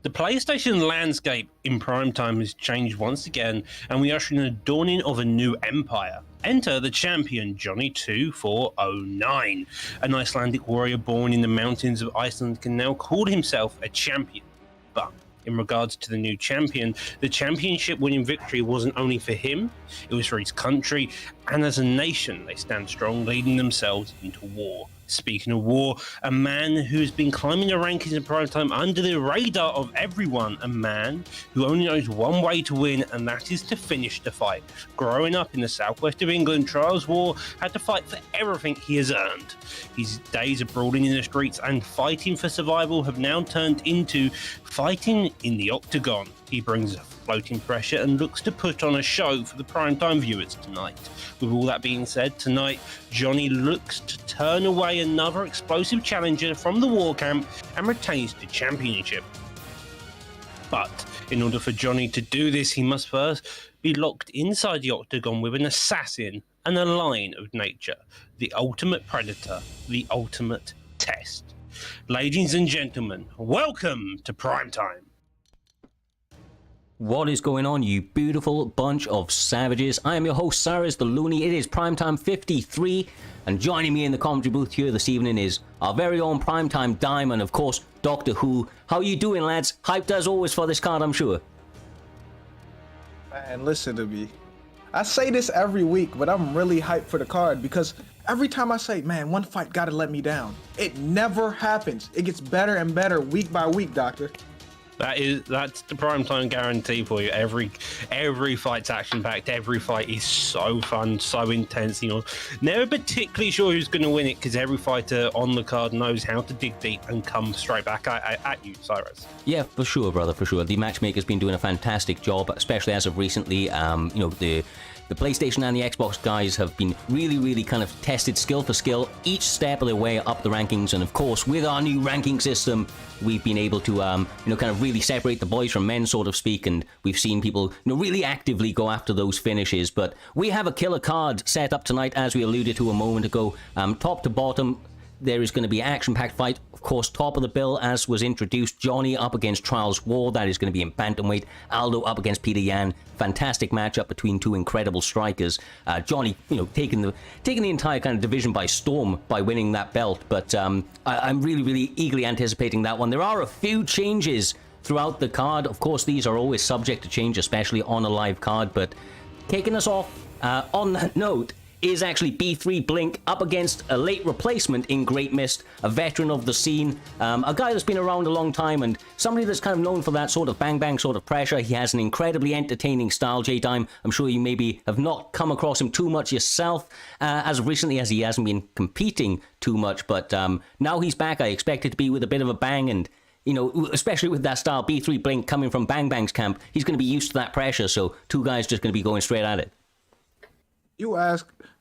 The PlayStation landscape in primetime has changed once again, and we usher in the dawning of a new empire. Enter the champion Johnny 2409. An Icelandic warrior born in the mountains of Iceland can now call himself a champion. But in regards to the new champion, the championship winning victory wasn't only for him, it was for his country, and as a nation they stand strong, leading themselves into war. Speaking of war, a man who's been climbing the rankings in primetime under the radar of everyone, a man who only knows one way to win, and that is to finish the fight. Growing up in the southwest of England, Charles War had to fight for everything he has earned. His days of brawling in the streets and fighting for survival have now turned into fighting in the octagon. He brings floating pressure and looks to put on a show for the primetime viewers tonight. With all that being said, tonight Johnny looks to turn away another explosive challenger from the war camp and retains the championship. But in order for Johnny to do this, he must first be locked inside the octagon with an assassin and a lion of nature, the ultimate predator, the ultimate test. Ladies and gentlemen, welcome to Primetime. What is going on, you beautiful bunch of savages? I am your host, Cyrus the Looney. It is Primetime 53, and joining me in the commentary booth here this evening is our very own Primetime Diamond, of course, Doctor Who. How are you doing, lads? Hyped as always for this card, I'm sure. Man, listen to me. I say this every week, but I'm really hyped for the card because every time I say, man, one fight gotta let me down, it never happens. It gets better and better week by week, Doctor. That's the primetime guarantee for you. Every fight's action packed. Every fight is so fun, so intense. You know, never particularly sure who's going to win it because every fighter on the card knows how to dig deep and come straight back at you, Cyrus. Yeah, for sure, brother, for sure. The matchmaker's been doing a fantastic job, especially as of recently. You know, the PlayStation and the Xbox guys have been really kind of tested skill for skill each step of their way up the rankings, and of course with our new ranking system we've been able to you know, kind of really separate the boys from men, so to speak, and we've seen people, you know, really actively go after those finishes. But we have a killer card set up tonight, as we alluded to a moment ago. Top to bottom there is going to be an action-packed fight. Of course, top of the bill, as was introduced, Johnny up against Charles War. That is going to be in bantamweight. Aldo up against Peter Yan. Fantastic matchup between two incredible strikers. Johnny, you know, taking the entire kind of division by storm by winning that belt. But I'm really eagerly anticipating that one. There are a few changes throughout the card. Of course, these are always subject to change, especially on a live card. But kicking us off on that note is actually B3 Blink up against a late replacement in Great Mist, a veteran of the scene, a guy that's been around a long time and somebody that's kind of known for that sort of bang sort of pressure. He has an incredibly entertaining style, J-Dime. I'm sure you maybe have not come across him too much yourself as recently, as he hasn't been competing too much, but now he's back. I expect it to be with a bit of a bang, and you know, especially with that style, B3 Blink coming from Bang Bang's camp, he's going to be used to that pressure, so two guys just going to be going straight at it.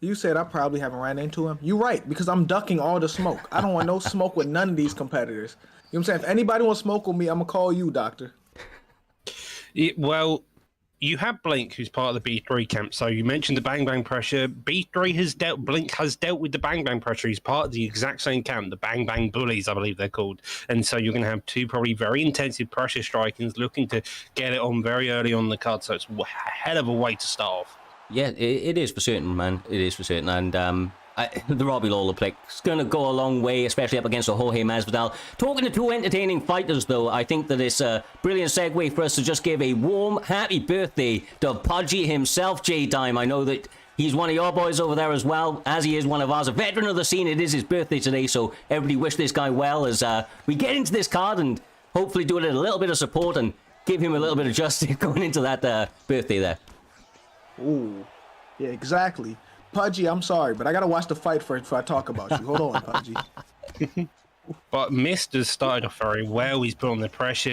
You said I probably haven't ran into him. You're right, because I'm ducking all the smoke. I don't want no smoke with none of these competitors. You know what I'm saying? If anybody wants smoke with me, I'm going to call you, Doctor. Well, you have Blink, who's part of the B3 camp. So you mentioned the Bang Bang pressure. Blink has dealt with the Bang Bang pressure. He's part of the exact same camp, the Bang Bang Bullies, I believe they're called. And so you're going to have two probably very intensive pressure strikers looking to get it on very early on the card. So it's a hell of a way to start off. Yeah, it is for certain, man. It is for certain. And the Robbie Lawler pick is going to go a long way, especially up against a Jorge Masvidal. Talking to two entertaining fighters, though, I think that it's a brilliant segue for us to just give a warm, happy birthday to Pudgy himself, J-Dime. I know that he's one of your boys over there as well, as he is one of ours, a veteran of the scene. It is his birthday today, so everybody wish this guy well as we get into this card and hopefully do it a little bit of support and give him a little bit of justice going into that birthday there. Ooh, yeah, exactly. Pudgy, I'm sorry, but I gotta watch the fight first before I talk about you. Hold on, Pudgy. But Mist has started off very well. He's put on the pressure.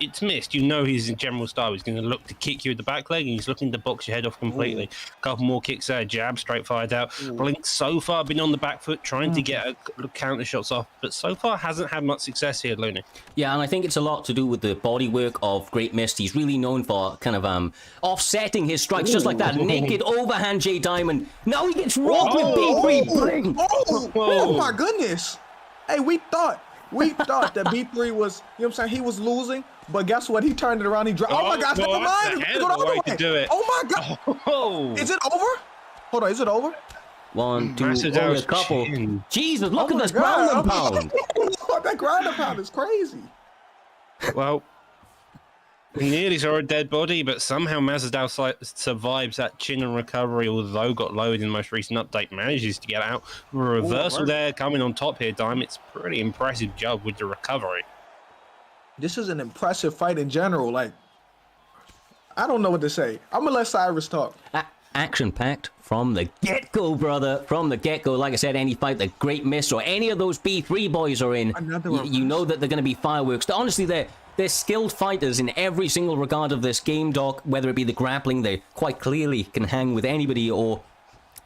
It's Mist. You know his general style. He's going to look to kick you with the back leg, and he's looking to box your head off completely. A couple more kicks there, jab, straight fired out. Blink so far been on the back foot, trying to get counter shots off, but so far hasn't had much success here, Looney. Yeah, and I think it's a lot to do with the body work of Great Mist. He's really known for kind of offsetting his strikes, just like that naked overhand J-Diamond. Now he gets rocked with B3 Blink. Oh my goodness. Hey, we thought We thought that B3 was, you know what I'm saying, he was losing, but guess what? He turned it around. He dropped. Oh my gosh, never mind. Go the other way to do it. Oh my God. Oh. Is it over? Hold on, is it over? 1, 2, only a couple. Chin. Jesus, look at this ground and pound. That ground and pound is crazy. Well, we nearly saw a dead body, but somehow Masvidal survives that chin and recovery, although got lowered in the most recent update, manages to get out. Reversal there coming on top here, Dime. It's a pretty impressive job with the recovery. This is an impressive fight in general. Like, I don't know what to say. I'm going to let Cyrus talk. Action-packed from the get-go, brother. From the get-go. Like I said, any fight that Great Miss or any of those B3 boys are in, you know that they're going to be fireworks. Honestly, they're skilled fighters in every single regard of this game, Doc. Whether it be the grappling, they quite clearly can hang with anybody, or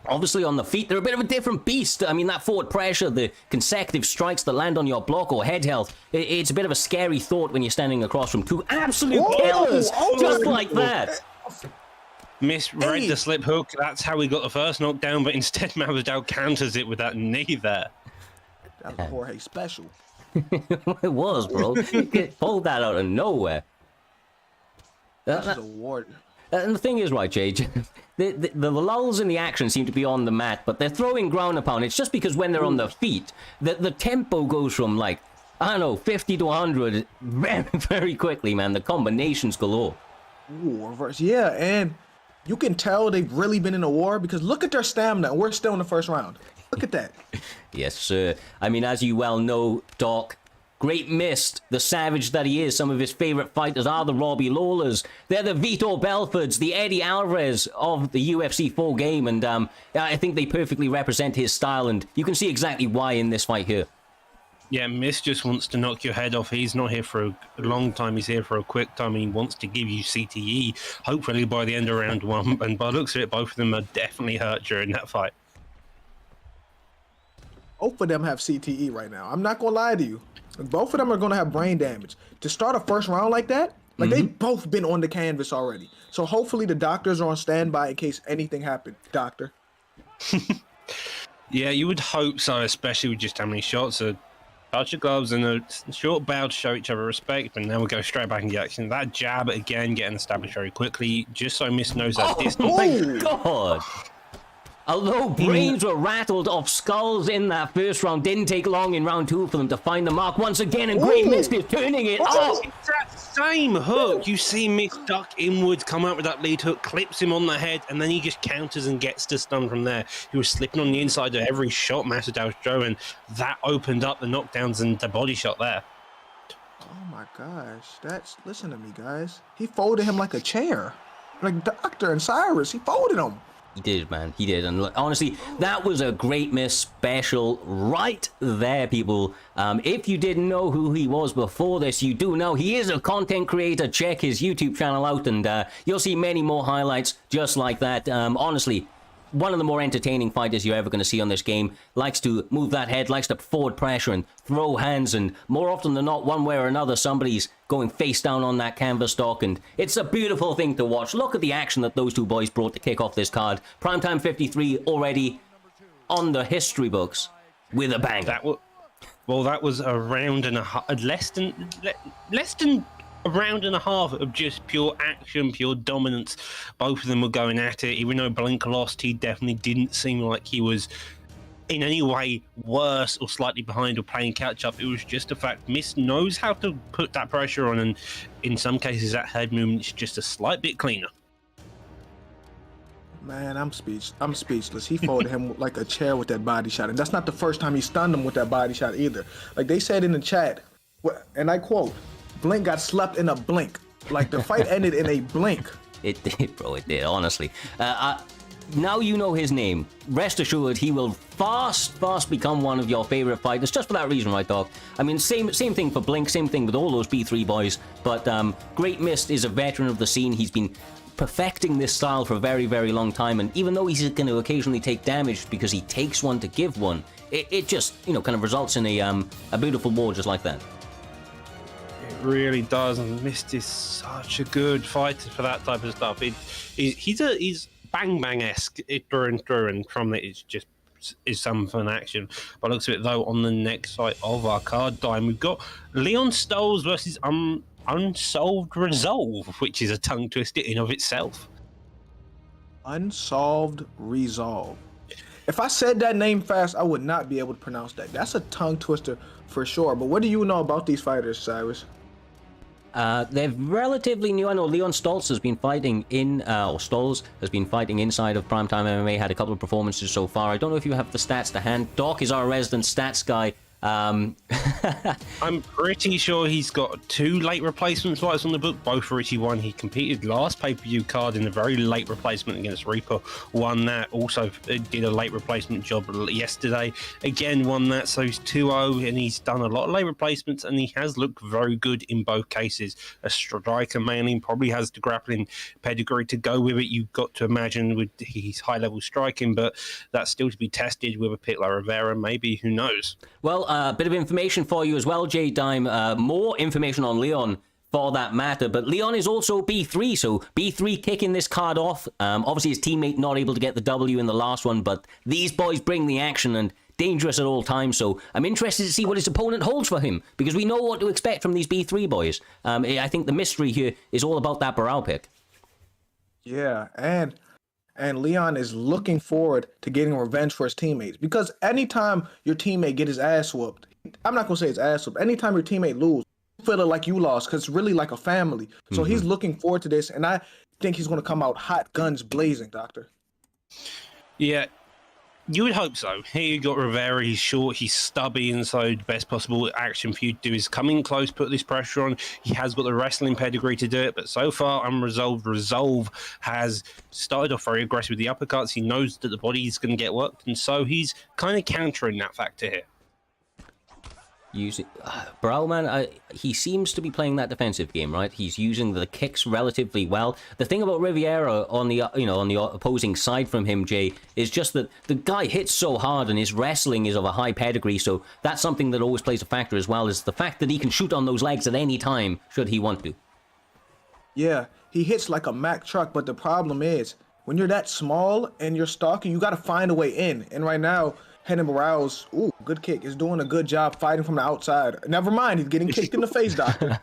obviously on the feet, they're a bit of a different beast. I mean, that forward pressure, the consecutive strikes that land on your block or head health, it's a bit of a scary thought when you're standing across from two absolute killers, just like that. Misread the slip hook. That's how he got the first knockdown, but instead Masvidal counters it with that knee there. That was Jorge special. It was, bro. He pulled that out of nowhere. This is a war. And the thing is, right, Jay, the lulls in the action seem to be on the mat, but they're throwing ground and pound. It's just because when they're on their feet, the tempo goes from, like, I don't know, 50 to 100 very, very quickly, man. The combinations galore. Ooh, reverse. Yeah, and you can tell they've really been in a war because look at their stamina, and we're still in the first round. Look at that. Yes, sir. I mean, as you well know, Doc, Great Mist, the savage that he is, some of his favorite fighters are the Robbie Lawlers. They're the Vito Belfords, the Eddie Alvarez of the UFC 4 game, and I think they perfectly represent his style, and you can see exactly why in this fight here. Yeah, Miss just wants to knock your head off. He's not here for a long time. He's here for a quick time. He wants to give you CTE, hopefully by the end of round one. And by the looks of it, both of them are definitely hurt during that fight. Both of them have CTE right now. I'm not going to lie to you. Both of them are going to have brain damage. To start a first round like that, like they've both been on the canvas already. So hopefully the doctors are on standby in case anything happened. Doctor. Yeah, you would hope so, especially with just how many shots are. Touch your gloves and a short bow to show each other respect, and then we'll go straight back into action. That jab, again, getting established very quickly, just so Miss knows that distance. Oh my God! Although brains were rattled off skulls in that first round, didn't take long in round two for them to find the mark once again, and Great Mist is turning it up. It's that same hook. You see Miss duck inwards, come out with that lead hook, clips him on the head, and then he just counters and gets to stun from there. He was slipping on the inside of every shot Masvidal's throwing. That opened up the knockdowns and the body shot there. Oh my gosh. Listen to me, guys. He folded him like a chair. Like Doctor and Cyrus, he folded him. He did, man. He did. And honestly, that was a Great Miss special right there, people. If you didn't know who he was before this, you do now. He is a content creator. Check his YouTube channel out, and you'll see many more highlights just like that. Honestly, one of the more entertaining fighters you're ever going to see on this game. Likes to move that head, likes to forward pressure and throw hands, and more often than not, one way or another, somebody's going face down on that canvas, Doc, and it's a beautiful thing to watch. Look at the action that those two boys brought to kick off this card. Primetime 53 already on the history books with a bang. That was a round and a half, less than a round and a half of just pure action, pure dominance. Both of them were going at it. Even though Blink lost, he definitely didn't seem like he was in any way worse or slightly behind or playing catch up. It was just a fact. Miss knows how to put that pressure on, and in some cases that head movement is just a slight bit cleaner. Man, I'm speechless. He folded him like a chair with that body shot, and that's not the first time he stunned him with that body shot either. Like they said in the chat, and I quote, Blink got slept in a blink. Like the fight ended in a blink. It did, bro. It did, honestly. Now you know his name. Rest assured, he will fast become one of your favorite fighters, just for that reason, right, Doc? I mean, same thing for Blink, same thing with all those B3 boys, but Great Mist is a veteran of the scene. He's been perfecting this style for a very, very long time, and even though he's going to occasionally take damage because he takes one to give one, it just, kind of results in a beautiful war just like that. Really does, and Mist is such a good fighter for that type of stuff. He's bang bang-esque through and through, and from it it's just is some fun action. By the looks of it, though, on the next side of our card dime, we've got Leon Stoles versus Unsolved Resolve, which is a tongue twister in of itself. Unsolved Resolve. If I said that name fast, I would not be able to pronounce that. That's a tongue twister for sure. But what do you know about these fighters, Cyrus? They're relatively new. I know Leon Stoltz has been fighting Stolz has been fighting inside of Primetime MMA, had a couple of performances so far. I don't know if you have the stats to hand. Doc is our resident stats guy. I'm pretty sure he's got 2 late replacement fights on the book, both for Richie won. He competed last pay-per-view card in a very late replacement against Reaper, won that. Also did a late replacement job yesterday, again won that. So he's 2-0, and he's done a lot of late replacements, and he has looked very good in both cases. A striker mainly, probably has the grappling pedigree to go with it, you've got to imagine, with his high-level striking, but that's still to be tested with a pick like Rivera, maybe, who knows. Well, a bit of information for you as well, J Dime. More information on Leon for that matter. But Leon is also B3, so B3 kicking this card off. Obviously, his teammate not able to get the W in the last one, but these boys bring the action and dangerous at all times. So I'm interested to see what his opponent holds for him, because we know what to expect from these B3 boys. I think the mystery here is all about that Barao pick. Yeah, and Leon is looking forward to getting revenge for his teammates, because anytime your teammate get his ass whooped, I'm not gonna say his ass whooped, anytime your teammate lose, you feel it like you lost, because it's really like a family. So he's looking forward to this, and I think he's gonna come out hot guns blazing, Doctor. Yeah, you would hope so. Here you got Rivera, he's short, he's stubby, and so the best possible action for you to do is come in close, put this pressure on. He has got the wrestling pedigree to do it, but so far, Unresolved Resolve has started off very aggressive with the uppercuts. He knows that the body is going to get worked, and so he's kind of countering that factor here. Barao, man, he seems to be playing that defensive game, right? He's using the kicks relatively well. The thing about Riviera on the on the opposing side from him, Jay, is just that the guy hits so hard, and his wrestling is of a high pedigree. So that's something that always plays a factor as well, is the fact that he can shoot on those legs at any time should he want to. Yeah, he hits like a Mack truck, but the problem is when you're that small and you're stalking, you got to find a way in. And right now, Renan Barao's, good kick, is doing a good job fighting from the outside. Never mind, he's getting kicked in the face, Doctor.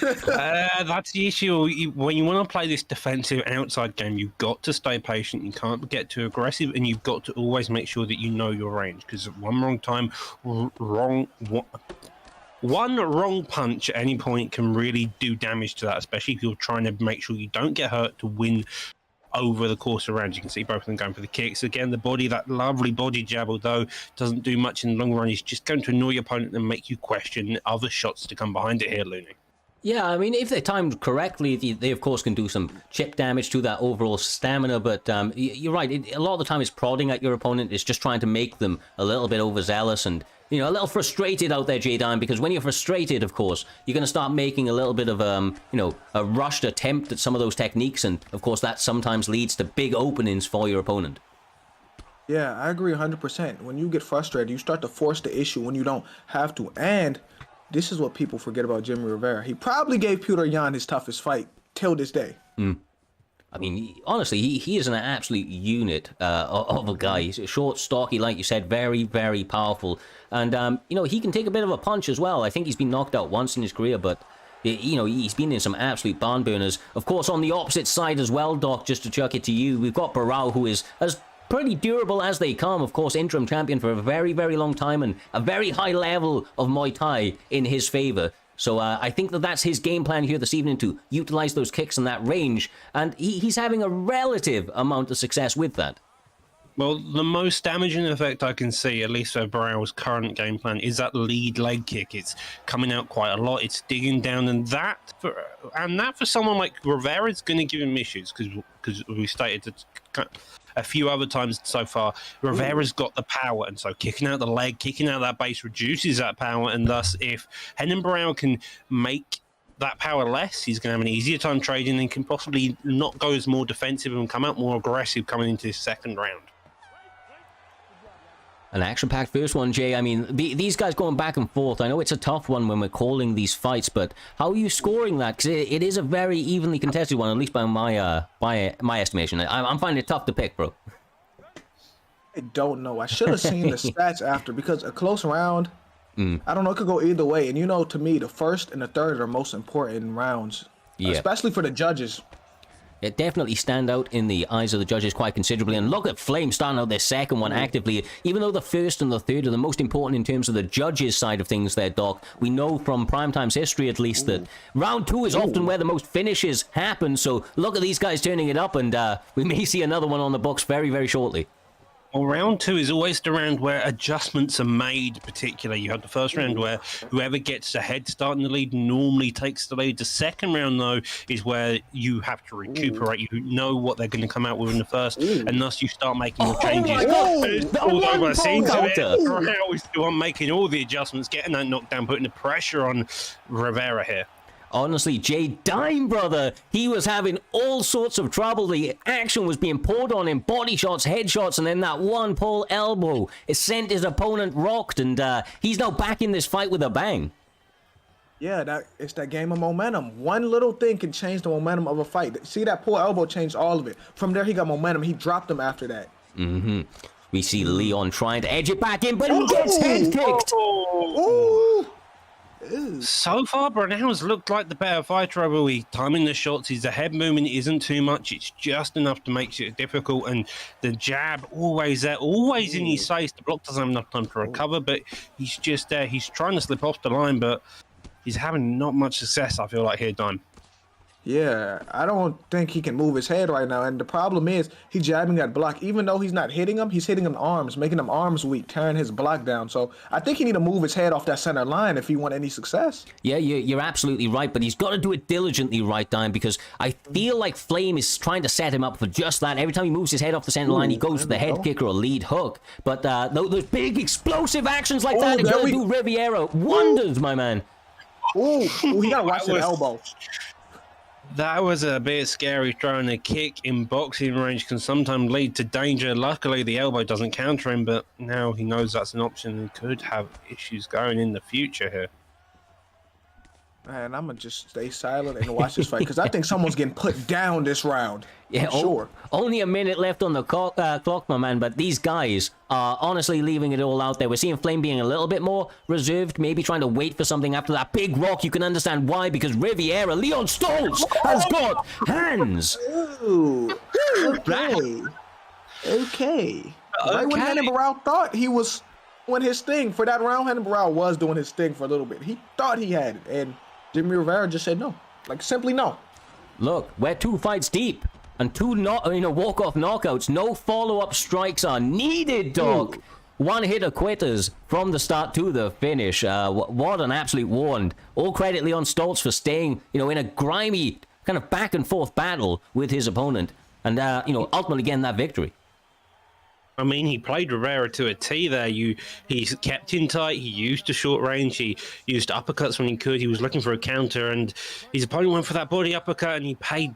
That's the issue. When you want to play this defensive outside game, you've got to stay patient. You can't get too aggressive, and you've got to always make sure that you know your range, because one wrong time, one wrong punch at any point can really do damage to that, especially if you're trying to make sure you don't get hurt to win over the course of rounds. You can see both of them going for the kicks. Again, the body, that lovely body jab, although doesn't do much in the long run, is just going to annoy your opponent and make you question other shots to come behind it here, Looney. Yeah, I mean, if they're timed correctly, they of course can do some chip damage to that overall stamina, but you're right, a lot of the time it's prodding at your opponent, it's just trying to make them a little bit overzealous and, a little frustrated out there, J-Dime, because when you're frustrated, of course, you're going to start making a little bit of, a rushed attempt at some of those techniques, and, of course, that sometimes leads to big openings for your opponent. Yeah, I agree 100%. When you get frustrated, you start to force the issue when you don't have to, and this is what people forget about Jimmy Rivera. He probably gave Petr Yan his toughest fight till this day. I mean, honestly, he is an absolute unit of a guy. He's short, stocky, like you said, very, very powerful. And, he can take a bit of a punch as well. I think he's been knocked out once in his career, but, he's been in some absolute barn burners. Of course, on the opposite side as well, Doc, just to chuck it to you, we've got Barao, who is as pretty durable as they come. Of course, interim champion for a very, very long time, and a very high level of Muay Thai in his favor. So I think that's his game plan here this evening, to utilize those kicks in that range, and he's having a relative amount of success with that. Well, the most damaging effect I can see, at least for Barao's current game plan, is that lead leg kick. It's coming out quite a lot. It's digging down, and that for someone like Rivera is going to give him issues, because we stated that a few other times so far, Rivera's got the power, and so kicking out the leg, kicking out that base reduces that power, and thus if Renan Barao can make that power less, he's going to have an easier time trading and can possibly not go as more defensive and come out more aggressive coming into his second round. An action-packed first one, Jay. I mean, these guys going back and forth. I know it's a tough one when we're calling these fights, but how are you scoring that? Because it is a very evenly contested one, at least by my estimation. I'm finding it tough to pick, bro. I don't know. I should have seen the stats after because a close round, I don't know, it could go either way. And to me, the first and the third are most important rounds, especially for the judges. It definitely stand out in the eyes of the judges quite considerably. And look at Flame starting out their second one actively. Even though the first and the third are the most important in terms of the judges' side of things there, Doc, we know from Primetime's history at least that round 2 is often where the most finishes happen. So look at these guys turning it up, and we may see another one on the books very, very shortly. Well, round 2 is always the round where adjustments are made, particularly. You have the first round where whoever gets the head start in the lead normally takes the lead. The second round, though, is where you have to recuperate. You know what they're going to come out with in the first, and thus you start making your changes. Although by seems of it, Corral is the one making all the adjustments, getting that knockdown, putting the pressure on Rivera here. Honestly, Jay Dime, brother, he was having all sorts of trouble. The action was being poured on him, body shots, headshots, and then that one pull elbow. It sent his opponent rocked, and he's now back in this fight with a bang. Yeah, it's that game of momentum. One little thing can change the momentum of a fight. See, that pull elbow changed all of it. From there, he got momentum. He dropped him after that. We see Leon trying to edge it back in, but he gets head kicked. So far, Brunel's looked like the better fighter over we timing the shots. His head movement isn't too much. It's just enough to make it difficult. And the jab always there, always in his face. The block doesn't have enough time to recover, but he's just there. He's trying to slip off the line, but he's having not much success, I feel like, here, Dime. Yeah, I don't think he can move his head right now. And the problem is he's jabbing that block. Even though he's not hitting him, he's hitting him arms, making him arms weak, tearing his block down. So I think he need to move his head off that center line if he want any success. Yeah, you're absolutely right, but he's got to do it diligently right, Dime, because I feel like Flame is trying to set him up for just that. Every time he moves his head off the center line, he goes for the head kick or a lead hook. But those big explosive actions like that are going to do Riviera wonders, my man. He got to watch the elbow. That was a bit scary. Throwing a kick in boxing range can sometimes lead to danger. Luckily, the elbow doesn't counter him, but now he knows that's an option and could have issues going in the future here. Man, I'm going to just stay silent and watch this fight because I think someone's getting put down this round. Yeah, sure. Only a minute left on the clock, my man, but these guys are honestly leaving it all out there. We're seeing Flame being a little bit more reserved, maybe trying to wait for something after that big rock. You can understand why, because Riviera, Leon Stoltz, has got hands. Ooh, okay. Right when Hannibal thought he was doing his thing for that round, Hannibal was doing his thing for a little bit. He thought he had it, and Jimmy Rivera just said no. Like, simply no. Look, we're 2 fights deep. And 2 walk-off knockouts. No follow-up strikes are needed, dog. One-hitter quitters from the start to the finish. What an absolute warrant. All credit Leon Stoltz for staying, in a grimy kind of back-and-forth battle with his opponent. And, ultimately getting that victory. I mean, he played Rivera to a T there. He kept in tight. He used the short range. He used uppercuts when he could. He was looking for a counter, and his opponent went for that body uppercut, and he paid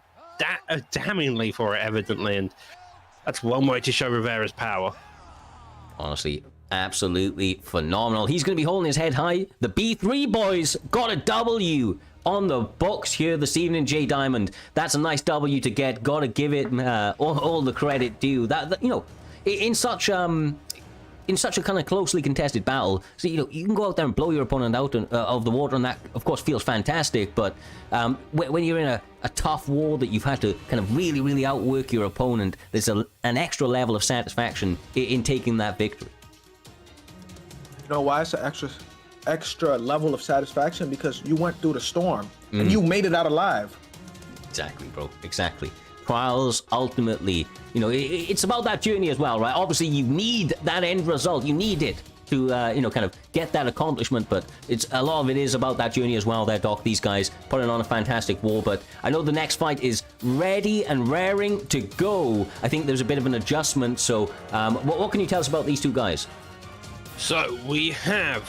damningly for it, evidently. And that's one way to show Rivera's power. Honestly, absolutely phenomenal. He's going to be holding his head high. The B3 boys got a W on the books here this evening, Jay Diamond. That's a nice W to get. Got to give it all the credit due. In such a kind of closely contested battle, so you can go out there and blow your opponent out of the water, and that of course feels fantastic. But when you're in a tough war that you've had to kind of really, really outwork your opponent, there's an extra level of satisfaction in taking that victory. You know why it's an extra level of satisfaction? Because you went through the storm and you made it out alive. Exactly, bro. Exactly. Trials, ultimately, it's about that journey as well, right? Obviously, you need that end result. You need it to, kind of get that accomplishment, but a lot of it is about that journey as well there, Doc. These guys putting on a fantastic war, but I know the next fight is ready and raring to go. I think there's a bit of an adjustment, so what can you tell us about these 2 guys? So we have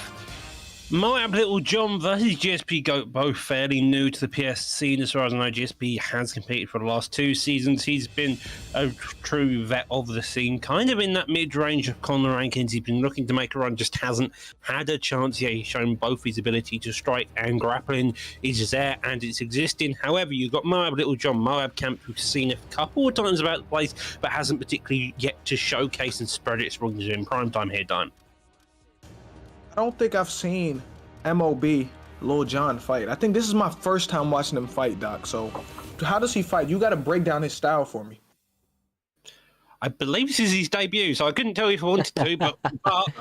Moab Little John versus GSP Goat, both fairly new to the PS scene. As far as I know, GSP has competed for the last 2 seasons. He's been a true vet of the scene, kind of in that mid-range of Con rankings. He's been looking to make a run, just hasn't had a chance yet. He's shown both his ability to strike and grappling is there and it's existing. However, you've got Moab Little John, Moab Camp, who's seen a couple of times about the place, but hasn't particularly yet to showcase and spread its wings in prime time here, Dime. I don't think I've seen MOB Lil Jon fight. I think this is my first time watching him fight, Doc. So, how does he fight? You got to break down his style for me. I believe this is his debut, so I couldn't tell you if I wanted to, but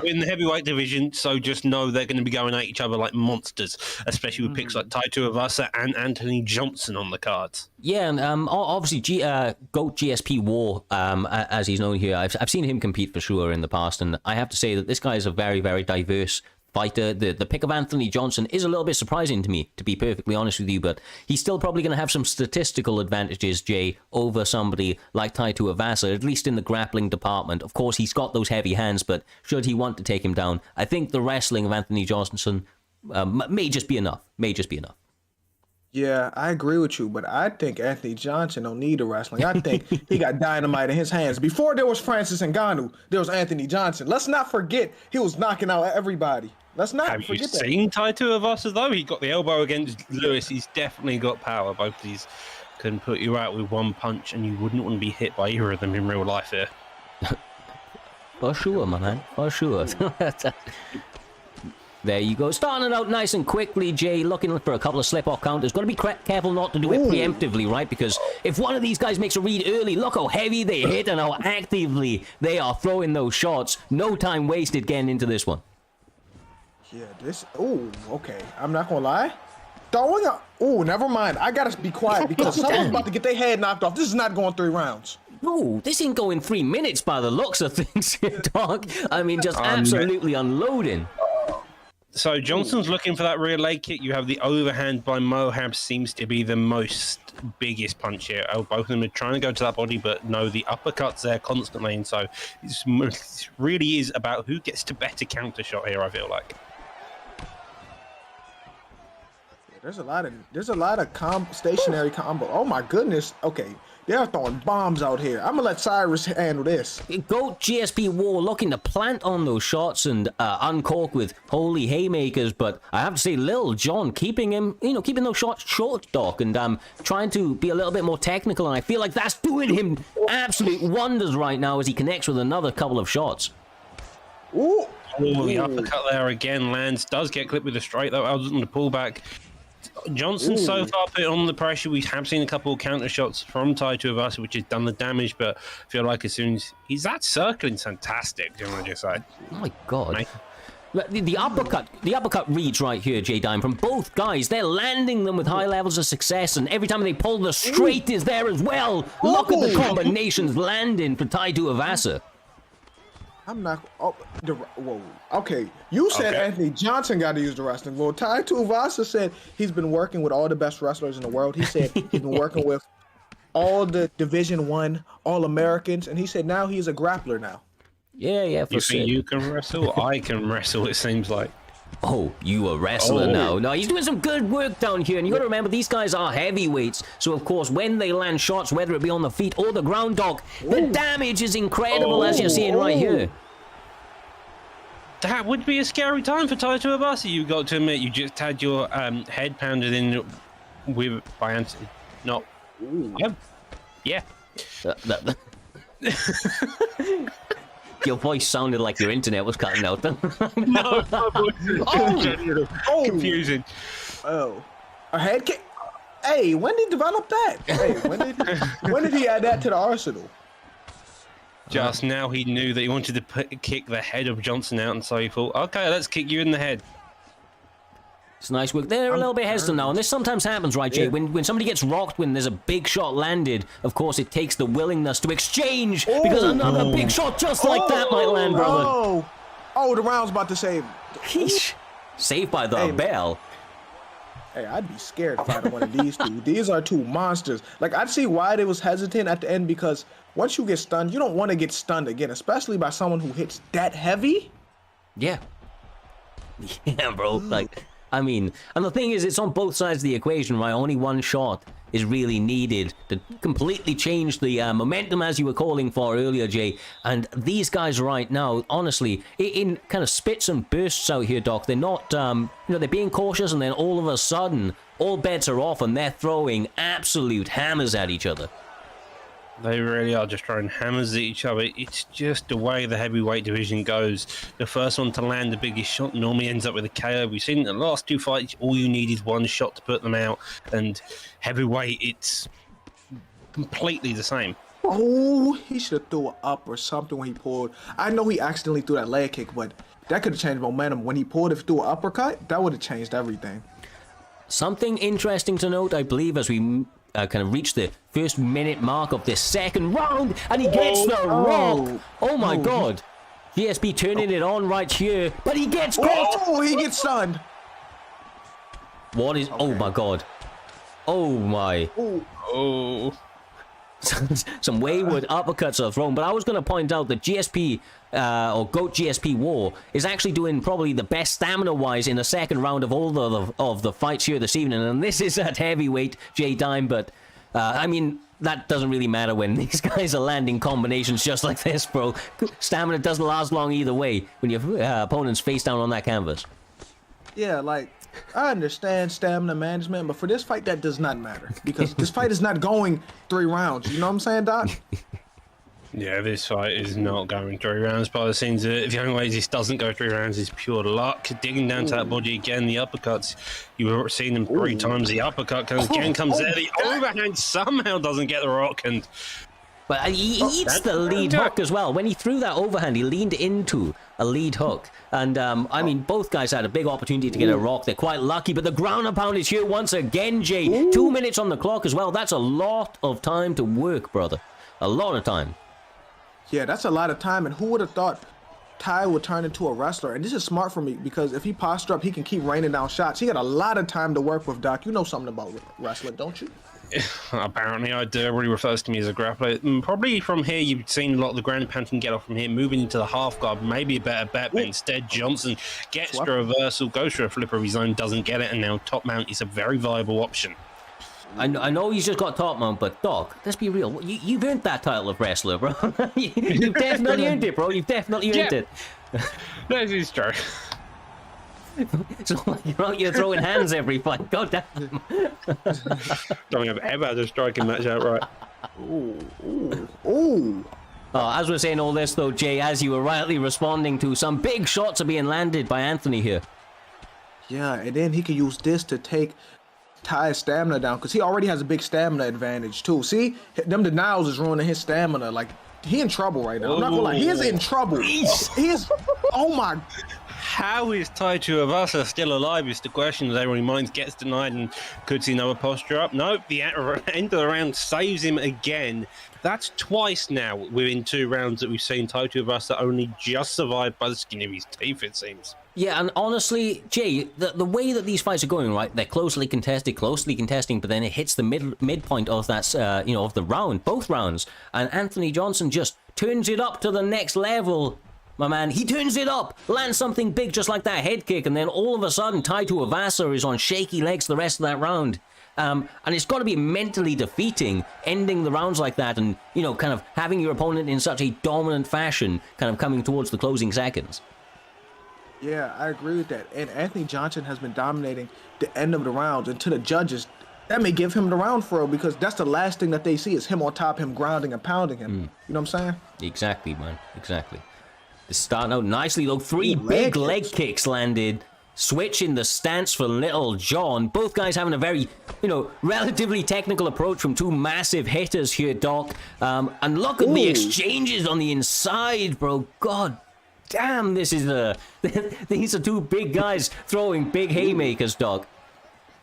we're in the heavyweight division, so just know they're going to be going at each other like monsters, especially with picks like Taito Avasa and Anthony Johnson on the cards. Yeah, and obviously GOAT GSP War, as he's known here, I've seen him compete for sure in the past, and I have to say that this guy is a very, very diverse fighter. The pick of Anthony Johnson is a little bit surprising to me, to be perfectly honest with you, but he's still probably going to have some statistical advantages, Jay, over somebody like Taito Avasa, at least in the grappling department. Of course, he's got those heavy hands, but should he want to take him down, I think the wrestling of Anthony Johnson may just be enough. Yeah, I agree with you, but I think Anthony Johnson don't need the wrestling. I think he got dynamite in his hands. Before there was Francis Ngannou, there was Anthony Johnson. Let's not forget he was knocking out everybody. Let's not Have forget you that. seen Taito Avasa, though? He got the elbow against Lewis. He's definitely got power. Both of these can put you out with one punch, and you wouldn't want to be hit by either of them in real life here. For sure, my man. For sure. There you go. Starting it out nice and quickly, Jay. Looking for a couple of slip-off counters. Got to be careful not to do it preemptively, right? Because if one of these guys makes a read early, look how heavy they hit and how actively they are throwing those shots. No time wasted getting into this one. Yeah, this. Oh, okay. I'm not gonna lie. Throwing up. Oh, never mind. I gotta be quiet because someone's about to get their head knocked off. This is not going 3 rounds. No, this ain't going 3 minutes by the looks of things, dog. I mean, just absolutely unloading. So Johnson's looking for that rear leg kick. You have the overhand by Mohab, seems to be the biggest punch here. Oh, both of them are trying to go to that body, but no, the uppercut's there constantly, and so it really is about who gets the better counter shot here, I feel like. There's a lot of stationary combo. Oh my goodness. Okay, they're throwing bombs out here. I'm gonna let Cyrus handle this. GOAT GSP War looking to plant on those shots and uncork with holy haymakers, but I have to say, Lil Jon keeping those shots short, Doc, and trying to be a little bit more technical, and I feel like that's doing him absolute wonders right now as he connects with another couple of shots. Ooh. Oh, the uppercut there again lands. Does get clipped with a straight though. Other than the pullback. Johnson so far put on the pressure. We have seen a couple of counter shots from Taito Avasa, which has done the damage, but I feel like as soon as that circling's fantastic, do you want to just say? Oh my god. The uppercut reads right here, J-Dime, from both guys. They're landing them with high levels of success, and every time they pull, the straight is there as well. Look at the combinations landing for Taito Avasa. I'm not. Oh, whoa. Okay, you said Anthony Johnson got to use the wrestling. Well, Taito Avasa said he's been working with all the best wrestlers in the world. He said he's been working with all the Division I All-Americans, and he said now he's a grappler now. Yeah, for sure. You think you can wrestle? I can wrestle, it seems like. Oh, you a wrestler now. No, he's doing some good work down here, and you got to remember, these guys are heavyweights, so of course, when they land shots, whether it be on the feet or the ground, Dog, the damage is incredible, as you're seeing right here. That would be a scary time for Taito Avasa. You got to admit, you just had your head pounded in by Anthony. No. Yeah. Your voice sounded like your internet was cutting out then. No, confusing. Oh, a head kick. Hey, when did he develop that? Hey, when did he add that to the arsenal? Just now he knew that he wanted to kick the head of Johnson out, and so he thought, okay, let's kick you in the head. It's nice work. They're a little bit hesitant now, and this sometimes happens, right, Jay? When somebody gets rocked, when there's a big shot landed, of course, it takes the willingness to exchange, because another big shot just like that might land, brother. Oh, the round's about to save. Saved by the bell. Hey, I'd be scared fighting one of these two. These are two monsters. Like, I'd see why they was hesitant at the end, because once you get stunned, you don't want to get stunned again, especially by someone who hits that heavy. Yeah. Yeah, bro. Like, I mean, and the thing is, it's on both sides of the equation, right? Only one shot is really needed to completely change the momentum, as you were calling for earlier, Jay. And these guys right now, honestly, in kind of spits and bursts out here, Doc, they're not, they're being cautious, and then all of a sudden, all bets are off, and they're throwing absolute hammers at each other. They really are just throwing hammers at each other. It's just the way the heavyweight division goes. The first one to land the biggest shot normally ends up with a KO. We've seen in the last two fights, all you need is one shot to put them out. And heavyweight, it's completely the same. Oh, he should have threw an up or something when he pulled. I know he accidentally threw that leg kick, but that could have changed momentum. When he pulled it through an uppercut, that would have changed everything. Something interesting to note, I believe, as we kind of reach the first minute mark of this second round, and he gets the rock. Oh my God. GSP turning it on right here, but he gets caught. Oh, he gets stunned. What is, oh my God. Oh my. Oh. Some wayward uppercuts are thrown, but I was going to point out that GSP, or GOAT GSP War, is actually doing probably the best stamina-wise in the second round of all of the fights here this evening, and this is at heavyweight, J-Dime, but, I mean, that doesn't really matter when these guys are landing combinations just like this, bro. Stamina doesn't last long either way when your opponent's face down on that canvas. Yeah, like, I understand stamina management, but for this fight, that does not matter. Because this fight is not going 3 rounds. You know what I'm saying, Doc? Yeah, this fight is not going 3 rounds by the scenes of it. The only way this doesn't go 3 rounds is pure luck. Digging down to that body again, the uppercuts. You were seeing them 3 times. The uppercut comes again, comes there. The overhand somehow doesn't get the rock, and but he eats the lead hook as well. When he threw that overhand, he leaned into a lead hook. And, I mean, both guys had a big opportunity to get a rock. They're quite lucky, but the ground and pound is here once again, Jay. 2 minutes on the clock as well. That's a lot of time to work, brother. A lot of time. Yeah, that's a lot of time. And who would have thought Ty would turn into a wrestler? And this is smart for me because if he posture up, he can keep raining down shots. He got a lot of time to work with, Doc. You know something about wrestling, don't you? Apparently I do. Everybody refers to me as a grappler. Probably from here you've seen a lot of the ground and pound can get off from here, moving into the half guard, maybe a better bet, but instead Johnson gets the reversal, goes for a flip of his own, doesn't get it, and now top mount is a very viable option. I know he's just got top mount, but Doc, let's be real. You've earned that title of wrestler, bro. You've definitely earned it, bro. You've definitely earned it. That is true. It's not like you're out here throwing hands every fight. God damn. Don't think I've ever had a striking match outright. Ooh. As we're saying all this, though, Jay, as you were rightly responding to, some big shots are being landed by Anthony here. Yeah, and then he can use this to take Ty's stamina down because he already has a big stamina advantage, too. See? Them denials is ruining his stamina. Like, he in trouble right now. I'm not gonna lie. He is in trouble. He is... Oh, my... How is Tai Tuivasa still alive is the question as everyone minds gets denied and could see another posture up. Nope, the end of the round saves him again. That's twice now within 2 rounds that we've seen Tai Tuivasa only just survived by the skin of his teeth, it seems. Yeah, and honestly, Jay, the way that these fights are going, right, they're closely contesting, but then it hits the midpoint of that, of the round, both rounds, and Anthony Johnson just turns it up to the next level. My man, he turns it up, lands something big just like that head kick, and then all of a sudden, Tai Tuivasa is on shaky legs the rest of that round. And it's got to be mentally defeating, ending the rounds like that, and, kind of having your opponent in such a dominant fashion, kind of coming towards the closing seconds. Yeah, I agree with that. And Anthony Johnson has been dominating the end of the rounds, and to the judges, that may give him the round for real, because that's the last thing that they see is him on top, him grounding and pounding him. You know what I'm saying? Exactly, man. Exactly. It's starting out nicely, though. 3 big leg kicks landed. Switching the stance for Little John. Both guys having a very, relatively technical approach from 2 massive hitters here, Doc. And look at the exchanges on the inside, bro. God damn, this is these are 2 big guys throwing big haymakers, Doc.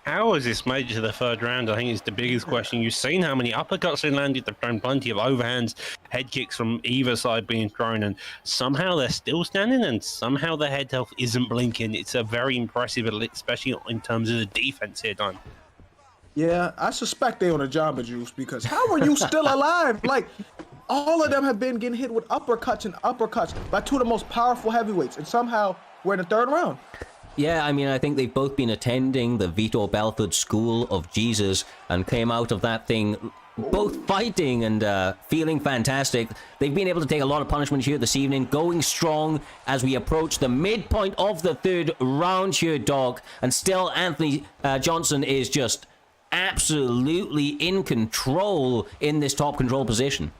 How has this made it to the 3rd round? I think it's the biggest question. You've seen how many uppercuts they landed. They've thrown plenty of overhands, head kicks from either side being thrown, and somehow they're still standing, and somehow their head health isn't blinking. It's a very impressive, especially in terms of the defense here, Don. Yeah, I suspect they on a Jamba Juice, because how are you still alive? Like, all of them have been getting hit with uppercuts by 2 of the most powerful heavyweights, and somehow we're in the 3rd round. Yeah, I mean, I think they've both been attending the Vitor Belfort School of Jesus and came out of that thing both fighting and feeling fantastic. They've been able to take a lot of punishment here this evening, going strong as we approach the midpoint of the third round here, Doc. And still, Anthony Johnson is just absolutely in control in this top control position.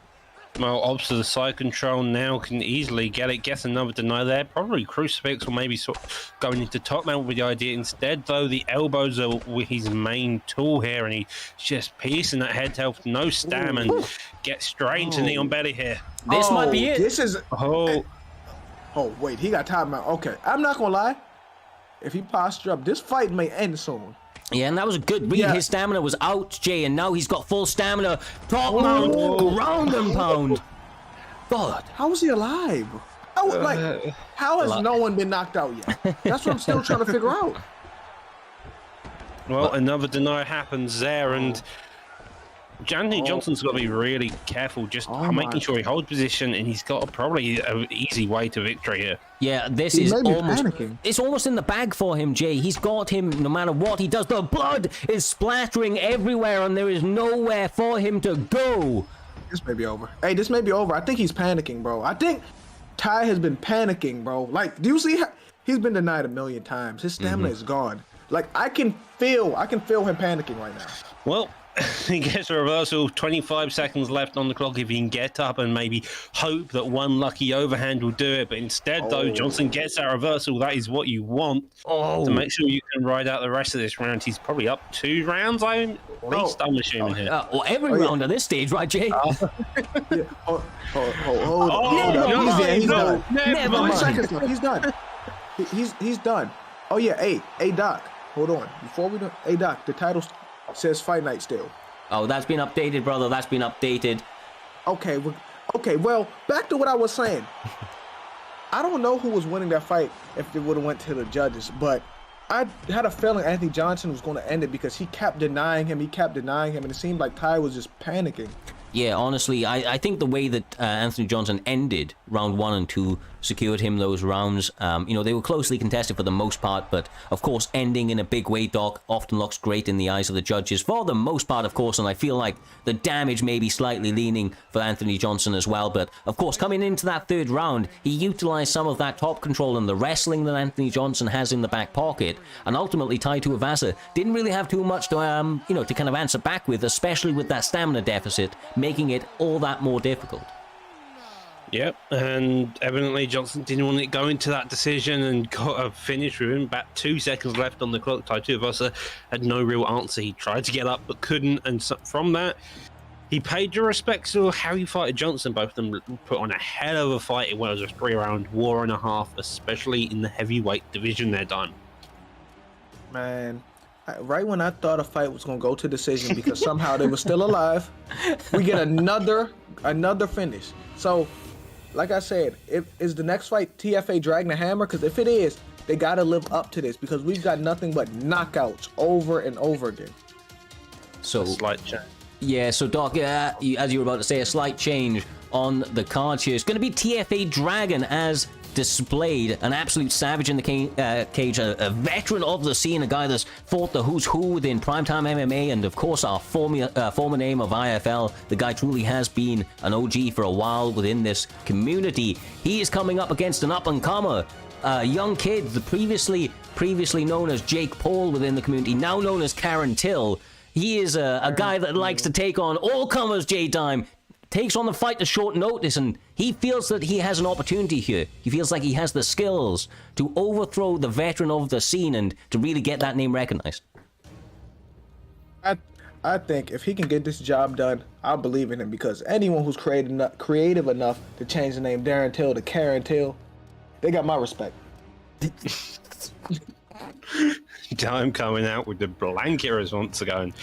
Well, obviously the side control now can easily get it. Gets another deny there. Probably Crucifix or maybe sort of going into top man with the idea. Instead, though, the elbows are his main tool here, and he's just piecing that head health. No stam and get straight into knee on belly here. This might be it. This is... Oh, wait, he got time out. Okay, I'm not going to lie. If he posture up, this fight may end soon. Yeah, and that was a good read. Yeah. His stamina was out, Jay, and now he's got full stamina. Top mount, ground and pound. God. How is he alive? How has no one been knocked out yet? That's what I'm still trying to figure out. well, another deny happens there, and Anthony Johnson's got to be really careful, just making sure he holds position, and he's got probably an easy way to victory here. Yeah, this He is may be almost... panicking. It's almost in the bag for him, Jay. He's got him no matter what he does. The blood is splattering everywhere, and there is nowhere for him to go. This may be over. Hey, this may be over. I think he's panicking, bro. I think Ty has been panicking, bro. Like, do you see how he's been denied 1,000,000 times? His stamina is gone. Like, I can feel him panicking right now. Well, he gets a reversal, 25 seconds left on the clock if he can get up and maybe hope that one lucky overhand will do it. But instead, though, Johnson gets that reversal. That is what you want to make sure you can ride out the rest of this round. He's probably up 2 rounds, I'm assuming here. Or every round at this stage, right, Jay? Hold no, He's done. Never 20 mind. seconds left. He's done. He's done. Oh yeah. Hey Doc. Hold on. Before we do, hey Doc. The title says Fight Night still. Oh, that's been updated, brother. That's been updated. Okay. Well, back to what I was saying. I don't know who was winning that fight if it would have went to the judges, but I had a feeling Anthony Johnson was going to end it because he kept denying him. And it seemed like Ty was just panicking. Yeah, honestly, I think the way that Anthony Johnson ended round 1 and 2 secured him those rounds. They were closely contested for the most part, but of course, ending in a big way, Doc, often looks great in the eyes of the judges for the most part, of course, and I feel like the damage may be slightly leaning for Anthony Johnson as well. But of course, coming into that third round, he utilized some of that top control and the wrestling that Anthony Johnson has in the back pocket, and ultimately Tai Tuivasa didn't really have too much to to kind of answer back with, especially with that stamina deficit, making it all that more difficult. Yep, and evidently Johnson didn't want to go into that decision and got a finish with him. About 2 seconds left on the clock. Tai Tuivasa had no real answer. He tried to get up but couldn't, and so from that, he paid your respects to how he fought Johnson. Both of them put on a hell of a fight. It was a 3-round war and a half, especially in the heavyweight division there, Don. Man, right when I thought a fight was going to go to decision because somehow they were still alive, we get another finish. So, like I said, is the next fight TFA dragging the hammer? Because if it is, they got to live up to this because we've got nothing but knockouts over and over again. So, Slight change. yeah, so Doc, as you were about to say, a slight change on the cards here. It's going to be TFA Dragon as displayed, an absolute savage in the cage, a veteran of the scene, a guy that's fought the who's who within Primetime MMA, and of course our former name of IFL. The guy truly has been an OG for a while within this community. He is coming up against an up-and-comer, young kid, the previously known as Jake Paul within the community, now known as Karen Till. He is a guy that likes to take on all comers, J-Dime. Takes on the fight to short notice, and he feels that he has an opportunity here. He feels like he has the skills to overthrow the veteran of the scene and to really get that name recognized. I think if he can get this job done, I'll believe in him because anyone who's creative enough to change the name Darren Till to Karen Till, they got my respect. Time coming out with the blanket response going,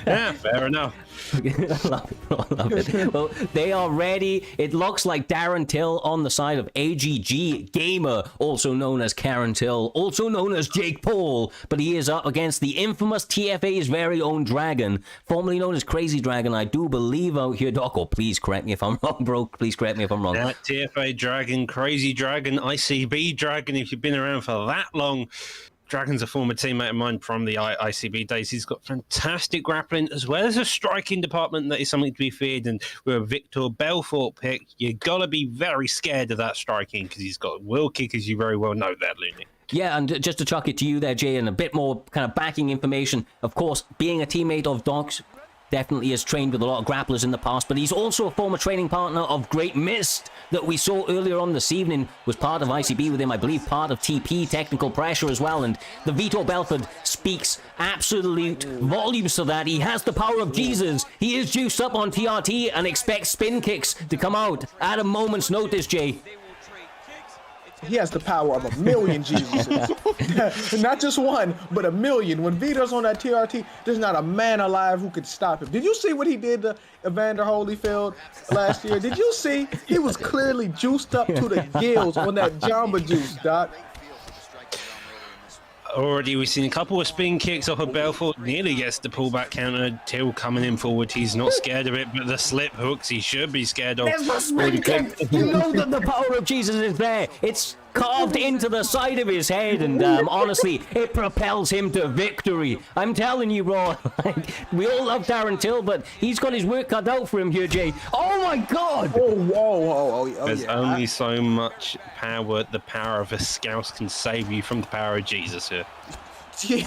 yeah, fair enough. I love it. Well, they are ready. It looks like Darren Till on the side of AGG Gamer, also known as Karen Till, also known as Jake Paul, but he is up against the infamous TFA's very own Dragon, formerly known as Crazy Dragon, I do believe out here, Doc. Oh, please correct me if I'm wrong, bro. Please correct me if I'm wrong. TFA Dragon, Crazy Dragon, ICB Dragon, if you've been around for that long, Dragon's a former teammate of mine from the ICB days. He's got fantastic grappling as well as a striking department that is something to be feared. And with a Victor Belfort pick, you got to be very scared of that striking because he's got a will kick, as you very well know that, Looney. Yeah, and just to chuck it to you there, Jay, and a bit more kind of backing information. Of course, being a teammate of Doc's, definitely has trained with a lot of grapplers in the past, but he's also a former training partner of Great Mist that we saw earlier on this evening, was part of ICB with him, I believe part of TP, Technical Pressure as well, and the Vitor Belfort speaks absolute volumes to that. He has the power of Jesus. He is juiced up on TRT and expects spin kicks to come out at a moment's notice, Jay. He has the power of 1,000,000 Jesuses. Not just one, but 1,000,000. When Vitor's on that TRT, there's not a man alive who could stop him. Did you see what he did to Evander Holyfield last year? Did you see? He was clearly juiced up to the gills on that Jamba Juice, Doc. Already we've seen a couple of spin kicks off of Belfort. Nearly gets the pullback counter. Till coming in forward. He's not scared of it, but the slip hooks he should be scared of. There's the spin kick. You know that the power of Jesus is there. It's carved into the side of his head, and honestly, it propels him to victory. I'm telling you, bro. We all love Darren Till, but he's got his work cut out for him here, Jay. Oh my God! Oh, whoa. There's only so much power the power of a scouse can save you from the power of Jesus here. Yeah.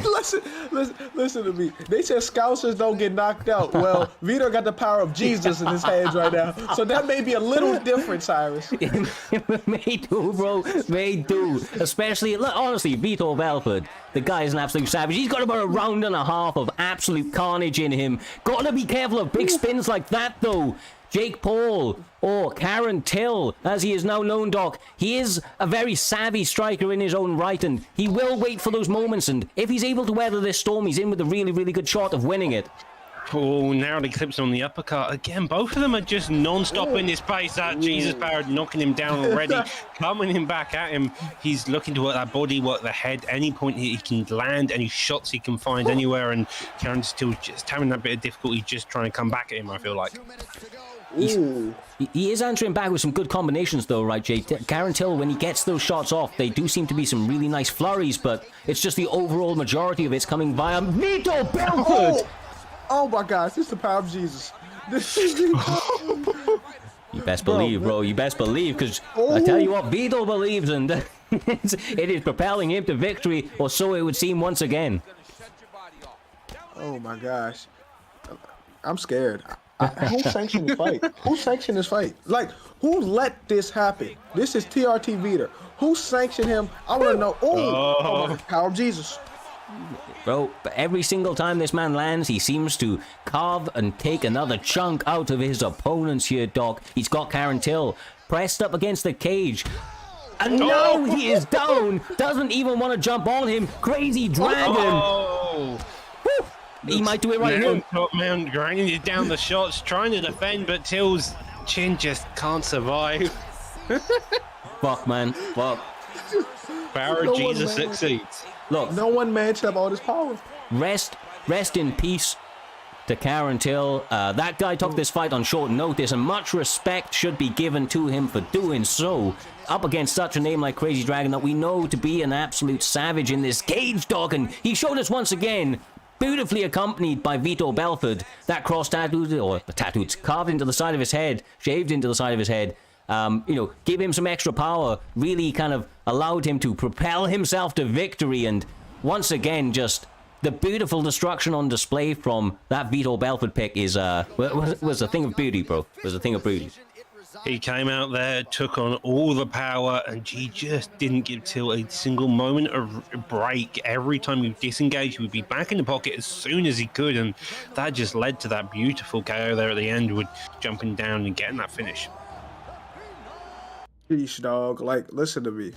Listen to me. They said Scousers don't get knocked out. Well, Vitor got the power of Jesus in his hands right now, so that may be a little different, Cyrus. May do, bro. May do. Especially, honestly, Vitor Belfort, the guy is an absolute savage. He's got about a round and a half of absolute carnage in him. Gotta be careful of big spins like that, though. Jake Paul, or Karen Till, as he is now known, Doc, he is a very savvy striker in his own right, and he will wait for those moments, and if he's able to weather this storm, he's in with a really, really good shot of winning it. Oh, narrowly clips on the uppercut. Again, both of them are just non-stop in this pace. That Jesus power knocking him down already, coming him back at him. He's looking to work that body, work the head. Any point he can land, any shots he can find anywhere, and Karen's still just having that bit of difficulty just trying to come back at him, I feel like. He is answering back with some good combinations, though, right, Jay? Karen Till, when he gets those shots off, they do seem to be some really nice flurries, but it's just the overall majority of it's coming via Vitor Belfort! Oh my gosh, this is the power of Jesus. You best believe, bro. You best believe, because I tell you what, Vitor believes, and it is propelling him to victory, or so it would seem once again. Oh my gosh. I'm scared. Who sanctioned the fight? Who sanctioned this fight? Like, who let this happen? This is TRT Vitor. Who sanctioned him? I want to know. Oh my power of Jesus. Bro, but every single time this man lands, he seems to carve and take another chunk out of his opponents here, Doc. He's got Karen Till pressed up against the cage. And now he is down. Doesn't even want to jump on him. Crazy Dragon. He might do it right now. Top man grinding it down the shots, trying to defend, but Till's chin just can't survive. Fuck, man. Fuck. Power of Jesus succeeds. Look, no one man should have all this power. Rest in peace to Karen Till. That guy took this fight on short notice, and much respect should be given to him for doing so. Up against such a name like Crazy Dragon that we know to be an absolute savage in this cage, Dog, and he showed us once again, beautifully accompanied by Vitor Belfort, that cross tattooed, or the tattoos carved into the side of his head, shaved into the side of his head. Give him some extra power, really kind of allowed him to propel himself to victory, and once again, just the beautiful destruction on display from that Vitor Belfort pick is was a thing of beauty, bro. Was a thing of beauty. He came out there, took on all the power, and he just didn't give Till a single moment of break. Every time he disengaged, he would be back in the pocket as soon as he could, and that just led to that beautiful KO there at the end, with jumping down and getting that finish. Sheesh, dog. Like, listen to me.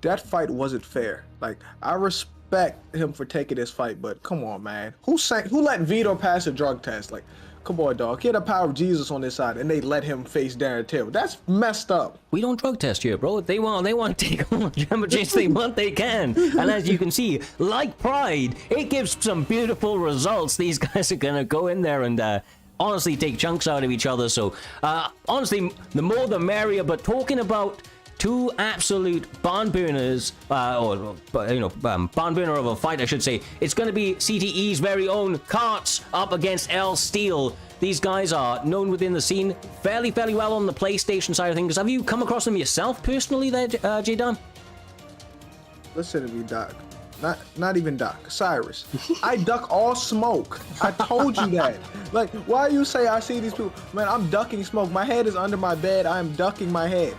That fight wasn't fair. Like, I respect him for taking this fight, but come on, man. Who let Vitor pass a drug test? Like, come on, dog. He had the power of Jesus on this side, and they let him face Darren Till. That's messed up. We don't drug test here, bro. If they want to take on Jamba Juice, they want, they can. And as you can see, like Pride, it gives some beautiful results. These guys are gonna go in there and honestly take chunks out of each other. So honestly, the more the merrier. But talking about two absolute barn burners, barn burner of a fight, I should say. It's going to be CTE's very own Karts up against L Steel. These guys are known within the scene fairly well on the PlayStation side of things. Have you come across them yourself personally there, J-Don? Listen to me, Doc. Not even Doc. Cyrus. I duck all smoke. I told you that. Like, why you say I see these people? Man, I'm ducking smoke. My head is under my bed. I am ducking my head.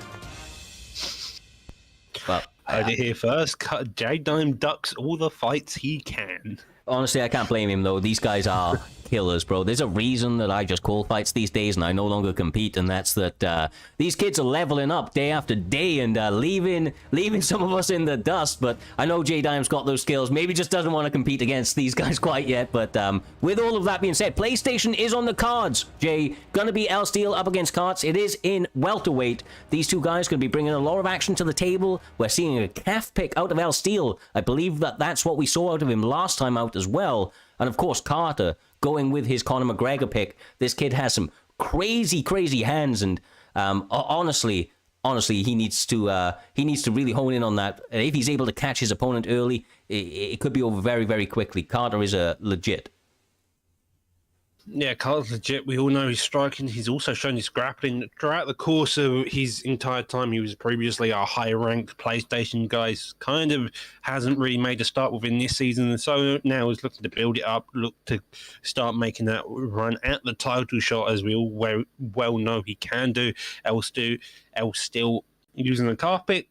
Well, heard it here first. J-Dime ducks all the fights he can. Honestly, I can't blame him, though. These guys are killers, bro. There's a reason that I just call fights these days and I no longer compete, and that's that these kids are leveling up day after day and leaving some of us in the dust. But I know J-Dime's got those skills. Maybe just doesn't want to compete against these guys quite yet. But with all of that being said, PlayStation is on the cards, Jay. Gonna be L Steel up against Karts. It is in welterweight. These two guys could be bringing a lot of action to the table. We're seeing a calf pick out of L Steel. I believe that's what we saw out of him last time out as well. And of course, Carter going with his Conor McGregor pick. This kid has some crazy hands, and honestly, he needs to really hone in on that. If he's able to catch his opponent early, it could be over very quickly. Carter is a legit. Yeah, Carl's legit. We all know he's striking. He's also shown his grappling throughout the course of his entire time. He was previously a high-ranked PlayStation guy. Kind of hasn't really made a start within this season, and so now he's looking to build it up, look to start making that run at the title shot, as we all well know he can do. L still using the carpet.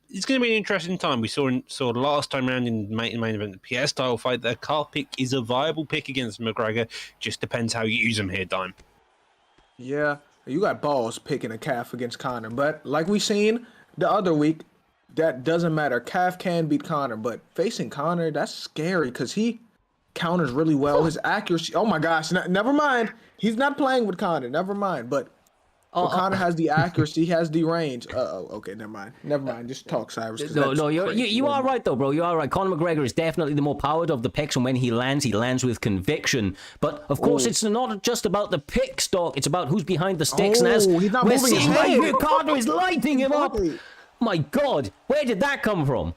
It's going to be an interesting time. We saw last time around in the main event, the PS title fight, the car pick is a viable pick against McGregor. Just depends how you use him here, Dime. Yeah, you got balls picking a calf against Conor, but like we seen the other week, that doesn't matter. Calf can beat Conor, but facing Conor, that's scary because he counters really well. His accuracy, oh my gosh, never mind. He's not playing with Conor, never mind, but Conor has the accuracy, he has the range. Okay, never mind. Just talk, Cyrus. No, you are right though, bro. You are right. Conor McGregor is definitely the more powered of the picks, and when he lands with conviction. But of course, it's not just about the pick stock; it's about who's behind the sticks. And as he's not we're moving his seeing right head. here, Conor is lighting him up. My God, where did that come from?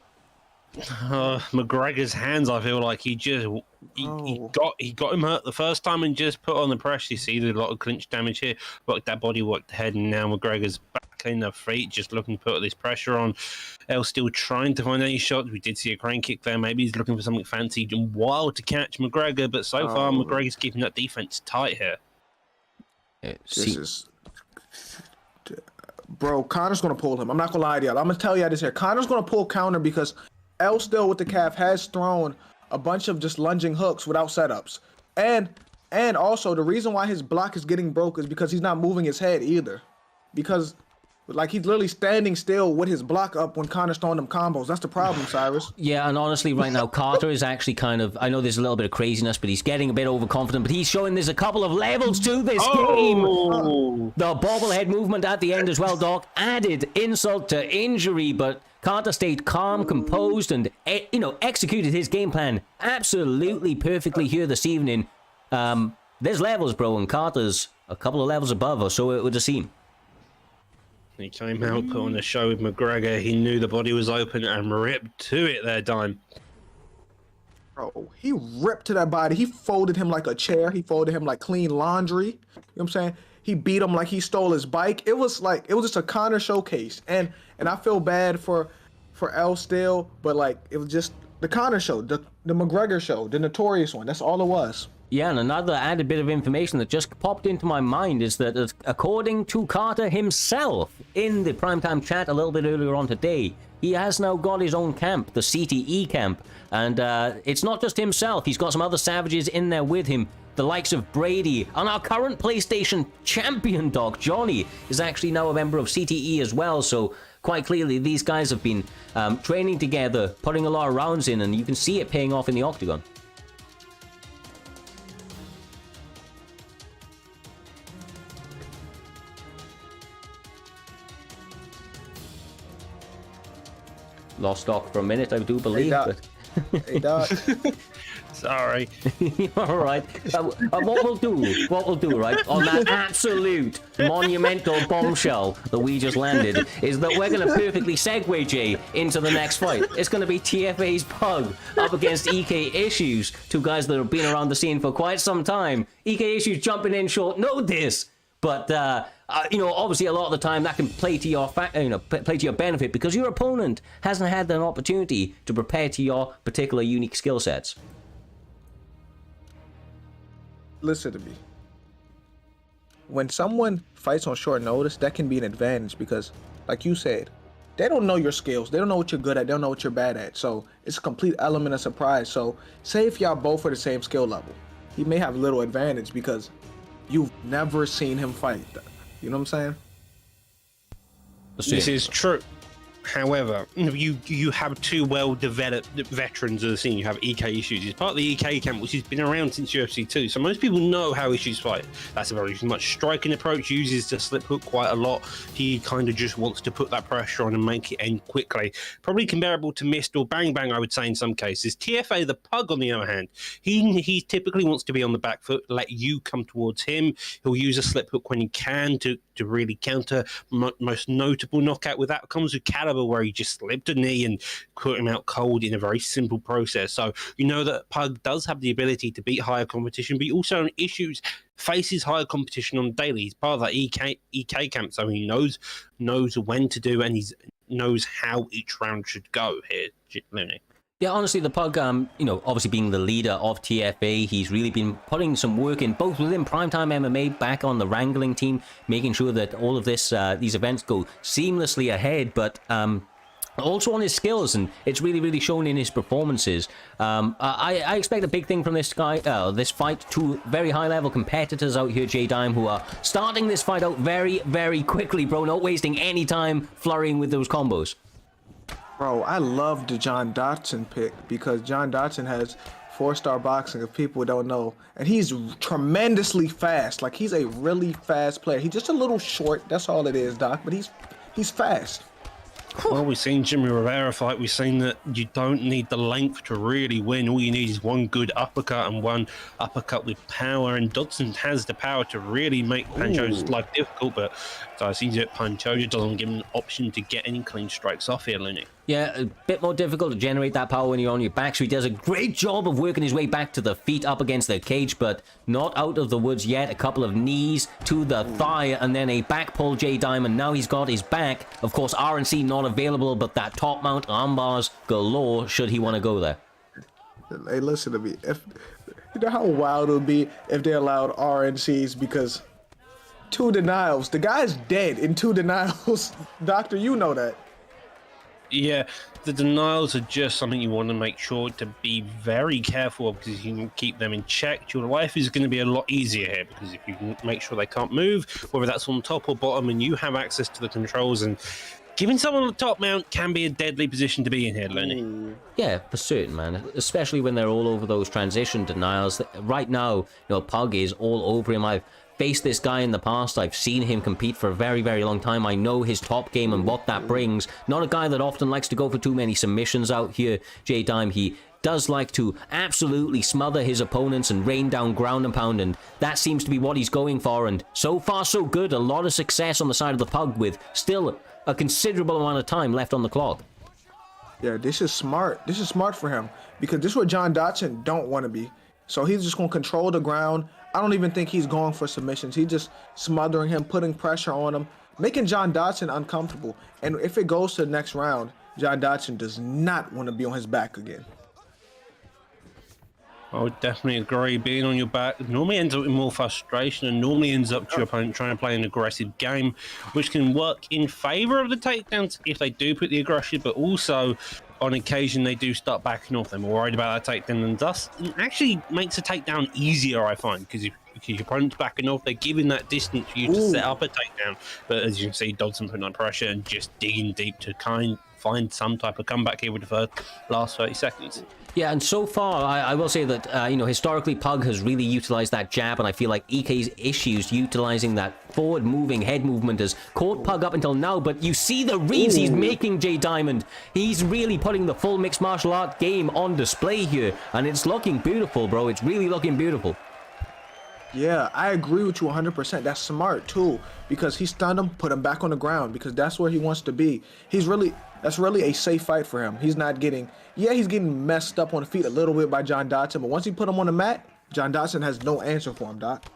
McGregor's hands, I feel like he got him hurt the first time and just put on the pressure. You see a lot of clinch damage here, worked that body, worked the head, and now McGregor's back in the feet, just looking to put this pressure on. L still trying to find any shots. We did see a crane kick there. Maybe he's looking for something fancy and wild to catch McGregor, but so far McGregor's keeping that defense tight here. Bro, Conor's gonna pull him. I'm not gonna lie to y'all. I'm gonna tell y'all this here. Conor's gonna pull counter because L still with the calf has thrown a bunch of just lunging hooks without setups. And also the reason why his block is getting broke is because he's not moving his head either. Because like he's literally standing still with his block up when Conor's throwing them combos. That's the problem, Cyrus. Yeah, and honestly, right now, Carter is actually kind of, I know there's a little bit of craziness, but he's getting a bit overconfident, but he's showing there's a couple of levels to this game. The bobblehead movement at the end as well, Doc, added insult to injury, but Carter stayed calm, composed, and, executed his game plan absolutely perfectly here this evening. There's levels, bro, and Carter's a couple of levels above, or so it would seem. He came out, put on a show with McGregor. He knew the body was open and ripped to it there, Dime. Bro, he ripped to that body. He folded him like a chair. He folded him like clean laundry. You know what I'm saying? He beat him like he stole his bike. It was just a Conor showcase. And I feel bad for L still, but like it was just the Conor show, the McGregor show, the notorious one. That's all it was. Yeah, and another added bit of information that just popped into my mind is that according to Carter himself in the Primetime chat a little bit earlier on today, he has now got his own camp, the CTE camp. And it's not just himself. He's got some other savages in there with him. The likes of Brady, and our current PlayStation champion dog, Johnny, is actually now a member of CTE as well. So quite clearly, these guys have been training together, putting a lot of rounds in, and you can see it paying off in the octagon. Lost stock for a minute, I do believe. Hey, Doc. Sorry. All right. What we'll do, right, on that absolute monumental bombshell that we just landed, is that we're going to perfectly segue, Jay, into the next fight. It's going to be TFA's Pug up against EK Issues, two guys that have been around the scene for quite some time. EK Issues jumping in short notice, but obviously a lot of the time that can play to your play to your benefit because your opponent hasn't had an opportunity to prepare to your particular unique skill sets. Listen to me. When someone fights on short notice, that can be an advantage because, like you said, they don't know your skills. They don't know what you're good at. They don't know what you're bad at. So it's a complete element of surprise. So say if y'all both are the same skill level, he may have little advantage because you've never seen him fight. You know what I'm saying? This is true. However, you have two well-developed veterans of the scene. You have EK Issues. He's part of the EK camp, which has been around since UFC 2. So most people know how Issues fight. That's a very much striking approach. Uses the slip hook quite a lot. He kind of just wants to put that pressure on and make it end quickly. Probably comparable to Mist or Bang Bang, I would say in some cases. TFA, the Pug, on the other hand, he typically wants to be on the back foot, let you come towards him. He'll use a slip hook when he can to really counter. Most notable knockout with that comes with Caliber, where he just slipped a knee and put him out cold in a very simple process. So you know that Pug does have the ability to beat higher competition, but he also on Issues faces higher competition on the daily. He's part of that EK camp, so he knows when to do and he knows how each round should go here, Looney. Yeah, honestly, the Pug, obviously being the leader of TFA, he's really been putting some work in, both within Primetime MMA, back on the wrangling team, making sure that all of these events go seamlessly ahead, but also on his skills, and it's really, really shown in his performances. I expect a big thing from this fight. Two very high-level competitors out here, J-Dime, who are starting this fight out very, very quickly, bro, not wasting any time flurrying with those combos. Bro, I love the John Dodson pick because John Dodson has 4-star boxing, if people don't know. And he's tremendously fast. Like, he's a really fast player. He's just a little short. That's all it is, Doc. But he's fast. Well, we've seen Jimmy Rivera fight. We've seen that you don't need the length to really win. All you need is one good uppercut and one uppercut with power. And Dodson has the power to really make Pancho's life difficult. But so I see that Pancho doesn't give him an option to get any clean strikes off here, Looney. Yeah, a bit more difficult to generate that power when you're on your back, so he does a great job of working his way back to the feet up against the cage, but not out of the woods yet. A couple of knees to the thigh, and then a back pull J-Diamond. Now he's got his back. Of course, RNC not available, but that top mount armbars galore should he want to go there. Hey, listen to me. You know how wild it would be if they allowed RNCs, because 2 denials. The guy's dead in 2 denials. Doctor, you know that. Yeah, the denials are just something you want to make sure to be very careful of, because if you can keep them in check, your life is going to be a lot easier here, because if you can make sure they can't move, whether that's on top or bottom, and you have access to the controls, and giving someone a top mount can be a deadly position to be in here, Looney. Yeah, for certain, man. Especially when they're all over those transition denials. Right now, Pug is all over him. I've faced this guy in the past. I've seen him compete for a very, very long time. I know his top game and what that brings. Not a guy that often likes to go for too many submissions out here, J-Dime. He does like to absolutely smother his opponents and rain down ground and pound, and that seems to be what he's going for, and so far so good. A lot of success on the side of the Pug with still a considerable amount of time left on the clock. Yeah, this is smart. This is smart for him, because this is where John Dodson don't want to be. So he's just going to control the ground. I don't even think he's going for submissions. He's just smothering him, putting pressure on him, making John Dodson uncomfortable. And if it goes to the next round, John Dodson does not want to be on his back again. I would definitely agree. Being on your back normally ends up in more frustration, and normally ends up to your opponent trying to play an aggressive game, which can work in favor of the takedowns if they do put the aggression, but also on occasion they do start backing off. They're more worried about that takedown, and thus it actually makes a takedown easier, I find, because your opponent's backing off, they're giving that distance for you to set up a takedown. But as you can see, Dodson putting on pressure and just digging deep to find some type of comeback here with the last 30 seconds. Yeah, and so far, I will say that, historically, Pug has really utilized that jab, and I feel like EK's issues utilizing that forward-moving head movement has caught Pug up until now, but you see the reads he's making, J Diamond. He's really putting the full mixed martial art game on display here, and it's looking beautiful, bro. It's really looking beautiful. Yeah, I agree with you 100%. That's smart, too, because he stunned him, put him back on the ground, because that's where he wants to be. That's really a safe fight for him. He's not getting... Yeah, he's getting messed up on the feet a little bit by John Dodson, but once he put him on the mat, John Dodson has no answer for him, Doc.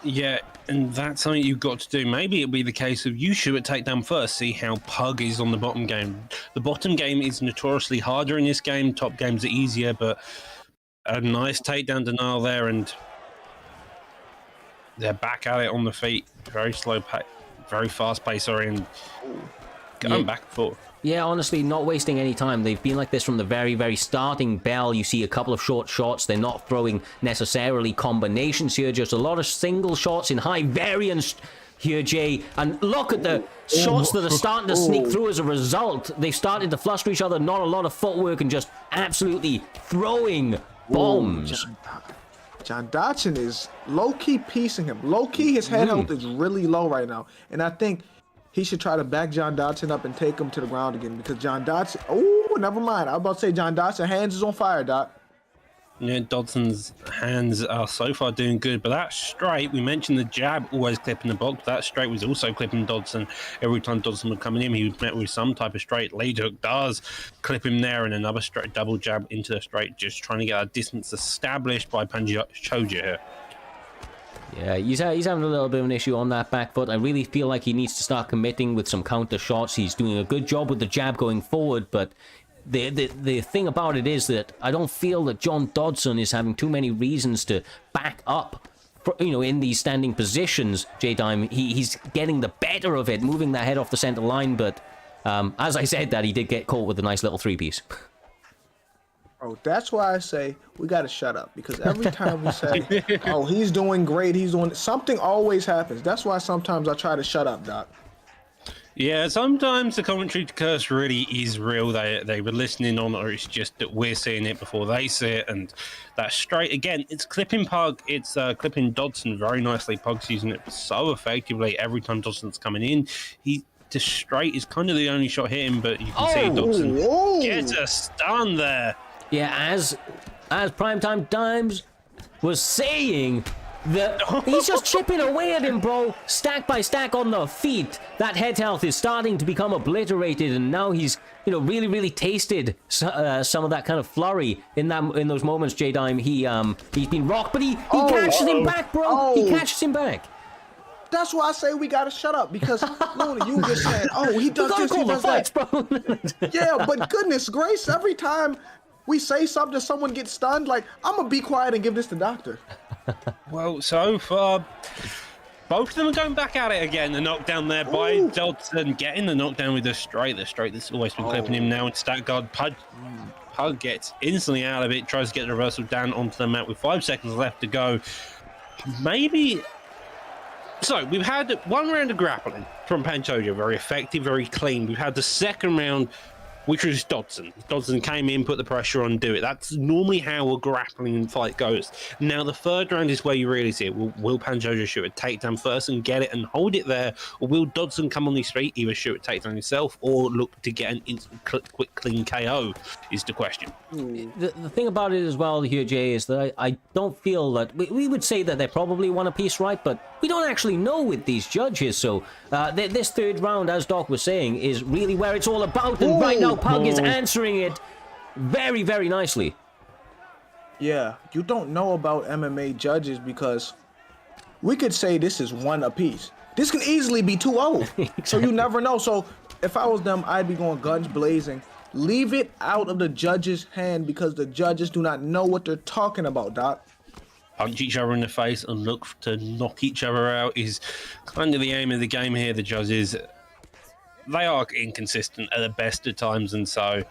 Yeah, and that's something you've got to do. Maybe it'll be the case of you shoot a takedown first, see how Pug is on the bottom game. The bottom game is notoriously harder in this game. Top games are easier, but a nice takedown denial there, and they're back at it on the feet. Very slow pace, very fast pace, and going back and forth. Yeah, honestly, not wasting any time. They've been like this from the very, very starting bell. You see a couple of short shots. They're not throwing necessarily combinations here, just a lot of single shots in high variance here, Jay. And look at the shots that are starting to sneak through as a result. They've started to fluster each other, not a lot of footwork, and just absolutely throwing bombs. John Dodson is low-key piecing him. Low-key, his head health is really low right now. And I think he should try to back John Dodson up and take him to the ground again, because John Dodson... Oh, never mind. I was about to say John Dodson hands is on fire, Doc. Yeah, Dodson's hands are so far doing good, but that straight, we mentioned the jab always clipping the box. That straight was also clipping Dodson. Every time Dodson would come in, he was met with some type of straight. Lead hook does clip him there, and another straight double jab into the straight, just trying to get a distance established by Pantoja here. Yeah, he's having a little bit of an issue on that back foot. I really feel like he needs to start committing with some counter shots. He's doing a good job with the jab going forward, but the thing about it is that I don't feel that John Dodson is having too many reasons to back up, in these standing positions, J-Dime. He's getting the better of it, moving that head off the center line, but as I said that, he did get caught with a nice little three-piece. Oh, that's why I say we got to shut up, because every time we say, oh, he's doing great, he's doing... Something always happens. That's why sometimes I try to shut up, Doc. Yeah, sometimes the commentary curse really is real. They were listening on, or it's just that we're seeing it before they see it. And that straight, again, it's clipping Pug, it's clipping Dodson very nicely. Pug's using it so effectively every time Dodson's coming in. The straight is kind of the only shot hitting, but you can see Dodson gets a stun there. Yeah, as Primetime Dimes was saying, that he's just chipping away at him, bro. Stack by stack on the feet. That head health is starting to become obliterated, and now he's, really, really tasted some of that kind of flurry in those moments. J-Dime, he's been rocked, but he catches him back, bro. He catches him back. That's why I say we gotta shut up, because Luna, you just said, he does this, he does that. Bro. Yeah, but goodness grace, every time we say something, someone gets stunned, like, I'm gonna be quiet and give this to Doctor. Well, so far, both of them are going back at it again. The knockdown there by Dodson, getting the knockdown with the straight. The straight that's always been clipping him now in stat guard. Pug gets instantly out of it, tries to get the reversal down onto the mat with 5 seconds left to go. Maybe... So, we've had one round of grappling from Pantoja, very effective, very clean. We've had the second round, which was Dodson. Dodson came in, put the pressure on, do it. That's normally how a grappling fight goes. Now, the third round is where you really see it. Will Pantoja shoot a takedown first and get it and hold it there? Or will Dodson come on his feet, either shoot a takedown himself or look to get an instant, quick, clean KO is the question. The thing about it as well here, Jay, is that I don't feel that... We would say that they're probably one apiece, right? But we don't actually know with these judges. So this third round, as Doc was saying, is really where it's all about. And right now, Pug is answering it very, very nicely. Yeah, you don't know about MMA judges, because we could say this is one apiece. This can easily be 2-0. Exactly. So you never know. So if I was them, I'd be going guns blazing. Leave it out of the judge's hand, because the judges do not know what they're talking about, Doc. Punch each other in the face and look to knock each other out is kind of the aim of the game here. The judges, they are inconsistent at the best of times, and so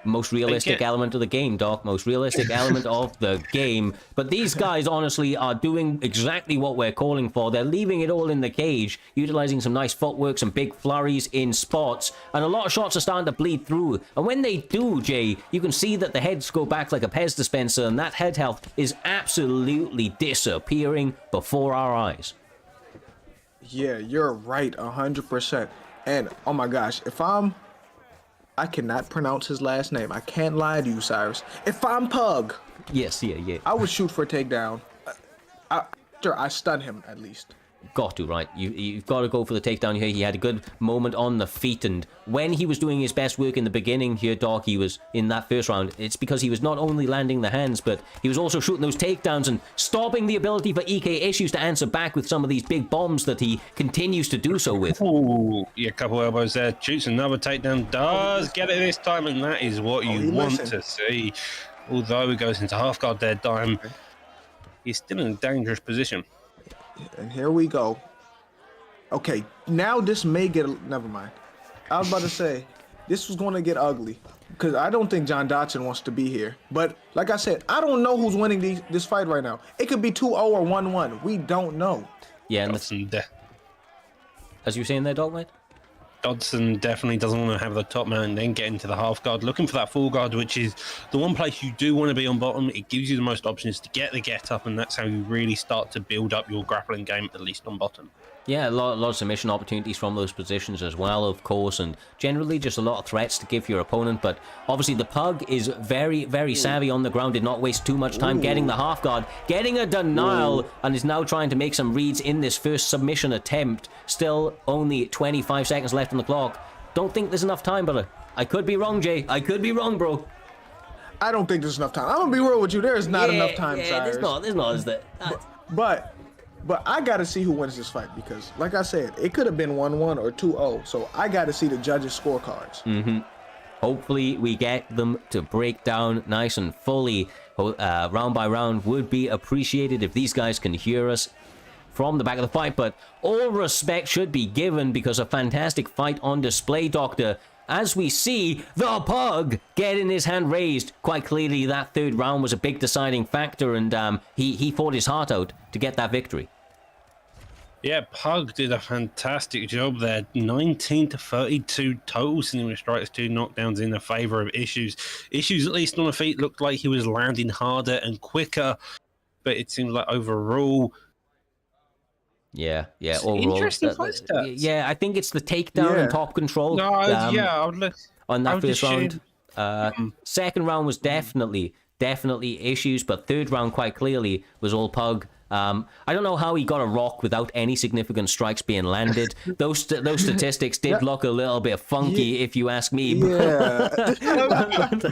Most realistic element of the game, Doc. Most realistic element of the game. But these guys, honestly, are doing exactly what we're calling for. They're leaving it all in the cage, utilizing some nice footwork, some big flurries in spots, and a lot of shots are starting to bleed through. And when they do, Jay, you can see that the heads go back like a Pez dispenser, and that head health is absolutely disappearing before our eyes. Yeah, you're right, 100%. And, oh my gosh, I cannot pronounce his last name. I can't lie to you, Cyrus. If I'm Pug, Yes, yeah. I would shoot for a takedown. Sure, I stun him at least. Got to, right? You've got to go for the takedown here. He had a good moment on the feet, and when he was doing his best work in the beginning here, Doc, he was in that first round. It's because he was not only landing the hands, but he was also shooting those takedowns and stopping the ability for EK Issues to answer back with some of these big bombs that he continues to do so with. Ooh, yeah, couple elbows there. Shoots another takedown. Does get it this time, and that is what you want to see. Although he goes into half guard there, Dime. He's still in a dangerous position. And here we go. Okay, now this may get... Never mind. I was about to say, this was going to get ugly. Because I don't think John Dodson wants to be here. But, like I said, I don't know who's winning this fight right now. It could be 2-0 or 1-1. We don't know. Yeah, and as you were saying there, Doc, mate? Dodson definitely doesn't want to have the top man and then get into the half guard, looking for that full guard, which is the one place you do want to be on bottom. It gives you the most options to get the get up, and that's how you really start to build up your grappling game, at least on bottom. Yeah, a lot of submission opportunities from those positions as well, of course, and generally just a lot of threats to give your opponent. But obviously the Pug is very, very savvy on the ground, did not waste too much time getting the half guard, getting a denial, and is now trying to make some reads in this first submission attempt. Still only 25 seconds left on the clock. Don't think there's enough time, but I could be wrong, Jay. I could be wrong, bro. I don't think there's enough time. I'm going to be real with you. There is not enough time, Cyrus. There's not, is there? But I got to see who wins this fight because, like I said, it could have been 1-1 or 2-0. So I got to see the judges' scorecards. Hopefully we get them to break down nice and fully. Round by round would be appreciated if these guys can hear us from the back of the fight. But all respect should be given because a fantastic fight on display, Doctor. As we see the Pug getting his hand raised, quite clearly that third round was a big deciding factor, and he fought his heart out to get that victory. Yeah, Pug did a fantastic job there. 19-32 total single strikes, 2 knockdowns in the favor of Issues. Issues, at least on the feet, looked like he was landing harder and quicker, but it seems like overall... Yeah. Overall, interesting fight stats. Yeah, I think it's the takedown and top control. I would look on that first round. Second round was definitely Issues, but third round quite clearly was all Pug. I don't know how he got a rock without any significant strikes being landed. Those statistics did look a little bit funky, if you ask me. Yeah.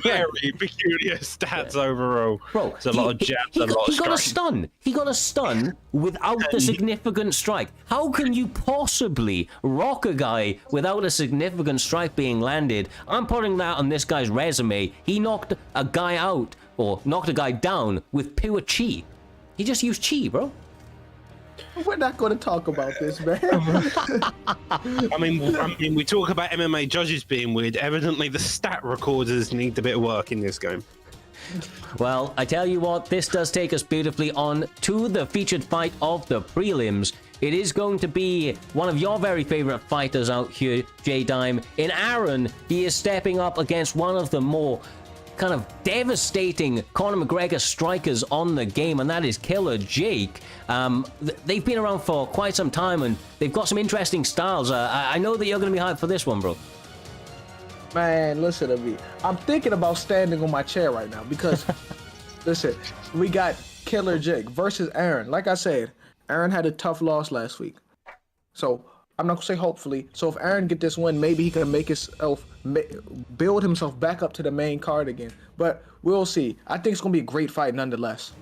Very peculiar stats overall. Bro, it's a lot of jabs, a lot of strikes. He got a stun without the significant strike. How can you possibly rock a guy without a significant strike being landed? I'm putting that on this guy's resume. He knocked a guy out, or knocked a guy down with pure chi. He just used chi, bro. We're not going to talk about this, man. I mean, we talk about MMA judges being weird. Evidently, the stat recorders need a bit of work in this game. Well, I tell you what, this does take us beautifully on to the featured fight of the prelims. It is going to be one of your very favorite fighters out here, J Dime. In Aaron, he is stepping up against one of the more kind of devastating Conor McGregor strikers on the game, and that is Killer Jake. They've been around for quite some time, and they've got some interesting styles. I know that you're going to be hyped for this one, bro. Man, listen to me. I'm thinking about standing on my chair right now because, listen, we got Killer Jake versus Aaron. Like I said, Aaron had a tough loss last week. So I'm not going to say hopefully. So if Aaron get this win, maybe he can build himself back up to the main card again. But we'll see. I think it's going to be a great fight nonetheless.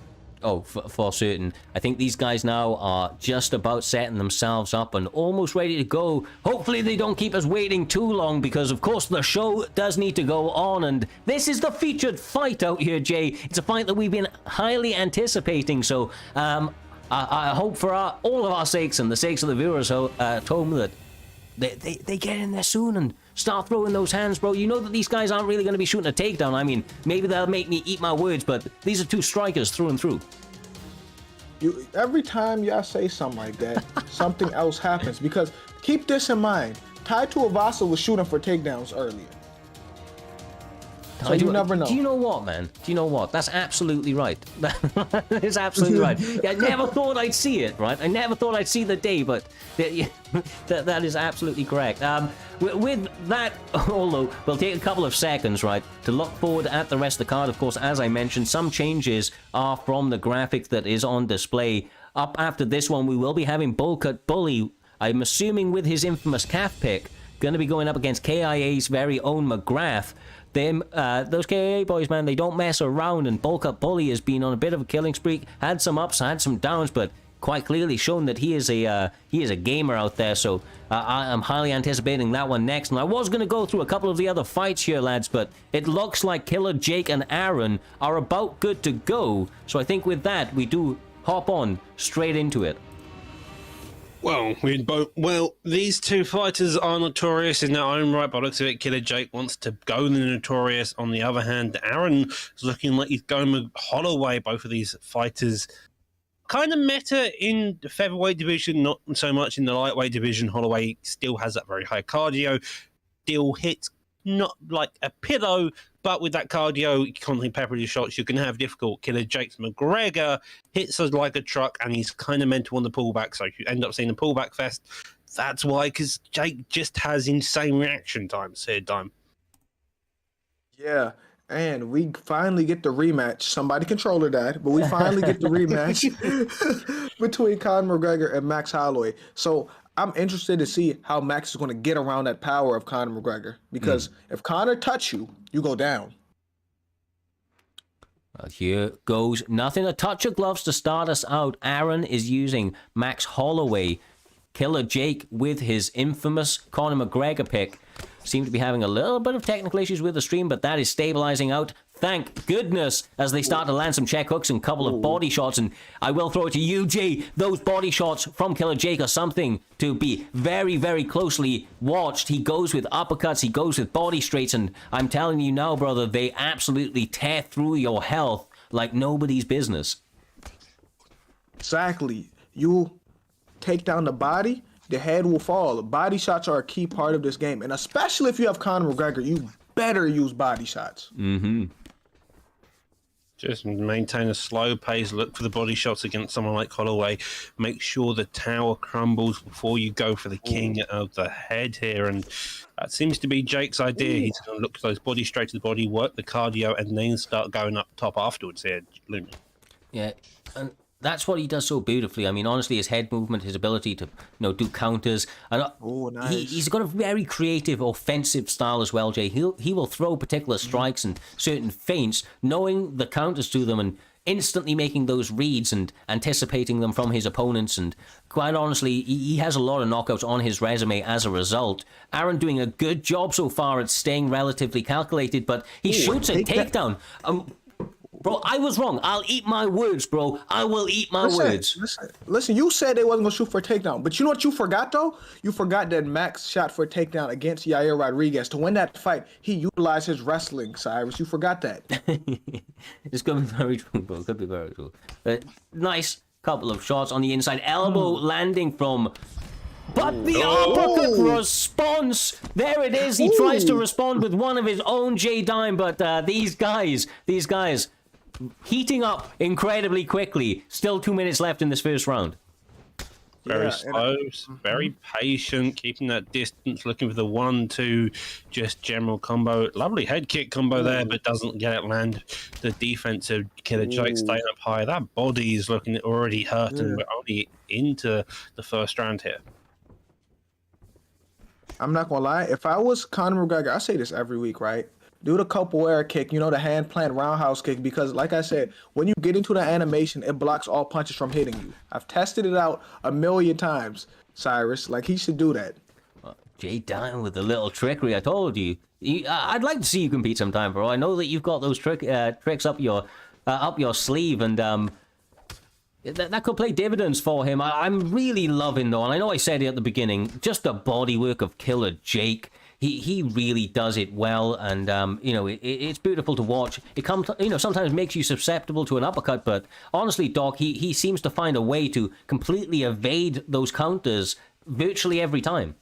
Oh, for certain. I think these guys now are just about setting themselves up and almost ready to go. Hopefully they don't keep us waiting too long because, of course, the show does need to go on. And this is the featured fight out here, Jay. It's a fight that we've been highly anticipating. So I hope for all of our sakes and the sakes of the viewers at home that they get in there soon and Start throwing those hands, bro. You know that these guys aren't really going to be shooting a takedown. I mean, maybe they'll make me eat my words, but these are two strikers through and through. Every time y'all say something like that, something else happens. Because keep this in mind, Tai Tuivasa was shooting for takedowns earlier. So you never know. Do you know what, man? Do you know what? That's absolutely right. That is absolutely right. Yeah, I never thought I'd see it, right? I never thought I'd see the day, but that is absolutely correct. With that, although we'll take a couple of seconds, right, to look forward at the rest of the card. Of course, as I mentioned, some changes are from the graphic that is on display. Up after this one, we will be having Bull Cut Bully, I'm assuming with his infamous calf pick, going to be going up against KIA's very own McGrath. Those KIA boys, man, they don't mess around, and Bulk Up Bully has been on a bit of a killing streak, had some ups, had some downs, but quite clearly shown that he is a gamer out there. So I'm highly anticipating that one next. And I was going to go through a couple of the other fights here, lads, but it looks like Killer Jake and Aaron are about good to go. So I think with that, we do hop on straight into it. Well, these two fighters are notorious in their own right. By the looks of it, Killer Jake wants to go the notorious. On the other hand, Aaron is looking like he's going with Holloway. Both of these fighters kind of meta in the featherweight division, not so much in the lightweight division. Holloway still has that very high cardio, still hits not like a pillow, but with that cardio, constantly peppering his shots, you can have difficult. Killer Jake's McGregor hits us like a truck, and he's kind of mental on the pullback, so if you end up seeing a pullback fest, that's why, because Jake just has insane reaction times here, Dime. Yeah, and we finally get the rematch. Somebody controller that, but we finally get the rematch between Conor McGregor and Max Holloway. So I'm interested to see how Max is going to get around that power of Conor McGregor, because if Conor touch you, you go down. Well, here goes nothing. A touch of gloves to start us out. Aaron is using Max Holloway. Killer Jake with his infamous Conor McGregor pick. Seem to be having a little bit of technical issues with the stream, but that is stabilizing out. Thank goodness, as they start to land some check hooks and a couple of body shots. And I will throw it to you, Jay. Those body shots from Killer Jake are something to be very, very closely watched. He goes with uppercuts, he goes with body straights, and I'm telling you now, brother, they absolutely tear through your health like nobody's business. Exactly. You take down the body, the head will fall. Body shots are a key part of this game, and especially if you have Conor McGregor, you better use body shots. Mm-hmm. Just maintain a slow pace, look for the body shots against someone like Holloway. Make sure the tower crumbles before you go for the king of the head here. And that seems to be Jake's idea. He's going to look for those body straight to the body, work the cardio, and then start going up top afterwards here, Looney. Yeah, and that's what he does so beautifully. I mean, honestly, his head movement, his ability to, do counters. And nice. He's got a very creative, offensive style as well, Jay. He will throw particular strikes and certain feints, knowing the counters to them and instantly making those reads and anticipating them from his opponents. And quite honestly, he has a lot of knockouts on his resume as a result. Aaron doing a good job so far at staying relatively calculated, but he shoots a takedown. Bro, I was wrong. I'll eat my words, bro. I will eat my words. Listen, you said they wasn't going to shoot for a takedown. But you know what you forgot, though? You forgot that Max shot for a takedown against Yair Rodriguez. To win that fight, he utilized his wrestling, Cyrus. You forgot that. It's going to be very true, bro. It could be very true. Nice couple of shots on the inside. Elbow landing from... But the uppercut response, there it is. He tries to respond with one of his own J-Dime, but these guys... heating up incredibly quickly. Still 2 minutes left in this first round. Very slow, very patient, keeping that distance, looking for the 1-2, just general combo. Lovely head kick combo there, but doesn't get it land. The defensive Killer Jake staying up high. That body is looking already hurt, and we're only into the first round here. I'm not gonna lie. If I was Conor McGregor, I say this every week, right? Do the capoeira kick, the hand plant roundhouse kick, because like I said, when you get into the animation, it blocks all punches from hitting you. I've tested it out 1,000,000 times, Cyrus. Like, he should do that. Jay Dime with a little trickery, I told you. I'd like to see you compete sometime, bro. I know that you've got those tricks up your sleeve, and that could play dividends for him. I'm really loving, though, and I know I said it at the beginning, just the bodywork of Killer Jake. He really does it well, and it's beautiful to watch. It comes, sometimes makes you susceptible to an uppercut, but honestly, Doc, he seems to find a way to completely evade those counters virtually every time.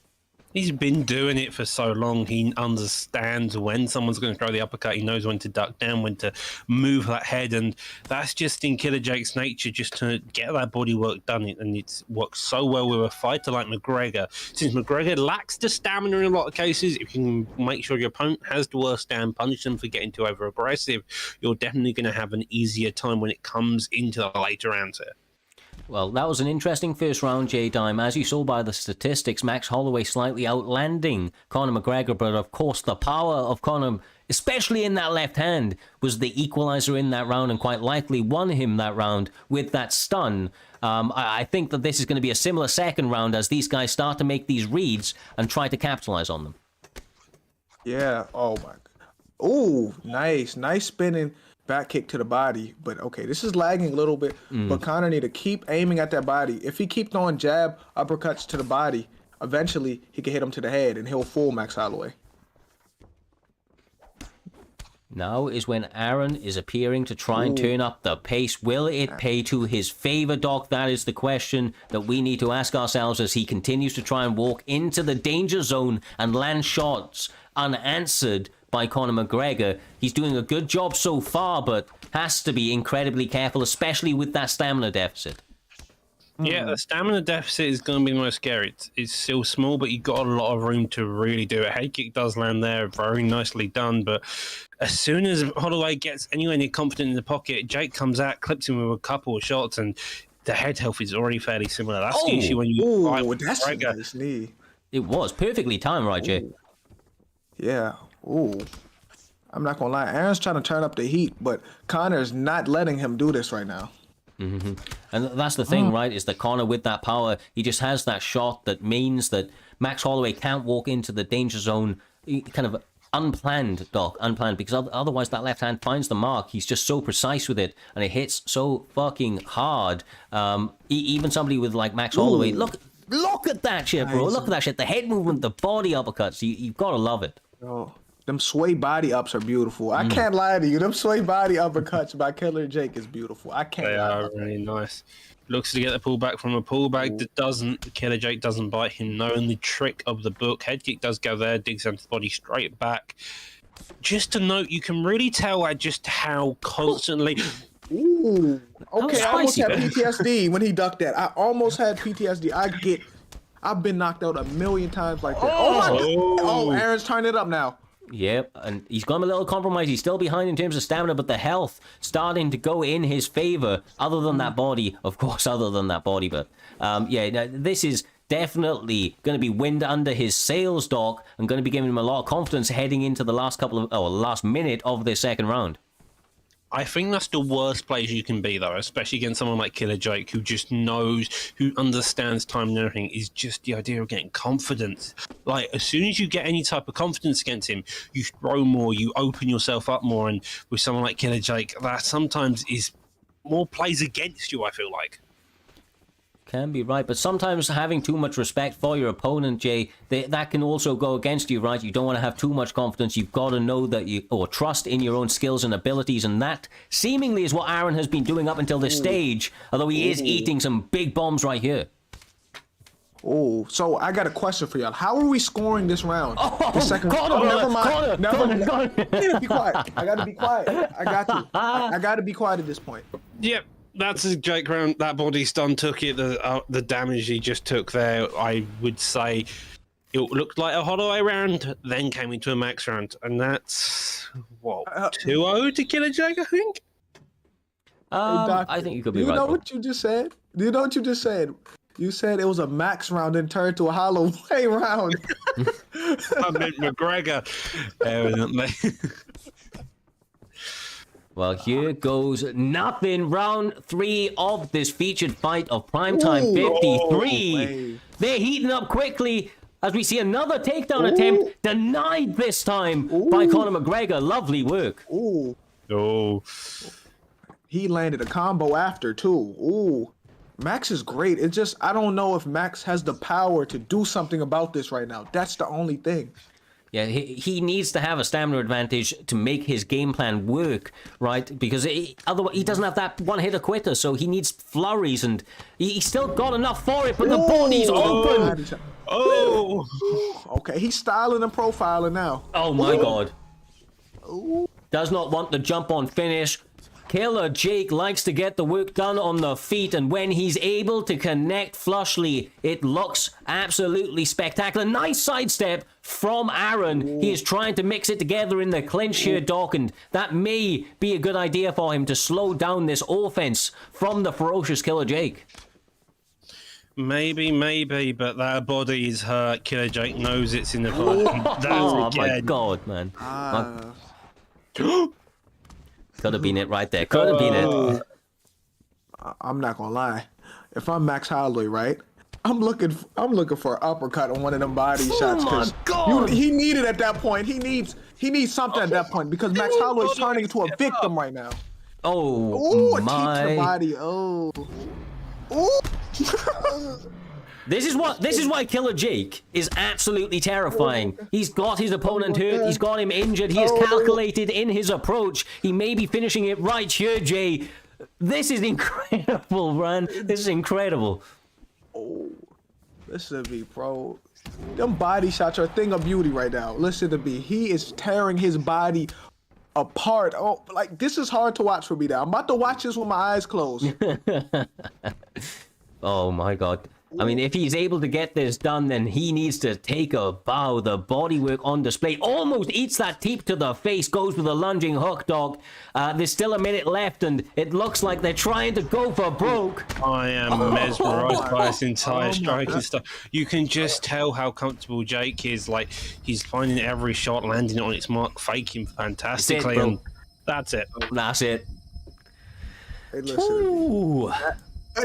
He's been doing it for so long. He understands when someone's going to throw the uppercut. He knows when to duck down, when to move that head. And that's just in Killer Jake's nature, just to get that body work done. And it works so well with a fighter like McGregor. Since McGregor lacks the stamina in a lot of cases, if you can make sure your opponent has the worst stand, punish them for getting too over-aggressive, you're definitely going to have an easier time when it comes into the later rounds here. Well, that was an interesting first round, J-Dime. As you saw by the statistics, Max Holloway slightly outlanding Conor McGregor, but of course the power of Conor, especially in that left hand, was the equalizer in that round and quite likely won him that round with that stun. I think that this is going to be a similar second round as these guys start to make these reads and try to capitalize on them. Yeah, oh my God. Ooh, nice spinning back kick to the body, but okay, this is lagging a little bit, but Conor need to keep aiming at that body. If he keep throwing jab uppercuts to the body, eventually he can hit him to the head and he'll fool Max Holloway. Now is when Aaron is appearing to try and turn up the pace. Will it pay to his favor, Doc? That is the question that we need to ask ourselves as he continues to try and walk into the danger zone and land shots unanswered by Conor McGregor. He's doing a good job so far, but has to be incredibly careful, especially with that stamina deficit. Yeah, the stamina deficit is going to be the most scary. It's still small, but you've got a lot of room to really do it. Head kick does land there, very nicely done, but as soon as Holloway gets anywhere near confident in the pocket, Jake comes out, clips him with a couple of shots, and the head health is already fairly similar. That's the issue when you fight with that's a McGregor. nice knee. It was perfectly timed, right, Jay? Yeah. Ooh. I'm not gonna lie. Aaron's trying to turn up the heat, but Conor's not letting him do this right now. Mm-hmm. And that's the thing, right, is that Conor, with that power, he just has that shot that means that Max Holloway can't walk into the danger zone kind of unplanned, Doc, unplanned, because otherwise that left hand finds the mark. He's just so precise with it, and it hits so fucking hard. Even somebody with like Max Holloway, look at that shit, bro. Look at that shit. The head movement, the body uppercuts. You've got to love it. Oh, them sway body ups are beautiful. I can't lie to you. Them sway body uppercuts by Killer Jake is beautiful. I can't. They lie are really nice. Looks to get the pullback from a pullback that doesn't. Killer Jake doesn't bite him. Knowing the trick of the book. Head kick does go there. Digs into the body straight back. Just to note, you can really tell just how constantly. Ooh. Okay, I almost spicy, had man. PTSD when he ducked that. I almost had PTSD. I've been knocked out a million times like that. Oh my God. Oh, Aaron's turning it up now. Yep, and he's gone a little compromised. He's still behind in terms of stamina, but the health starting to go in his favor, other than that body, of course, other than that body. But this is definitely going to be wind under his sails, Doc, and going to be giving him a lot of confidence heading into the last minute of this second round. I think that's the worst place you can be, though, especially against someone like Killer Jake, who just knows, who understands time and everything, is just the idea of getting confidence. Like, as soon as you get any type of confidence against him, you throw more, you open yourself up more, and with someone like Killer Jake, that sometimes is more plays against you, I feel like. Can be right, but sometimes having too much respect for your opponent, Jay, that can also go against you, right? You don't want to have too much confidence. You've got to know or trust in your own skills and abilities, and that seemingly is what Aaron has been doing up until this stage, although he is eating some big bombs right here. Oh, so I got a question for y'all. How are we scoring this round? Oh, The second Conor, never mind. Conor. I gotta be quiet. I gotta be quiet. I got to. I gotta be quiet at this point. Yep. That's a Jake round. That body stun took it. The damage he just took there, I would say, it looked like a Holloway round, then came into a Max round, and that's what 2-0 to Killer Jake, I think. I think you could be right. Do you know bro. what you just said? Do you know what you just said? You said it was a Max round and turned to a Holloway round. I meant McGregor, evidently. Well, here goes nothing. Round 3 of this featured fight of Primetime 53. They're heating up quickly as we see another takedown attempt denied this time by Conor McGregor. Lovely work. Ooh. Oh. He landed a combo after, too. Ooh. Max is great. It's just, I don't know if Max has the power to do something about this right now. That's the only thing. Yeah, he needs to have a stamina advantage to make his game plan work, right? Because otherwise he doesn't have that one-hitter quitter, so he needs flurries, and he's still got enough for it, but the body's open! Oh! Okay, he's styling and profiling now. Oh my god. Does not want the jump on finish. Killer Jake likes to get the work done on the feet, and when he's able to connect flushly, it looks absolutely spectacular. Nice sidestep from Aaron. He is trying to mix it together in the clinch here, Doc, and that may be a good idea for him to slow down this offense from the ferocious Killer Jake. Maybe, but that body is hurt. Killer Jake knows it's in the fight. Oh my god, man. Could have been it right there. Could have been it. I'm not gonna lie. If I'm Max Holloway, right? I'm looking for an uppercut on one of them body shots. My god! He needed at that point. He needs something at that point because Max Holloway's turning into a victim right now. Oh, It my! keeps your body. Ooh. This is why Killer Jake is absolutely terrifying. He's got his opponent hurt. He's got him injured. He is calculated in his approach. He may be finishing it right here, Jay. This is incredible, man. This is incredible. Oh, listen to me, bro. Them body shots are a thing of beauty right now. Listen to me. He is tearing his body apart. Oh, like this is hard to watch for me now. I'm about to watch this with my eyes closed. Oh my god. I mean, if he's able to get this done, then he needs to take a bow. The bodywork on display almost eats that teep to the face, goes with a lunging hook, Dog. There's still a minute left, and it looks like they're trying to go for broke. I am mesmerized by this entire striking stuff. You can just tell how comfortable Jake is. Like, he's finding every shot, landing it on its mark, faking fantastically, and that's it. That's it. Hey, listen.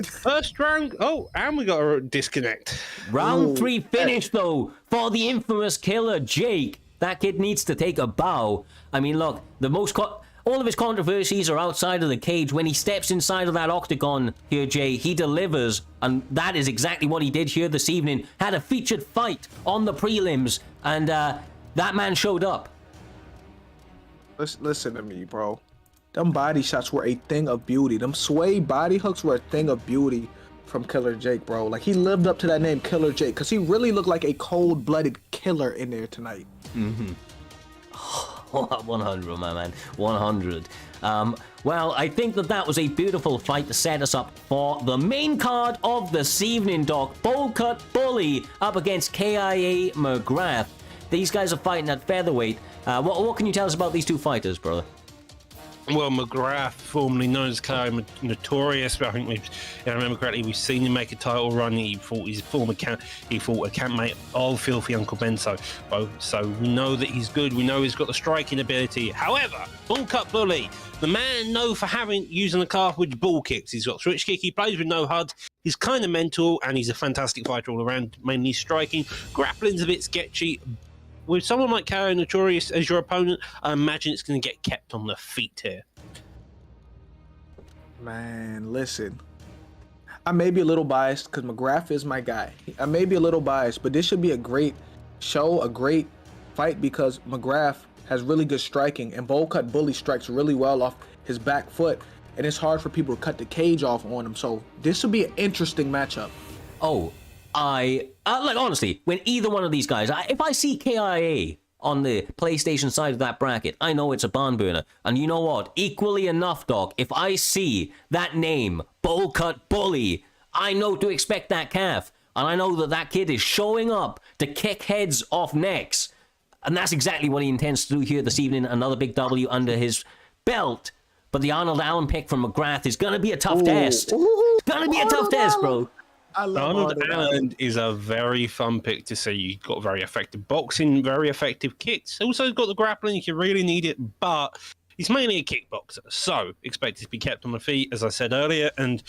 First round. Oh, and we got a disconnect. Round 3 finish, though, for the infamous Killer Jake. That kid needs to take a bow. I mean, look, all of his controversies are outside of the cage. When he steps inside of that octagon here, Jay, he delivers, and that is exactly what he did here this evening. Had a featured fight on the prelims, and that man showed up. Listen to me, bro. Them body shots were a thing of beauty. Them sway body hooks were a thing of beauty from Killer Jake, bro. Like, he lived up to that name, Killer Jake, because he really looked like a cold-blooded killer in there tonight. 100, my man. 100. Well, I think that was a beautiful fight to set us up for the main card of this evening, Doc. Bowl Cut Bully up against KIA McGrath. These guys are fighting at featherweight. What can you tell us about these two fighters, brother? Well, McGrath, formerly known as KO Notorious, but I think if I remember correctly, we've seen him make a title run. He fought his former he fought a campmate of Filthy Uncle Benzo. So we know that he's good. We know he's got the striking ability. However, Bull Cut Bully, the man known for using the cartridge bull kicks. He's got switch kick. He plays with no HUD. He's kind of mental, and he's a fantastic fighter all around. Mainly striking. Grappling's a bit sketchy. With someone like KO Notorious as your opponent, I imagine it's going to get kept on the feet here. Man, listen. I may be a little biased because McGrath is my guy. I may be a little biased, but this should be a great show, a great fight because McGrath has really good striking, and Bowl Cut Bully strikes really well off his back foot, and it's hard for people to cut the cage off on him. So this will be an interesting matchup. Oh, like, honestly, when either one of these guys, if I see KIA on the PlayStation side of that bracket, I know it's a barn burner. And you know what? Equally enough, Doc, if I see that name, Bowl Cut Bully, I know to expect that calf. And I know that kid is showing up to kick heads off necks. And that's exactly what he intends to do here this evening. Another big W under his belt. But the Arnold Allen pick from McGrath is going to be a tough test. It's going to be a tough test, bro. Arnold Allen is a very fun pick to see. You've got very effective boxing, very effective kicks. Also got the grappling if you really need it, but he's mainly a kickboxer, so expected to be kept on the feet, as I said earlier. And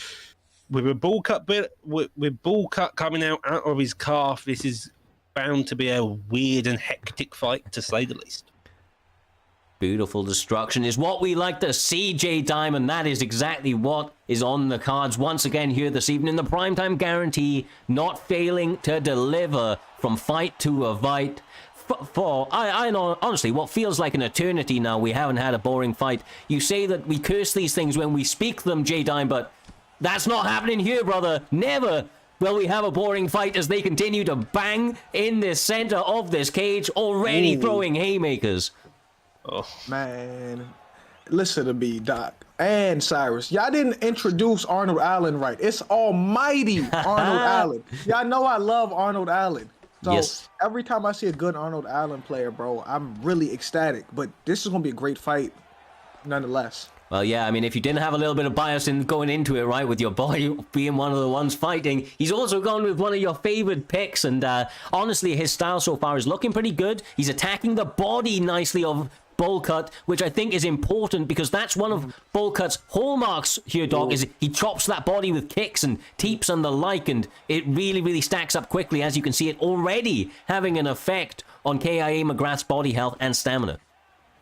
with a bull cut coming out of his calf, this is bound to be a weird and hectic fight, to say the least. Beautiful destruction is what we like to see, Jay Diamond. That is exactly what is on the cards once again here this evening. The primetime guarantee not failing to deliver from fight to a fight. I know, honestly, what feels like an eternity now, we haven't had a boring fight. You say that we curse these things when we speak them, J-Dime, but that's not happening here, brother. Never will we have a boring fight as they continue to bang in the center of this cage, already throwing haymakers. Oh. Man, listen to me, Doc and Cyrus. Y'all didn't introduce Arnold Allen right. It's almighty Arnold Allen. Y'all know I love Arnold Allen. So yes. Every time I see a good Arnold Allen player, bro, I'm really ecstatic. But this is going to be a great fight nonetheless. Well, yeah, I mean, if you didn't have a little bit of bias in going into it, right, with your boy being one of the ones fighting, he's also gone with one of your favorite picks, and honestly, his style so far is looking pretty good. He's attacking the body nicely of Bullcut, which I think is important because that's one of Bullcut's hallmarks here, Doc, is he chops that body with kicks and teeps and the like, and it really, really stacks up quickly, as you can see it already having an effect on KIA McGrath's body health and stamina.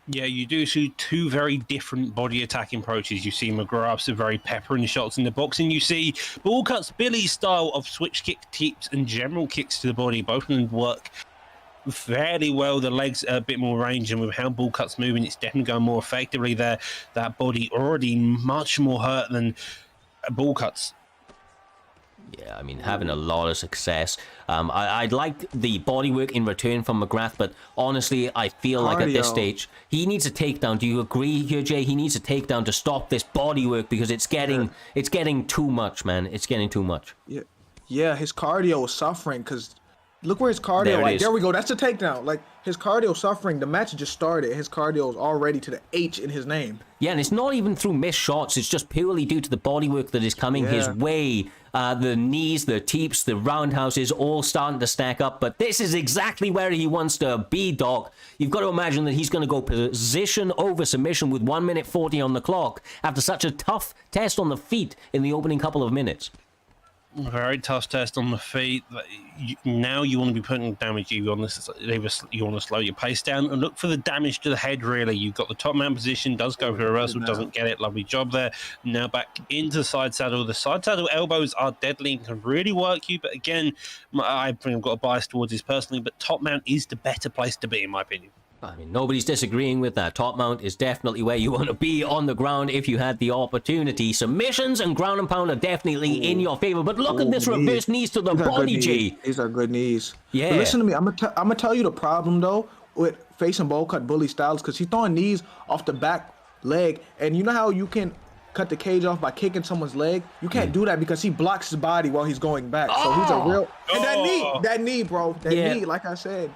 Yeah, you do see two very different body attacking approaches. You see McGrath's very peppering shots in the box, and you see Bullcut's Billy's style of switch kick, teeps, and general kicks to the body. Both of them work fairly well. The legs are a bit more range, and with how Bullcut's moving, it's definitely going more effectively there. That body already much more hurt than Bullcut's. Yeah, I mean, having a lot of success. I'd like the bodywork in return from McGrath, but honestly, I feel like at this stage, he needs a takedown. Do you agree here, Jay? He needs a takedown to stop this bodywork because it's getting too much, man. It's getting too much. Yeah, his cardio is suffering because look where his cardio. There we go. That's the takedown. Like his cardio suffering. The match just started. His cardio is already to the H in his name. Yeah, and it's not even through missed shots. It's just purely due to the bodywork that is coming his way. The knees, the teeps, the roundhouses all starting to stack up. But this is exactly where he wants to be, Doc. You've got to imagine that he's going to go position over submission with 1 minute 40 on the clock after such a tough test on the feet in the opening couple of minutes. Very tough test on the feet. Now you want to be putting damage. You want to slow your pace down and look for the damage to the head. Really, you've got the top man position. Does go for a reversal. Doesn't get it. Lovely job there. Now back into the side saddle. The side saddle elbows are deadly and can really work you. But again, I think I've got a bias towards this personally. But top mount is the better place to be, in my opinion. I mean, nobody's disagreeing with that. Top mount is definitely where you want to be on the ground if you had the opportunity. Submissions and ground and pound are definitely in your favor. But look at this reverse knees to the body, G. These are good knees. Yeah. But listen to me. I'm gonna tell you the problem though with facing Bullcut Bully Styles because he's throwing knees off the back leg, and you know how you can cut the cage off by kicking someone's leg? You can't do that because he blocks his body while he's going back. So he's a real and that knee, bro. That knee, like I said.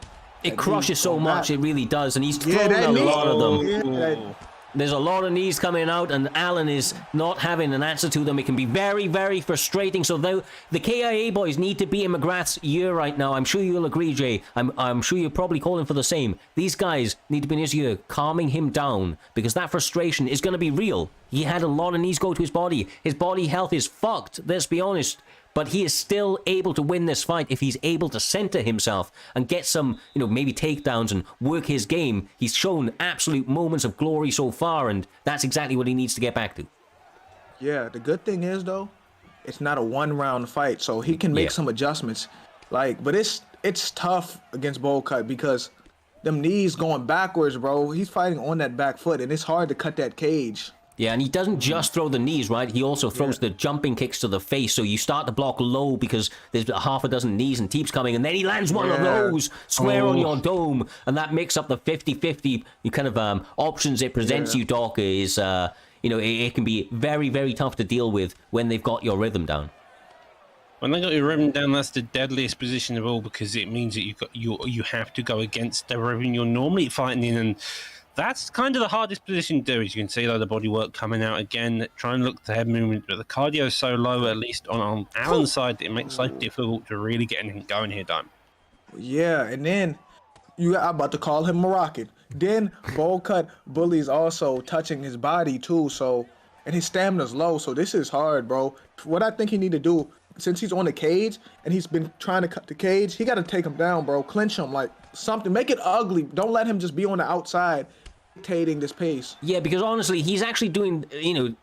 It crushes so much, it really does, and he's throwing a lot of them. There's a lot of knees coming out, and Allen is not having an answer to them. It can be very, very frustrating. So the KIA boys need to be in McGrath's ear right now. I'm sure you'll agree, Jay. I'm sure you're probably calling for the same. These guys need to be in his ear, calming him down, because that frustration is going to be real. He had a lot of knees go to his body. His body health is fucked, let's be honest. But he is still able to win this fight if he's able to center himself and get some, maybe takedowns and work his game. He's shown absolute moments of glory so far, and that's exactly what he needs to get back to. Yeah, the good thing is, though, it's not a one-round fight, so he can make some adjustments. But it's tough against Bullcut because them knees going backwards, bro. He's fighting on that back foot, and it's hard to cut that cage. Yeah, and he doesn't just throw the knees, right? He also throws the jumping kicks to the face. So you start to block low because there's half a dozen knees and teeps coming. And then he lands one of those square on your dome. And that makes up the 50-50 kind of options it presents you, Doc, is, it can be very, very tough to deal with when they've got your rhythm down. When they got your rhythm down, that's the deadliest position of all because it means that you have to go against the rhythm you're normally fighting in. And that's kind of the hardest position to do, as you can see, though, the bodywork coming out again, trying to look at the head movement, but the cardio is so low, at least on Allen's side, that it makes life difficult to really get anything going here, Dime. Yeah, and then I'm about to call him Moroccan. Then Bullcut Bully's also touching his body, too, and his stamina's low, so this is hard, bro. What I think he need to do, since he's on the cage, and he's been trying to cut the cage, he got to take him down, bro. Clinch him, like something. Make it ugly. Don't let him just be on the outside. dictating this pace. Yeah, because honestly, he's actually doing,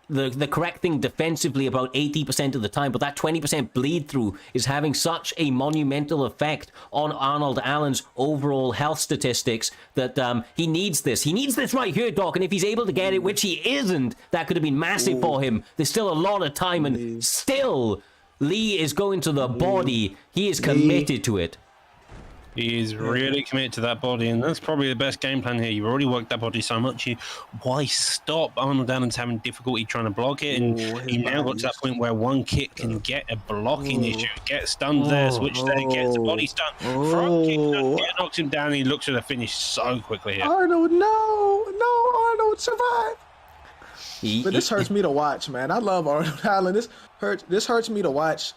the correct thing defensively about 80% of the time, but that 20% bleed through is having such a monumental effect on Arnold Allen's overall health statistics that he needs this. He needs this right here, Doc, and if he's able to get it, which he isn't, that could have been massive for him. There's still a lot of time, and still, Lee is going to the body. He is committed to it. He is really committed to that body, and that's probably the best game plan here. You've already worked that body so much. Why stop? Arnold Allen's having difficulty trying to block it, and he now got to that point where one kick can get a blocking issue. Get stunned there, switch there, gets the body stunned. Front kick, knocks him down, and he looks at the finish so quickly here. Arnold, no, Arnold, survive. But this hurts me to watch, man. I love Arnold Allen. This hurts me to watch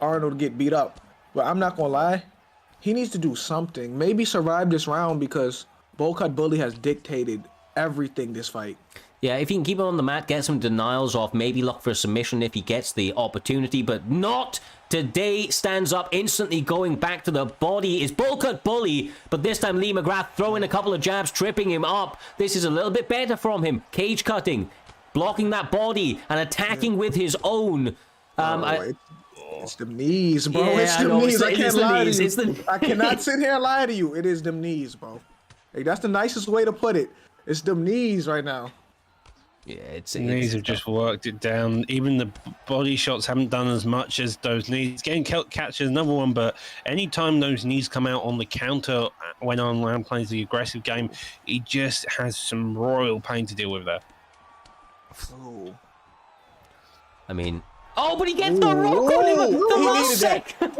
Arnold get beat up. But I'm not gonna lie. He needs to do something. Maybe survive this round because Bowl Cut Bully has dictated everything this fight. Yeah, if he can keep him on the mat, get some denials off, maybe look for a submission if he gets the opportunity, but not today. Stands up, instantly going back to the body is Bowl Cut Bully, but this time Lee McGrath throwing a couple of jabs, tripping him up. This is a little bit better from him. Cage cutting, blocking that body, and attacking with his own. It's the knees, bro. Yeah, it's the knees. I can't lie to you. I cannot sit here and lie to you. It is them knees, bro. Like, that's the nicest way to put it. It's them knees right now. Yeah, it's knees have just worked it down. Even the body shots haven't done as much as those knees. Getting catch is another one, but anytime those knees come out on the counter when Arnold plays the aggressive game, he just has some royal pain to deal with there. Oh. I mean... Oh, but he gets the rock on him. The last second.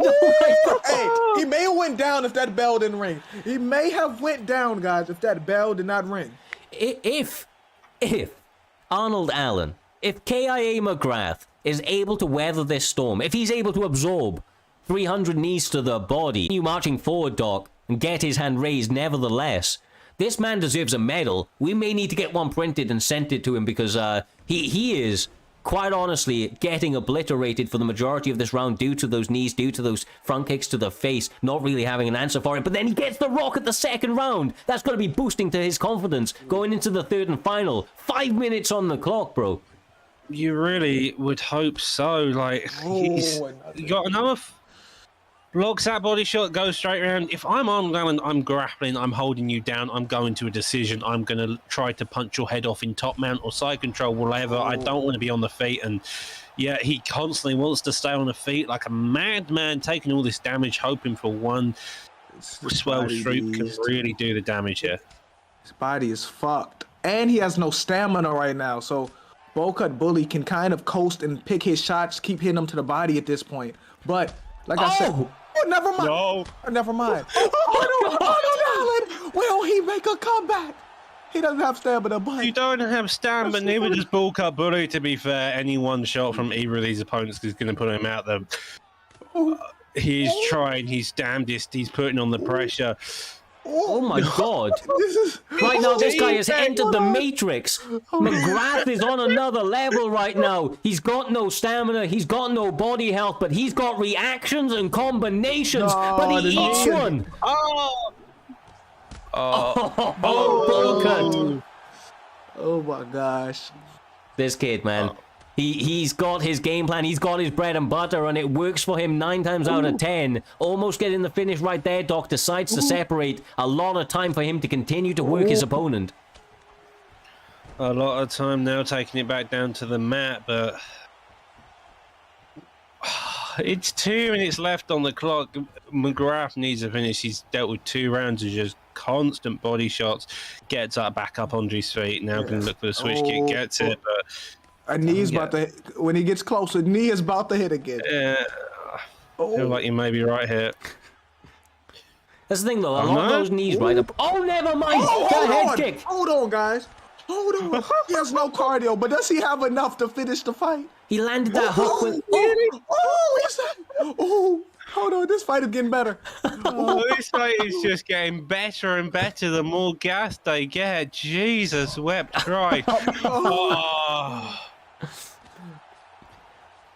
Hey, he may have went down if that bell didn't ring. He may have went down, guys, if that bell did not ring. If Arnold Allen, if KIA McGrath is able to weather this storm, if he's able to absorb 300 knees to the body, you marching forward, Doc, and get his hand raised nevertheless, this man deserves a medal. We may need to get one printed and sent it to him because he is... quite honestly, getting obliterated for the majority of this round due to those knees, due to those front kicks to the face, not really having an answer for it. But then he gets the rock at the second round. That's got to be boosting to his confidence going into the third and final. 5 minutes on the clock, bro. You really would hope so. Like, he's got another... Blocks that body shot, goes straight around. If I'm Arnold Allen, I'm grappling, I'm holding you down, I'm going to a decision. I'm going to try to punch your head off in top mount or side control, whatever. I don't want to be on the feet. And yeah, he constantly wants to stay on the feet like a madman, taking all this damage, hoping for one swell swoop can really do the damage here. His body is fucked. And he has no stamina right now. So Bowl Cut Bully can kind of coast and pick his shots, keep hitting him to the body at this point. But like I said... Oh, never mind. No. Never mind. Arnold Allen, will he make a comeback? He doesn't have stamina, but... You don't have stamina, but neither does Bowl Cut Bully, to be fair. Any one shot from either of these opponents is going to put him out there. He's trying his damnedest. He's putting on the pressure. Oh my God. Right now, this guy has entered the Matrix. McGrath is on another level right now. He's got no stamina, he's got no body health, but he's got reactions and combinations. But he eats one. Oh my gosh. This kid, man. He's got his game plan, he's got his bread and butter, and it works for him 9 times out of 10. Almost getting the finish right there. Doc decides to separate. A lot of time for him to continue to work his opponent. A lot of time now taking it back down to the mat, but... It's 2 minutes left on the clock. McGrath needs to finish. He's dealt with 2 rounds of just constant body shots. Gets back up onto his feet. Now can look for the switch kick. Gets it, but... A knee's about to hit. When he gets closer, knee is about to hit again. I feel like you may be right here. That's the thing, though. A lot of those knees right up. Oh, never mind. The head kick. Hold on, guys. Hold on. He has no cardio, but does he have enough to finish the fight? He landed that hook with... Hold on. This fight is getting better. This fight is just getting better and better the more gas they get. Jesus wept Christ.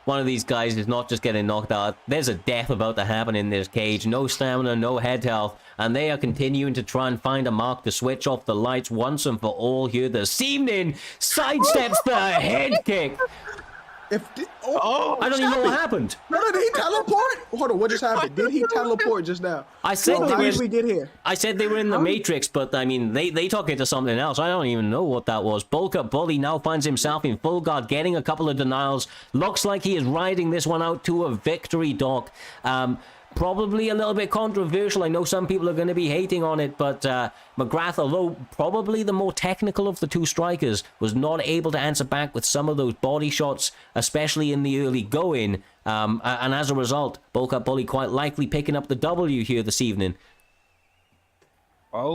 one of these guys is not just getting knocked out. There's a death about to happen in this cage. No stamina, no head health, and they are continuing to try and find a mark to switch off the lights once and for all here this evening. Sidesteps the head kick. I don't even know what happened. No, did he teleport? Hold on, what just happened? Did he teleport just now? I said how did we get here? I said they were in the Matrix, but I mean, they took it to something else. I don't even know what that was. Bulk Up Bully now finds himself in full guard, getting a couple of denials. Looks like he is riding this one out to a victory, Doc. Probably a little bit controversial. I know some people are going to be hating on it, but McGrath, although probably the more technical of the two strikers, was not able to answer back with some of those body shots, especially in the early going. And as a result, Bulk Up Bully quite likely picking up the W here this evening.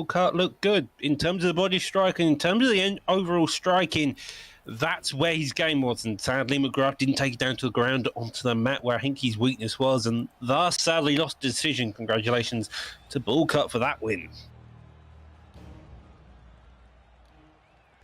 Cut looked good in terms of the body strike and in terms of the overall striking. That's where his game was, and sadly McGrath didn't take it down to the ground onto the mat where I think his weakness was, and thus sadly lost the decision. Congratulations to Bullcut for that win.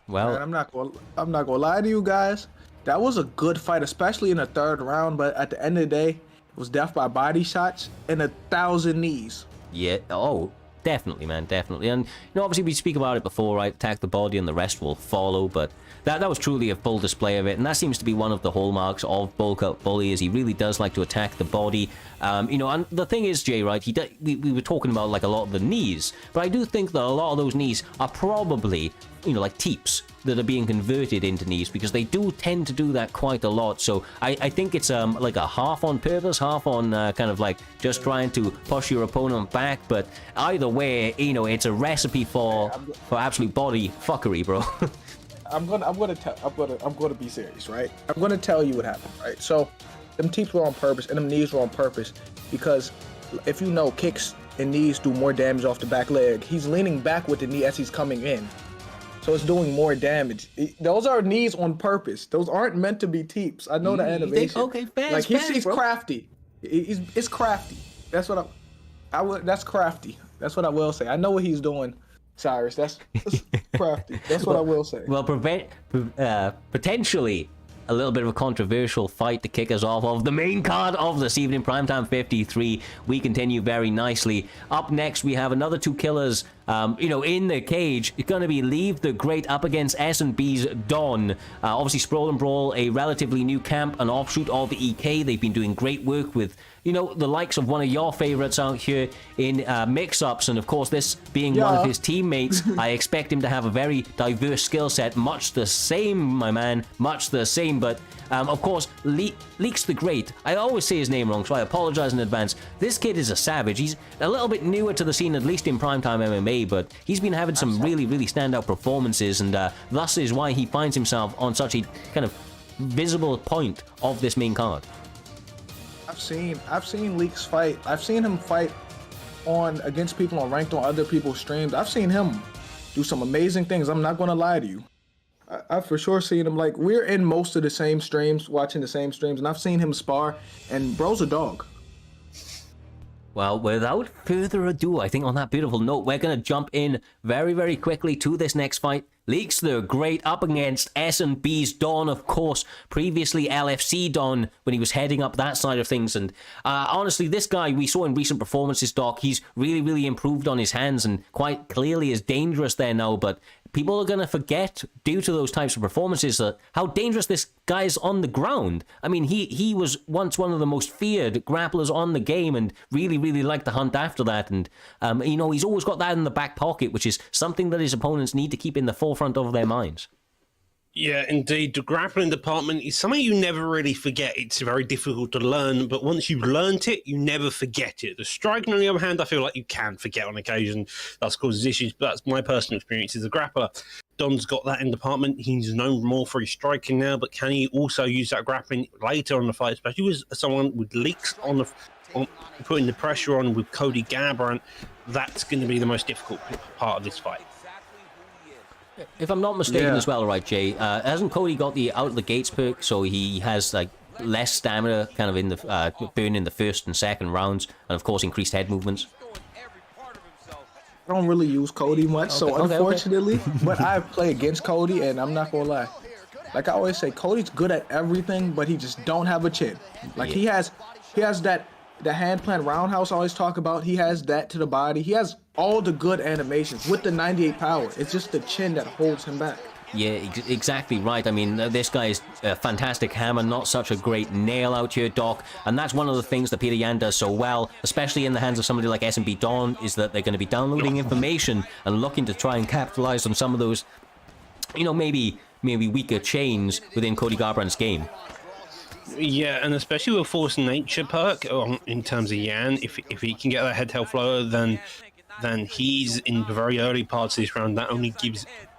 Well, man, I'm not gonna lie to you guys. That was a good fight, especially in the third round. But at the end of the day, it was death by body shots and 1,000 knees. Yeah. Oh, definitely, man. Definitely. And obviously we speak about it before, right? Attack the body, and the rest will follow. But that was truly a full display of it, and that seems to be one of the hallmarks of Bulk Up Bully, is he really does like to attack the body. And the thing is, Jay, right? We were talking about like a lot of the knees, but I do think that a lot of those knees are probably like teeps that are being converted into knees, because they do tend to do that quite a lot. So I think it's like a half on purpose, half on kind of like just trying to push your opponent back. But either way, it's a recipe for absolute body fuckery, bro. I'm gonna be serious, right? I'm gonna tell you what happened, right? So, them teeps were on purpose and them knees were on purpose, because if you know, kicks and knees do more damage off the back leg. He's leaning back with the knee as he's coming in, so it's doing more damage. Those are knees on purpose. Those aren't meant to be teeps. I know the animation. Okay, fast, like he's crafty. It's crafty. That's what that's crafty. That's what I will say. I know what he's doing. Cyrus, that's crafty. That's what I will say. Well, potentially a little bit of a controversial fight to kick us off of the main card of this evening, Primetime 53. We continue very nicely. Up next, we have another two killers, in the cage. It's going to be Leave the Great up against S&B's Don. Obviously, Sprawl and Brawl, a relatively new camp, an offshoot of EK. They've been doing great work with the likes of one of your favorites out here in mix-ups, and of course this being one of his teammates, I expect him to have a very diverse skill set, much the same, my man, much the same. But of course, Leaks the Great, I always say his name wrong, so I apologize in advance. This kid is a savage. He's a little bit newer to the scene, at least in Primetime MMA, but he's been having some really, really standout performances, and thus is why he finds himself on such a kind of visible point of this main card. I've seen Leaks fight. I've seen him fight against people on ranked on other people's streams. I've seen him do some amazing things. I'm not gonna lie to you. I've for sure seen him. Like, we're in most of the same streams, watching the same streams, and I've seen him spar, and bro's a dog. Well, without further ado, I think on that beautiful note, we're going to jump in very, very quickly to this next fight. Leaks the Great up against S&B's Don, of course, previously LFC Don when he was heading up that side of things. And honestly, this guy we saw in recent performances, Doc, he's really, really improved on his hands and quite clearly is dangerous there now. But people are going to forget, due to those types of performances, how dangerous this guy is on the ground. I mean, he was once one of the most feared grapplers on the game and really, really liked to hunt after that. And, he's always got that in the back pocket, which is something that his opponents need to keep in the forefront of their minds. Yeah, indeed. The grappling department is something you never really forget. It's very difficult to learn, but once you've learnt it, you never forget it. The striking, on the other hand, I feel like you can forget on occasion. That causes issues, but that's my personal experience as a grappler. Don's got that in department. He's known more for his striking now, but can he also use that grappling later on the fight, especially with someone with Leaks on putting the pressure on with Cody Garbrandt? That's going to be the most difficult part of this fight. If I'm not mistaken as well, right, Jay, hasn't Cody got the out of the gates perk, so he has like less stamina kind of in the burn in the first and second rounds, and of course increased head movements? I don't really use Cody much, so unfortunately, but I play against Cody, and I'm not gonna lie, like I always say, Cody's good at everything, but he just don't have a chin. Like he has that the hand plant roundhouse I always talk about. He has that to the body. He has all the good animations with the 98 power. It's just the chin that holds him back. Yeah, exactly right. I mean, this guy is a fantastic hammer, not such a great nail out here, Doc. And that's one of the things that Peter Yan does so well, especially in the hands of somebody like S&B Dawn, is that they're going to be downloading information and looking to try and capitalize on some of those, you know, maybe weaker chains within Cody Garbrandt's game. Yeah, and especially with Force Nature perk, in terms of Yan, if he can get that head tail flow, then he's in the very early parts of this round. That only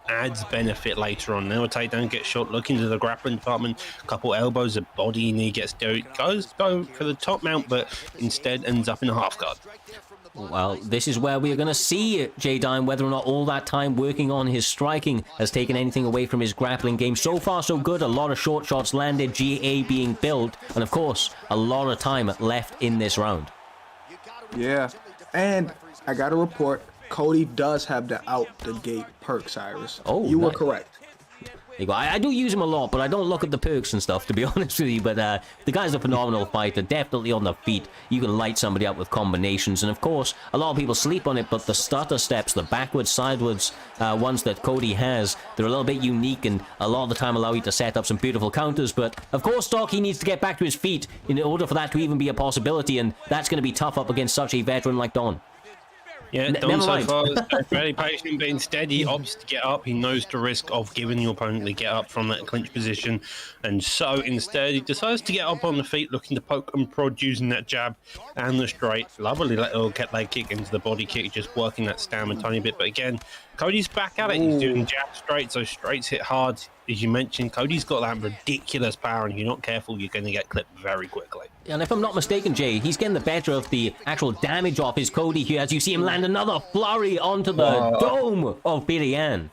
adds benefit later on. Now a takedown, gets shot, look into the grappling department, a couple elbows, a body knee gets go for the top mount, but instead ends up in a half guard. Well, this is where we are going to see Jay Dime, whether or not all that time working on his striking has taken anything away from his grappling game. So far, so good. A lot of short shots landed, GA being built, and of course, a lot of time left in this round. Yeah, and I got to report, Cody does have the out-the-gate perk, Cyrus. Oh, you were correct. There you go. I do use him a lot, but I don't look at the perks and stuff, to be honest with you. But the guy's a phenomenal fighter, definitely on the feet. You can light somebody up with combinations. And of course, a lot of people sleep on it, but the stutter steps, the backwards, sidewards ones that Cody has, they're a little bit unique and a lot of the time allow you to set up some beautiful counters. But of course, Doc, he needs to get back to his feet in order for that to even be a possibility. And that's going to be tough up against such a veteran like Don. Yeah, Don so far is very patient, but instead he opts to get up. He knows the risk of giving the opponent the get up from that clinch position, and so instead he decides to get up on the feet, looking to poke and prod using that jab and the straight. Lovely little leg kick into the body kick, just working that stamina a tiny bit. But again, Cody's back at it. He's doing jab straight, so straights hit hard. As you mentioned, Cody's got that ridiculous power, and if you're not careful, you're going to get clipped very quickly. And if I'm not mistaken, Jay, he's getting the better of the actual damage off his Cody here, as you see him land another flurry onto the dome of Peter Yan.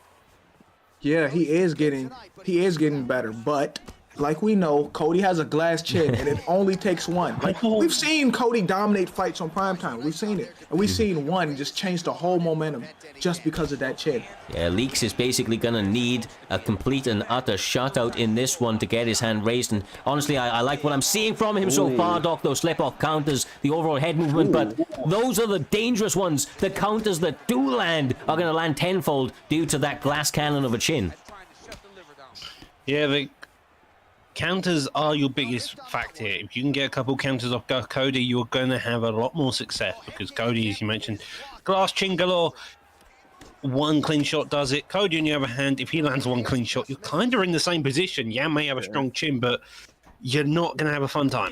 Yeah, he is getting better, but like we know, Cody has a glass chin, and it only takes one. Like we've seen Cody dominate fights on Primetime. We've seen it, and we've seen one just change the whole momentum just because of that chin. Yeah, Leaks is basically gonna need a complete and utter shutout in this one to get his hand raised. And honestly, I like what I'm seeing from him so far, Doc. Those slip-off counters, the overall head movement, but those are the dangerous ones. The counters that do land are gonna land tenfold due to that glass cannon of a chin. Yeah, the counters are your biggest factor here. If you can get a couple counters off Cody, you're going to have a lot more success, because Cody, as you mentioned, glass chin galore. One clean shot does it. Cody, on the other hand, if he lands one clean shot, you're kind of in the same position. Yan may have a strong chin, but you're not going to have a fun time.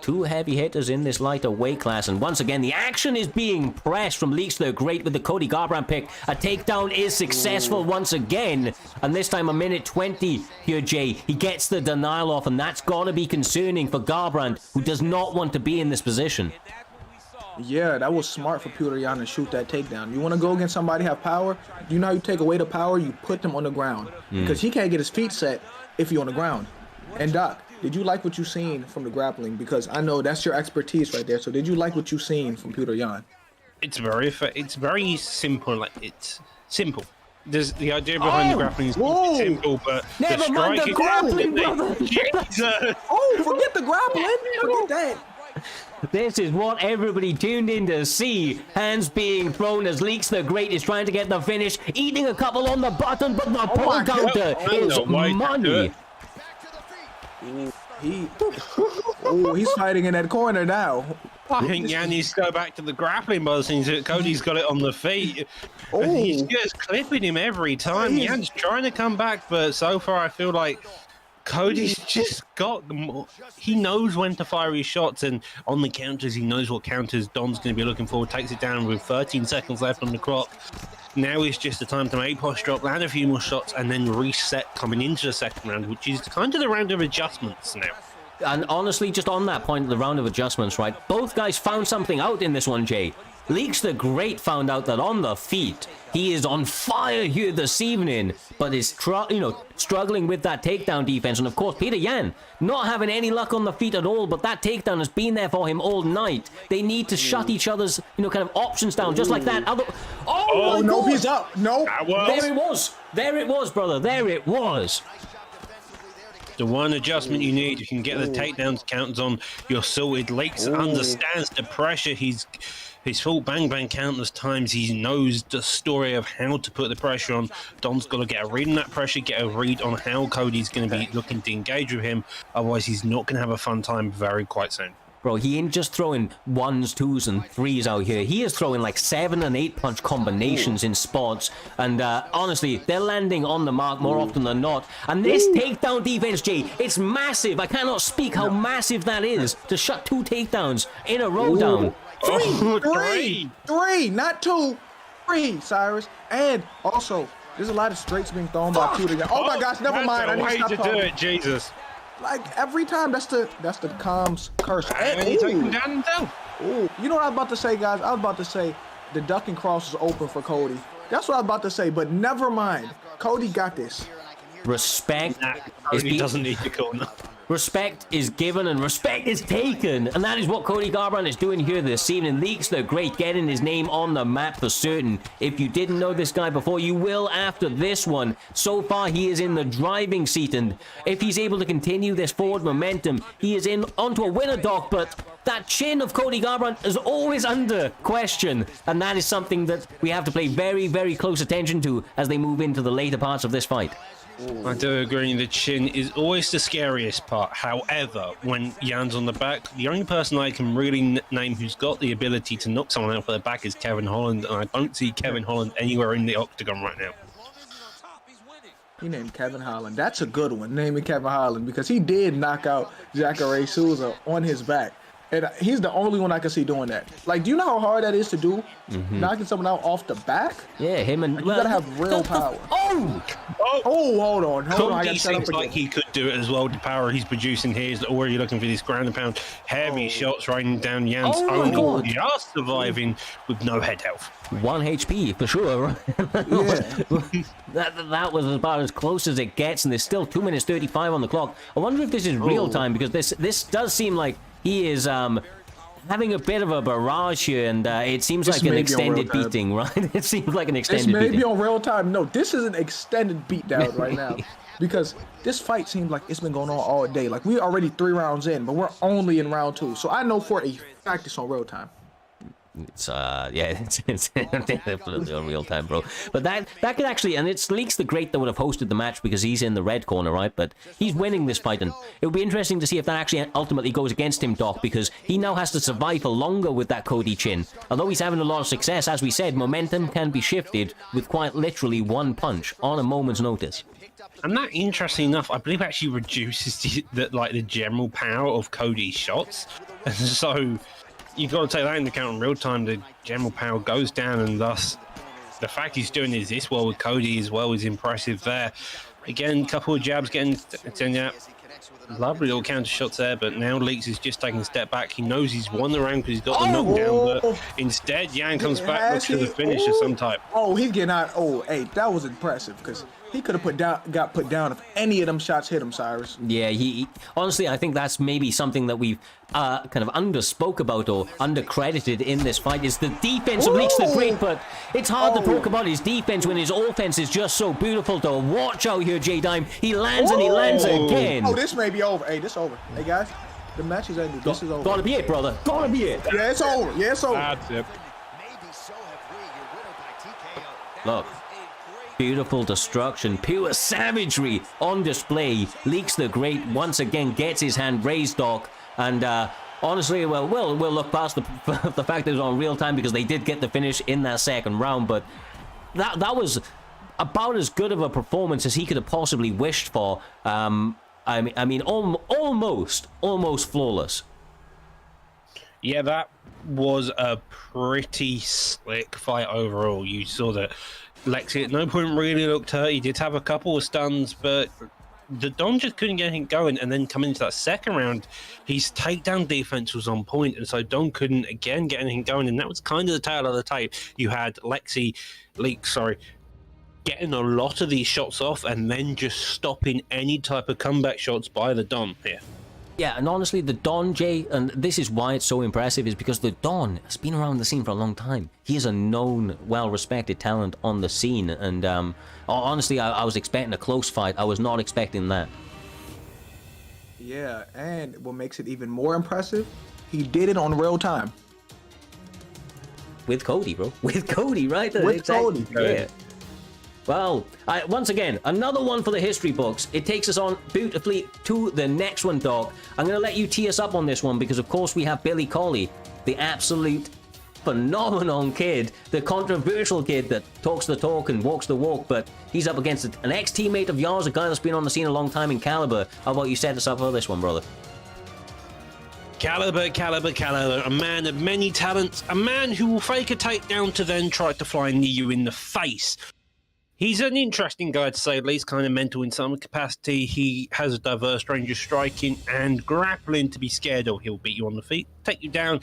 Two heavy hitters in this lighter weight class, and once again the action is being pressed from Leaks. They're great with the Cody Garbrandt pick. A takedown is successful once again, and this time a minute 20 here, Jay. He gets the denial off, and that's got to be concerning for Garbrandt, who does not want to be in this position. Yeah, that was smart for Peter Yan to shoot that takedown. You want to go against somebody have power? You know how you take away the power? You put them on the ground, because he can't get his feet set if you're on the ground. And Doc, did you like what you seen from the grappling? Because I know that's your expertise right there. So did you like what you seen from Peter Yan? It's very simple. Like, it's simple. There's the idea behind the grappling is simple, but never mind the grappling, brother. Oh, forget the grappling. Forget that. This is what everybody tuned in to see. Hands being thrown as Leaks the Great is trying to get the finish, eating a couple on the button, but the pull counter is money. He's fighting in that corner now. I think Yan needs to go back to the grappling by the things that Cody's got it on the feet. He's just clipping him every time. Yan's trying to come back, but so far I feel like Cody's just got more. He knows when to fire his shots, and on the counters, he knows what counters Don's going to be looking for. Takes it down with 13 seconds left on the clock. Now is just the time to make post drop, land a few more shots, and then reset coming into the second round, which is kind of the round of adjustments now. And honestly, just on that point, the round of adjustments, right? Both guys found something out in this one, Jay. Leaks the Great found out that on the feet, he is on fire here this evening, but is struggling with that takedown defense. And of course, Peter Yan not having any luck on the feet at all, but that takedown has been there for him all night. They need to shut each other's, kind of options down, just like that. Oh no, God. he's up. No. There it was. There it was, brother. There it was. The one adjustment you need, you can get the takedowns counts on, you're sorted. Leaks understands the pressure. He's fought Bang Bang countless times. He knows the story of how to put the pressure on. Don's got to get a read on that pressure, get a read on how Cody's going to be looking to engage with him. Otherwise, he's not going to have a fun time quite soon. Bro, he ain't just throwing 1s, 2s, and 3s out here. He is throwing like 7 and 8 punch combinations in spots. And honestly, they're landing on the mark more often than not. And this takedown defense, Jay, it's massive. I cannot speak how massive that is to shut 2 takedowns in a row down. Three, not 2. 3, Cyrus. And also, there's a lot of straights being thrown by Peter Yan. Oh my gosh, never mind. I need to stop to do it, Jesus. Like every time, that's the comms curse. And he's taking down himself. Ooh, you know what I was about to say, guys? I was about to say the duck and cross is open for Cody. That's what I was about to say, but never mind. Cody got this. Respect. Cody doesn't need to call now. Respect is given and respect is taken. And that is what Cody Garbrandt is doing here this evening. Leaks the Great, getting his name on the map for certain. If you didn't know this guy before, you will after this one. So far, he is in the driving seat. And if he's able to continue this forward momentum, he is in onto a winner, Doc. But that chin of Cody Garbrandt is always under question. And that is something that we have to pay very, very close attention to as they move into the later parts of this fight. I do agree, the chin is always the scariest part. However, when Yan's on the back, the only person I can really name who's got the ability to knock someone out for the back is Kevin Holland, and I don't see Kevin Holland anywhere in the octagon right now. He named Kevin Holland. That's a good one, naming Kevin Holland, because he did knock out Jacare Souza on his back. And he's the only one I can see doing that. Like, do you know how hard that is to do? Knocking someone out off the back? Yeah, him and... Like, you gotta have real power. Hold on. Cody seems like he could do it as well. The power he's producing here is already looking for this ground and pound. Heavy shots raining down Yan's only just surviving with no head health. 1 HP for sure. that was about as close as it gets, and there's still 2 minutes 35 on the clock. I wonder if this is real time, because this does seem like he is having a bit of a barrage here, and it seems like an extended beating, right? It seems like an extended beating. This may be on real time. No, this is an extended beatdown right now. Because this fight seems like it's been going on all day. Like, we're already 3 rounds in, but we're only in round 2. So I know for a fact it's on real time. It's it's definitely on real time, bro. But that could actually, and it's Leaks the Great that would have hosted the match because he's in the red corner, right? But he's winning this fight, and it would be interesting to see if that actually ultimately goes against him, Doc, because he now has to survive for longer with that Cody chin. Although he's having a lot of success, as we said, momentum can be shifted with quite literally 1 punch on a moment's notice. And that, interesting enough, I believe actually reduces the general power of Cody's shots. And so you've got to take that into account in real time. The general power goes down, and thus the fact he's doing this well with Cody as well is impressive there. Again, a couple of jabs getting out. Lovely little counter shots there, but now Leaks is just taking a step back. He knows he's won the round because he's got the knockdown, but instead Yan comes back, looks for the finish of some type. He's getting out. Hey, that was impressive, because he could have got put down if any of them shots hit him, Cyrus. Yeah, he honestly, I think that's maybe something that we've kind of underspoke about or undercredited in this fight is the defense of Leaks the Great, but it's hard to talk about his defense when his offense is just so beautiful to watch out here, J-Dime. He lands and he lands again. This may be over. Hey, this over. Hey, guys, the match is ended. This is over. Gotta be it, brother. Gotta be it. Yeah, it's over. That's it. Look. Beautiful destruction, pure savagery on display. Leaks the Great once again gets his hand raised, Doc, and honestly, well, we'll look past the fact that it was on real time because they did get the finish in that second round, but that was about as good of a performance as he could have possibly wished for. I mean, almost flawless. Yeah, that was a pretty slick fight overall. You saw that Lexi at no point really looked hurt. He did have a couple of stuns, but the Don just couldn't get anything going, and then coming into that second round, his takedown defense was on point, and so Don couldn't again get anything going, and that was kind of the tail of the tape. You had Leak, getting a lot of these shots off, and then just stopping any type of comeback shots by the Don here. Yeah, and honestly, the Don, Jay, and this is why it's so impressive, is because the Don has been around the scene for a long time. He is a known, well-respected talent on the scene, and honestly, I was expecting a close fight. I was not expecting that. Yeah, and what makes it even more impressive, he did it on real time. With Cody, bro. With Cody, right? With Cody. Yeah. Well, once again, another one for the history books. It takes us on beautifully to the next one, Doc. I'm going to let you tee us up on this one because, of course, we have Billy Colley, the absolute phenomenal kid, the controversial kid that talks the talk and walks the walk, but he's up against an ex-teammate of yours, a guy that's been on the scene a long time in Caliber. How about you set us up for this one, brother? Caliber, a man of many talents, a man who will fake a takedown to then try to fly knee you in the face. He's an interesting guy, to say the least, kind of mental in some capacity. He has a diverse range of striking and grappling to be scared of. He'll beat you on the feet, take you down.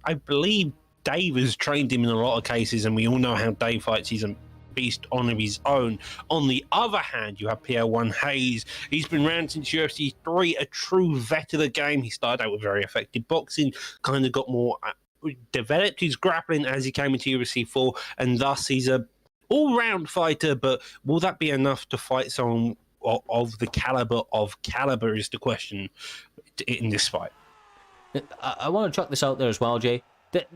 I believe Dave has trained him in a lot of cases, and we all know how Dave fights. He's a beast on his own. On the other hand, you have PL1 Hayes. He's been around since UFC 3, a true vet of the game. He started out with very effective boxing, kind of got more, developed his grappling as he came into UFC 4, and thus he's a all-round fighter, but will that be enough to fight someone of the caliber is the question in this fight. I want to chuck this out there as well, Jay.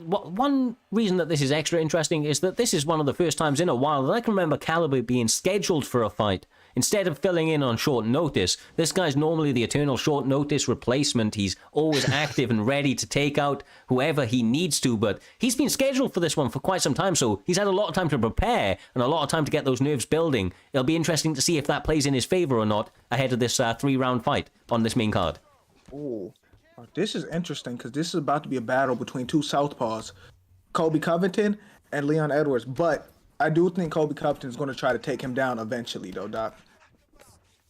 One reason that this is extra interesting is that this is one of the first times in a while that I can remember Caliber being scheduled for a fight. Instead of filling in on short notice, this guy's normally the eternal short notice replacement. He's always active and ready to take out whoever he needs to, but he's been scheduled for this one for quite some time, so he's had a lot of time to prepare and a lot of time to get those nerves building. It'll be interesting to see if that plays in his favor or not ahead of this 3-round fight on this main card. Ooh, this is interesting because this is about to be a battle between two southpaws, Colby Covington and Leon Edwards, but I do think Colby Covington is going to try to take him down eventually, though, Doc.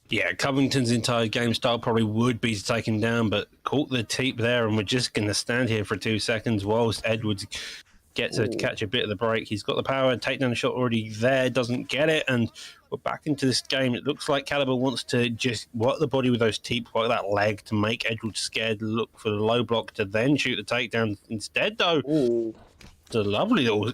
Yeah, Covington's entire game style probably would be to take him down, but caught the teep there, and we're just going to stand here for 2 seconds whilst Edwards gets to catch a bit of the break. He's got the power, takedown shot already there, doesn't get it, and we're back into this game. It looks like Caliber wants to just work the body with those teep, work that leg to make Edwards scared, look for the low block to then shoot the takedown. Instead, though, it's a lovely little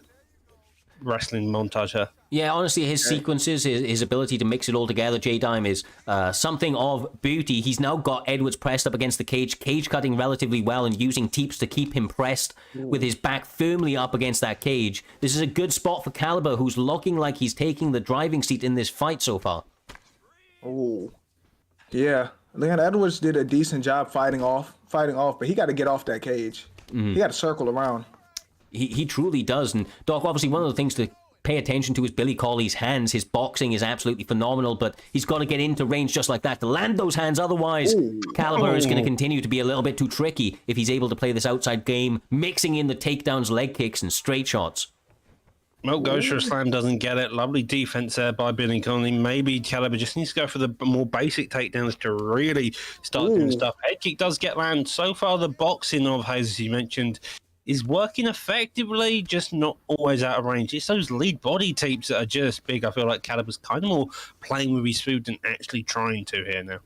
wrestling montage here. Yeah, honestly, his sequences, his ability to mix it all together, J-Dime, is something of beauty. He's now got Edwards pressed up against the cage cutting relatively well and using teeps to keep him pressed with his back firmly up against that cage. This is a good spot for Caliber, who's looking like he's taking the driving seat in this fight so far. Oh, yeah. Leon Edwards did a decent job fighting off, but he got to get off that cage. He got to circle around. He truly does. And Doc, obviously, one of the things to pay attention to is Billy Colley's hands. His boxing is absolutely phenomenal, but he's got to get into range just like that to land those hands. Otherwise, Caliber is going to continue to be a little bit too tricky if he's able to play this outside game, mixing in the takedowns, leg kicks, and straight shots. Well, goes for a slam, doesn't get it. Lovely defense there by Billy Colley. Maybe Caliber just needs to go for the more basic takedowns to really start doing stuff. Head kick does get land. So far, the boxing of Hayes, as you mentioned, is working effectively, just not always out of range. It's those lead body teeps that are just big. I feel like Caliber's kind of more playing with his food than actually trying to here now.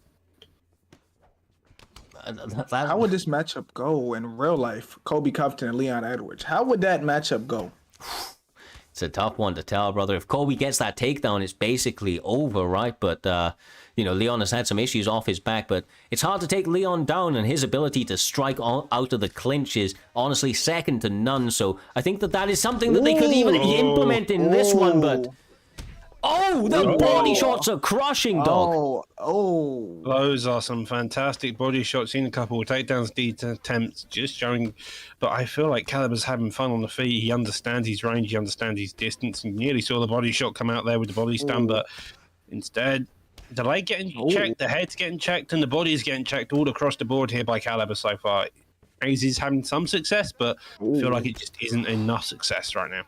How would this matchup go in real life? Colby Covington and Leon Edwards. How would that matchup go? It's a tough one to tell, brother. If Colby gets that takedown, it's basically over, right? But, Leon has had some issues off his back, but it's hard to take Leon down, and his ability to strike out of the clinch is honestly second to none. So I think that is something that they could even implement in this one, but... Oh, the body shots are crushing, dog. Those are some fantastic body shots. Seen a couple of takedowns, attempts, just showing. But I feel like Caliber's having fun on the feet. He understands his range, he understands his distance, and nearly saw the body shot come out there with the body stun, but instead, the leg getting checked, the head's getting checked, and the body's getting checked all across the board here by Caliber so far. He's having some success, but I feel like it just isn't enough success right now.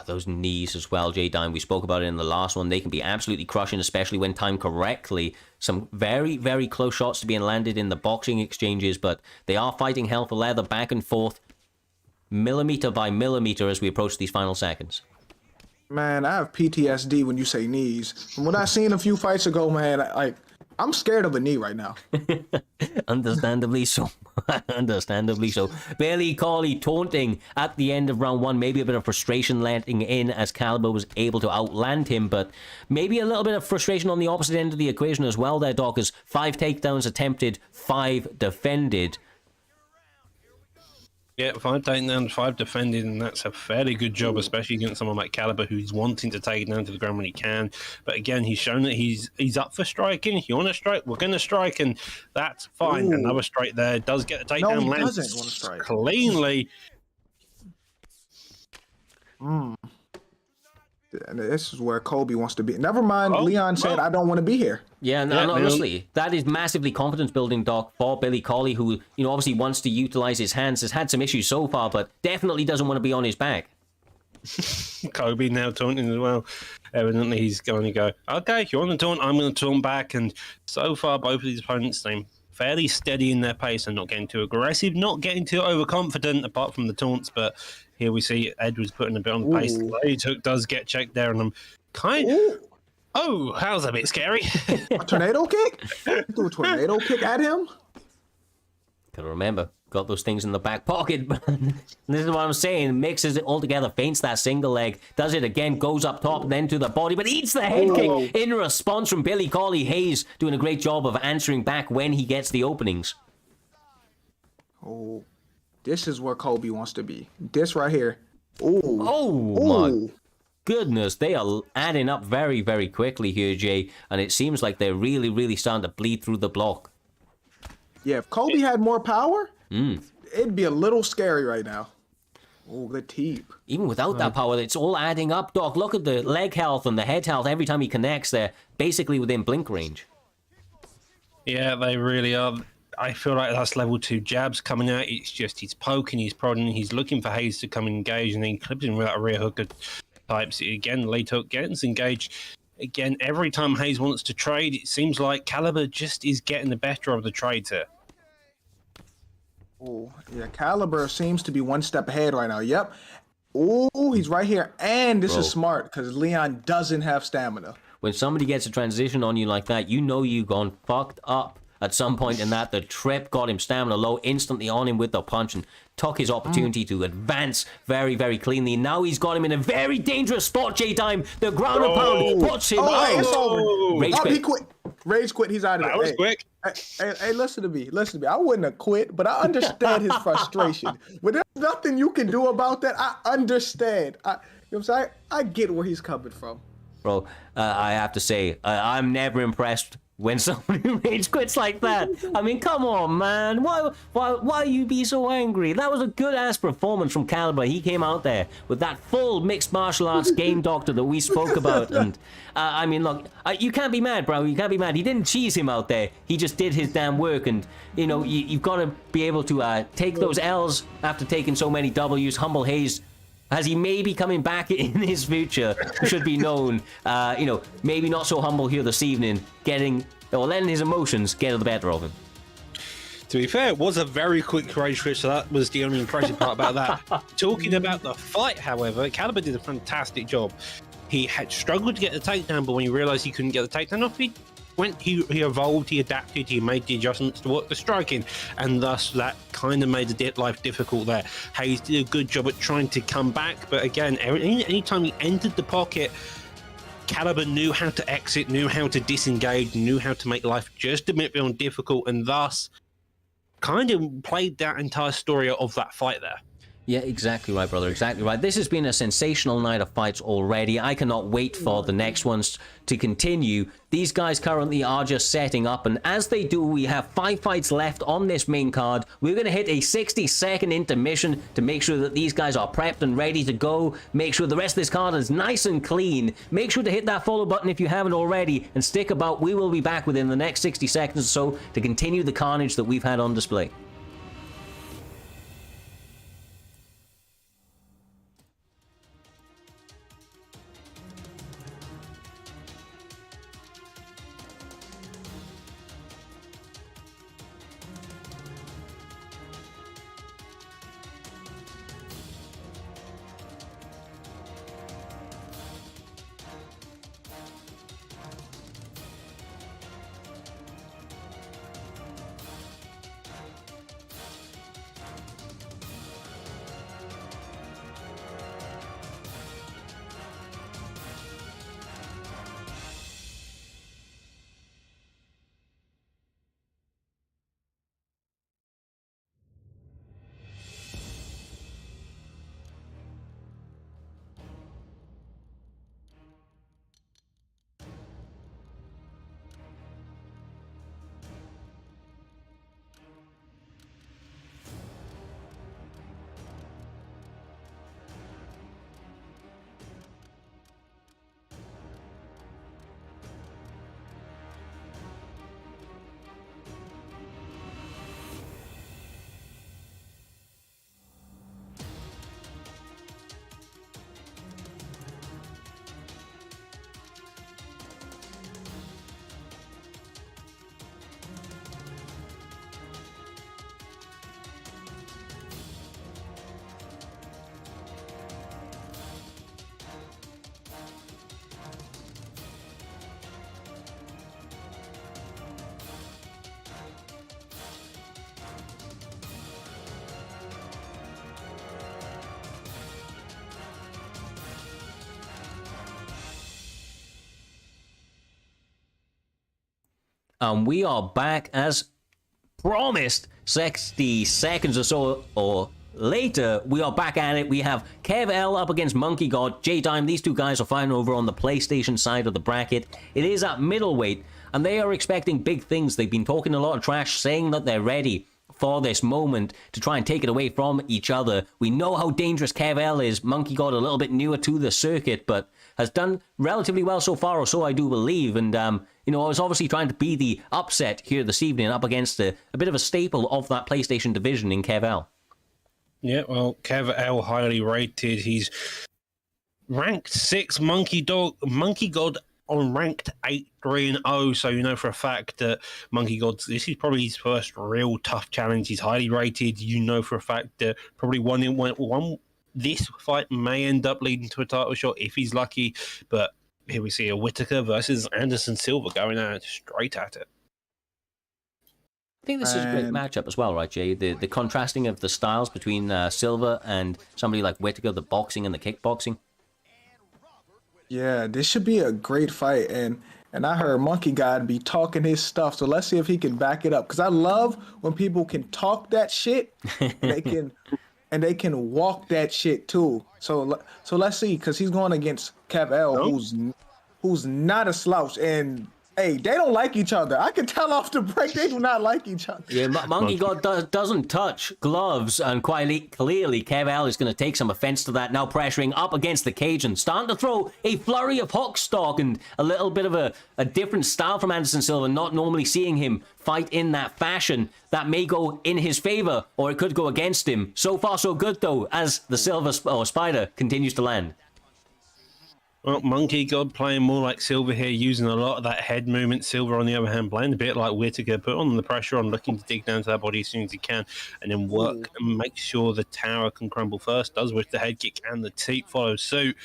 Those knees as well, J-Dime. We spoke about it in the last one. They can be absolutely crushing, especially when timed correctly. Some very, very close shots to being landed in the boxing exchanges, but they are fighting hell for leather back and forth, millimeter by millimeter as we approach these final seconds. Man, I have PTSD when you say knees. From what I seen a few fights ago, man, I'm scared of a knee right now. Understandably so. Understandably so. Billy Corley taunting at the end of round 1. Maybe a bit of frustration landing in as Caliber was able to outland him, but maybe a little bit of frustration on the opposite end of the equation as well there, Doc, as 5 takedowns attempted, 5 defended. Yeah, 5 takedowns, 5 defended, and that's a fairly good job, especially against someone like Caliber who's wanting to take it down to the ground when he can. But again, he's shown that he's up for striking. If you want to strike, we're going to strike, and that's fine. Ooh. Another strike there does get the takedown. No, he lands doesn't want to strike. cleanly. And this is where Kobe wants to be. Never mind, Oh, Leon said, well. I don't want to be here. Yeah, and honestly, that is massively confidence building, Doc, for Billy Corley, who, obviously wants to utilize his hands, has had some issues so far, but definitely doesn't want to be on his back. Kobe now taunting as well. Evidently, he's going to go, okay, if you want to taunt, I'm going to taunt back. And so far, both of these opponents seem fairly steady in their pace and not getting too aggressive, not getting too overconfident, apart from the taunts. But here we see Edwards putting a bit on the pace. Laytook does get checked there, and I'm kind of... Oh, that was a bit scary. A tornado kick? Do a tornado kick at him? Gotta remember, got those things in the back pocket. This is what I'm saying. Mixes it all together, feints that single leg, does it again, goes up top, then to the body, but eats the head kick in response from Billy Corley. Hayes doing a great job of answering back when he gets the openings. Oh, this is where Kobe wants to be. This right here. Oh my goodness, they are adding up very, very quickly here, Jay, and it seems like they're really, really starting to bleed through the block. Yeah, if Kobe had more power, it'd be a little scary right now. Oh, the teep. Even without that power, it's all adding up, Doc. Look at the leg health and the head health every time he connects. They're basically within blink range. Yeah, they really are. I feel like that's level 2 jabs coming out. It's just he's poking, he's prodding, he's looking for Hayes to come and engage, and then he clips him without a rear hooker types. Again, Laytook gets engaged. Again, every time Hayes wants to trade, it seems like Caliber just is getting the better of the trades here. Oh, yeah, Caliber seems to be one step ahead right now. Yep. Oh, he's right here. And this is smart because Leon doesn't have stamina. When somebody gets a transition on you like that, you know you've gone fucked up. At some point in that, the trip got him stamina low, instantly on him with the punch, and took his opportunity to advance very, very cleanly. Now he's got him in a very dangerous spot, J-Dime. The ground and pound puts him out. Hey, it's over. Rage quit. He quit. Rage quit. He's out of there. That was quick. Hey, listen to me. Listen to me. I wouldn't have quit, but I understand his frustration. But there's nothing you can do about that. I understand. You know what I'm saying? I get where he's coming from. Bro, I have to say, I'm never impressed when somebody rage quits like that. I mean, come on, man. Why you be so angry? That was a good-ass performance from Caliber. He came out there with that full mixed martial arts game doctor that we spoke about. And, I mean, look, you can't be mad, bro. You can't be mad. He didn't cheese him out there. He just did his damn work. And, you've got to be able to take those L's after taking so many W's. Humble Hayes, as he may be coming back in his future, should be known, maybe not so humble here this evening, letting his emotions get the better of him. To be fair, it was a very quick rage switch, so that was the only impressive part about that. Talking about the fight, however, Caliber did a fantastic job. He had struggled to get the takedown, but when he realized he couldn't get the takedown off, he evolved, he adapted, he made the adjustments to what the striking, and thus that kind of made the life difficult there. Hayes did a good job at trying to come back, but again, anytime he entered the pocket, Caliber knew how to exit, knew how to disengage, knew how to make life just a bit more difficult, and thus kind of played that entire story of that fight there. Yeah, exactly right, brother. Exactly right. This has been a sensational night of fights already. I cannot wait for the next ones to continue. These guys currently are just setting up, and as they do, we have 5 fights left on this main card. We're going to hit a 60-second intermission to make sure that these guys are prepped and ready to go. Make sure the rest of this card is nice and clean. Make sure to hit that follow button if you haven't already, and stick about. We will be back within the next 60 seconds or so to continue the carnage that we've had on display. And we are back as promised. 60 seconds or so or later, we are back at it. We have Kev L up against Monkey God. J-Dime, these two guys are fighting over on the PlayStation side of the bracket. It is at middleweight, and they are expecting big things. They've been talking a lot of trash, saying that they're ready for this moment to try and take it away from each other. We know how dangerous Kev L is. Monkey God a little bit newer to the circuit, but has done relatively well so far, or so I do believe. And, you know, I was obviously trying to be the upset here this evening up against a bit of a staple of that PlayStation division in Kev L. Yeah, well, Kev L highly rated. He's ranked 6, Monkey God on ranked 8, 3-0. So you know for a fact that Monkey God, this is probably his first real tough challenge. He's highly rated. You know for a fact that probably this fight may end up leading to a title shot if he's lucky. But here we see a Whittaker versus Anderson Silva going out straight at it. I think this is a great matchup as well, right, Jay? The contrasting of the styles between Silva and somebody like Whittaker, the boxing and the kickboxing. Yeah, this should be a great fight, and I heard Monkey God be talking his stuff, so let's see if he can back it up. Because I love when people can talk that shit, and they can walk that shit too. So let's see, because he's going against Kev L, who's not a slouch, and hey, they don't like each other. I can tell off the break they do not like each other. Yeah, Monkey God doesn't touch gloves, and quite clearly Kev L is going to take some offense to that, now pressuring up against the cage and starting to throw a flurry of hook stock and a little bit of a different style from Anderson Silva, not normally seeing him fight in that fashion. That may go in his favor, or it could go against him. So far, so good, though, as the Silva Spider continues to land. Well, Monkey God playing more like Silva here, using a lot of that head movement. Silva, on the other hand, playing a bit like Whittaker, put on the pressure on, looking to dig down to that body as soon as he can, and then work and make sure the tower can crumble first. Does with the head kick, and the teep follows suit.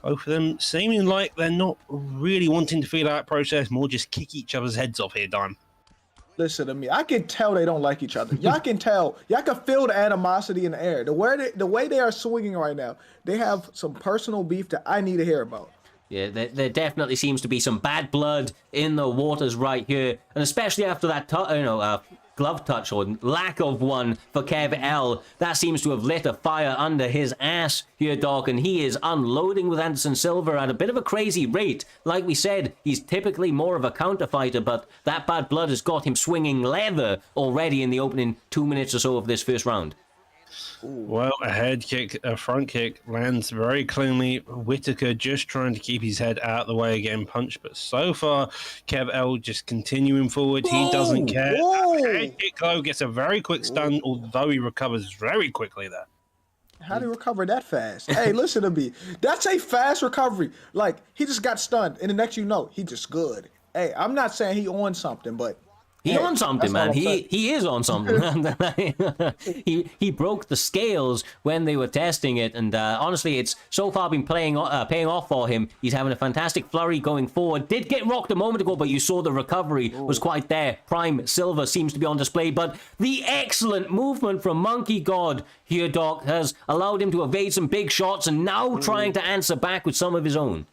Both of them seeming like they're not really wanting to feel that process, more just kick each other's heads off here, Dime. Listen to me. I can tell they don't like each other. Y'all can tell. Y'all can feel the animosity in the air. The way they are swinging right now, they have some personal beef that I need to hear about. Yeah, there definitely seems to be some bad blood in the waters right here, and especially after that, glove touch or lack of one for Kev L. That seems to have lit a fire under his ass here, Doc, and he is unloading with Anderson Silva at a bit of a crazy rate. Like we said, he's typically more of a counter fighter, but that bad blood has got him swinging leather already in the opening 2 minutes or so of this first round. Well, a head kick, a front kick lands very cleanly. Whittaker just trying to keep his head out of the way again, punch. But so far, Kev L just continuing forward. He doesn't care. Head kick, though, gets a very quick stun, although he recovers very quickly there. How do you recover that fast? Hey, listen to me. That's a fast recovery. Like, he just got stunned, and the next you know, he just good. Hey, I'm not saying he on something, but He on something, man. He is on something. he broke the scales when they were testing it, and honestly, it's so far been paying off for him. He's having a fantastic flurry going forward. Did get rocked a moment ago, but you saw the recovery was quite there. Prime Silva seems to be on display, but the excellent movement from Monkey God here, Doc, has allowed him to evade some big shots and now trying to answer back with some of his own.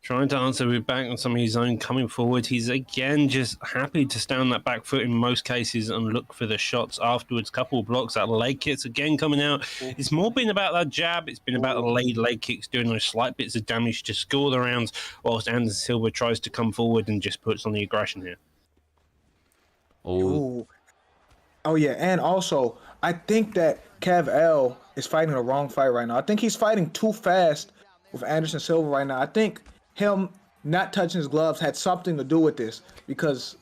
Trying to answer with back on some of his own coming forward. He's again just happy to stay on that back foot in most cases and look for the shots afterwards. Couple of blocks, that leg kicks again coming out. It's more been about that jab. It's been about the leg kicks doing those slight bits of damage to score the rounds, whilst Anderson Silva tries to come forward and just puts on the aggression here. Oh yeah, and also I think that Kev L is fighting the wrong fight right now. I think he's fighting too fast with Anderson Silva right now. I think him not touching his gloves had something to do with this, because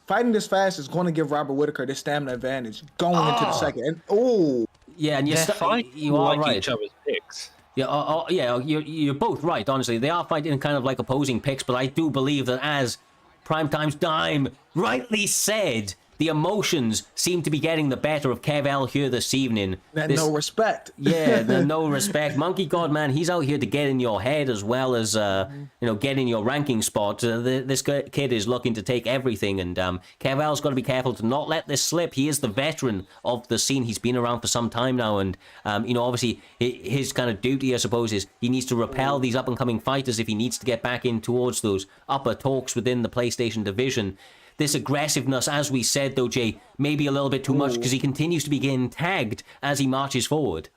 fighting this fast is going to give Robert Whittaker this stamina advantage going into the second. And yeah, and you are like right. Each other's picks. Yeah, you're both right. Honestly, they are fighting kind of like opposing picks, but I do believe that, as PrimeTime's Dime rightly said, The emotions seem to be getting the better of Kev L here this evening. No respect. Yeah, no respect. Monkey God, man, he's out here to get in your head as well as, get in your ranking spot. This kid is looking to take everything, and Kev L's got to be careful to not let this slip. He is the veteran of the scene. He's been around for some time now, and, obviously his kind of duty, I suppose, is he needs to repel these up-and-coming fighters if he needs to get back in towards those upper talks within the PlayStation division. This aggressiveness, as we said, though, Jay, maybe a little bit too much because he continues to be getting tagged as he marches forward.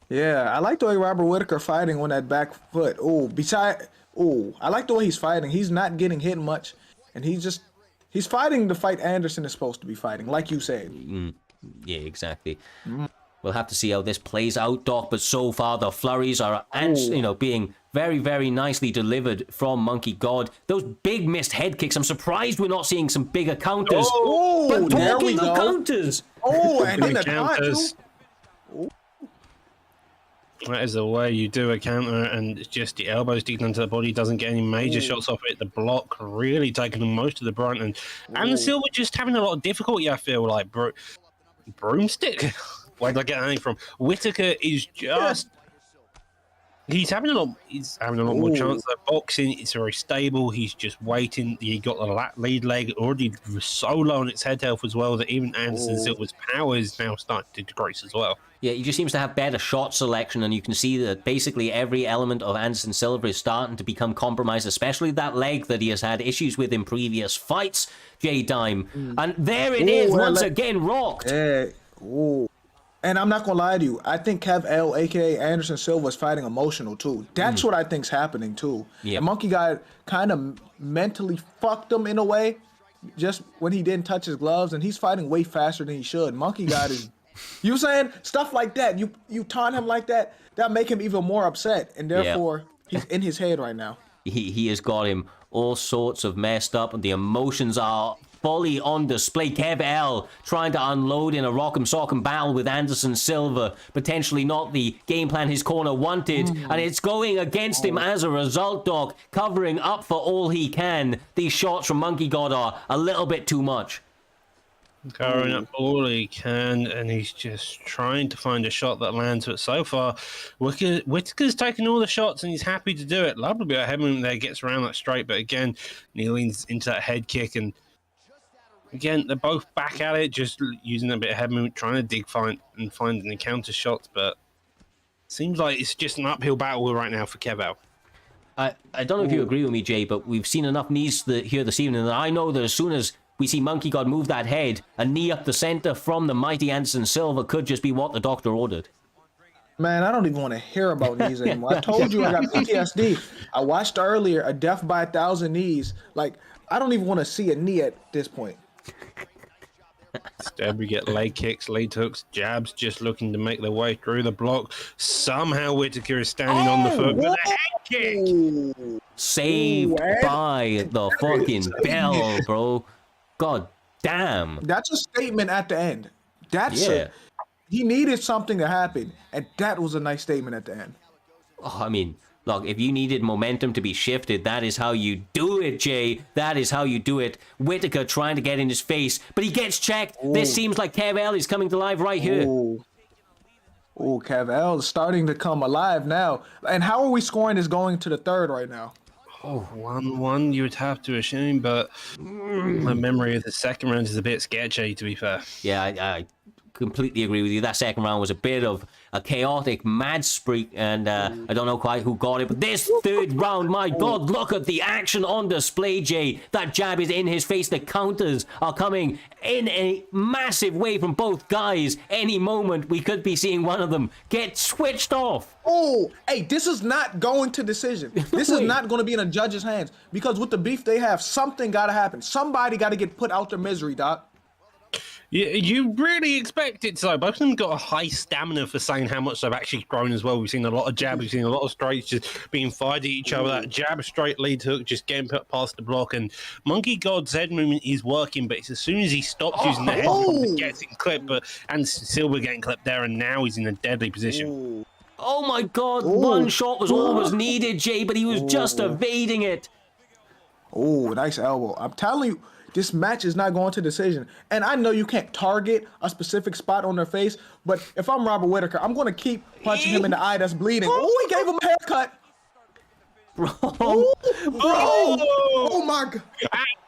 Yeah, I like the way Robert Whittaker fighting on that back foot. I like the way he's fighting. He's not getting hit much, and he's fighting the fight Anderson is supposed to be fighting, like you said. Yeah, exactly. We'll have to see how this plays out, Doc, but so far the flurries are, being very, very nicely delivered from Monkey God. Those big missed head kicks, I'm surprised we're not seeing some bigger counters. But talking of counters. And then the counters. That is the way you do a counter, and it's just the elbows digging into the body, doesn't get any major shots off it. The block really taking most of the brunt, and Silver just having a lot of difficulty, I feel like. Broomstick? Where did I get that from? Whittaker is just... He's having a lot more chance at boxing. It's very stable. He's just waiting. He got the lead leg already so low on its head health as well that even Anderson Silva's power is now starting to decrease as well. Yeah, he just seems to have better shot selection, and you can see that basically every element of Anderson Silva is starting to become compromised, especially that leg that he has had issues with in previous fights, J-Dime. And there it is, once again rocked. And I'm not going to lie to you. I think Kev L, a.k.a. Anderson Silva, is fighting emotional, too. That's what I think's happening, too. Yep. And Monkey guy kind of mentally fucked him in a way, just when he didn't touch his gloves, and he's fighting way faster than he should. Monkey guy is... You saying? Stuff like that. You taunt him like that, that make him even more upset. And therefore, he's in his head right now. He has got him all sorts of messed up, and the emotions are... fully on display. Kev L trying to unload in a rock'em sock'em battle with Anderson Silva. Potentially not the game plan his corner wanted. And it's going against him as a result, Doc. Covering up for all he can. These shots from Monkey God are a little bit too much. Covering up all he can, and he's just trying to find a shot that lands. But so far, Whittaker's taking all the shots, and he's happy to do it. Lovely bit of head movement there, gets around that straight. But again, he leans into that head kick, and again, they're both back at it, just using a bit of head movement, trying to and find the counter shots, but seems like it's just an uphill battle right now for Kev. I don't know if you agree with me, Jay, but we've seen enough knees here this evening that I know that as soon as we see Monkey God move that head, a knee up the center from the mighty Anderson Silva could just be what the doctor ordered. Man, I don't even want to hear about knees anymore. I told you I got PTSD. I watched earlier a death by 1,000 knees. Like, I don't even want to see a knee at this point. Instead, we get leg kicks, lead hooks, jabs, just looking to make their way through the block. Somehow Whittaker is standing on the foot with a head kick. Saved by the fucking bell, bro. God damn. That's a statement at the end. He needed something to happen, and that was a nice statement at the end. Oh, I mean, look, if you needed momentum to be shifted, that is how you do it, Jay. That is how you do it. Whittaker trying to get in his face, but he gets checked. This seems like Kev L is coming to life right here. Kev L is starting to come alive now. And how are we scoring this going to the third right now? 1-1, you would have to assume, but my memory of the second round is a bit sketchy, to be fair. Yeah, I completely agree with you. That second round was a bit of a chaotic mad spree, and I don't know quite who got it, but this third round, my God, look at the action on display, Jay. That jab is in his face. The counters are coming in a massive way from both guys. Any moment, we could be seeing one of them get switched off. Hey, this is not going to decision. This is not going to be in a judge's hands, because with the beef they have, something got to happen. Somebody got to get put out their misery, Doc. You really expect it so. Both of them got a high stamina for saying how much they've actually grown as well. We've seen a lot of jabs, we've seen a lot of straights just being fired at each other. That jab, straight, lead hook, just getting put past the block. And Monkey God's head movement is working, but it's as soon as he stops using the head, he gets clipped. And Silver getting clipped there, and now he's in a deadly position. Oh my God, one shot was all was needed, Jay, but he was just evading it. Nice elbow. I'm telling you. this match is not going to decision. And I know you can't target a specific spot on their face, but if I'm Robert Whittaker, I'm going to keep punching him in the eye that's bleeding. Oh, he gave him a haircut. Bro. Ooh, bro. Oh, my God.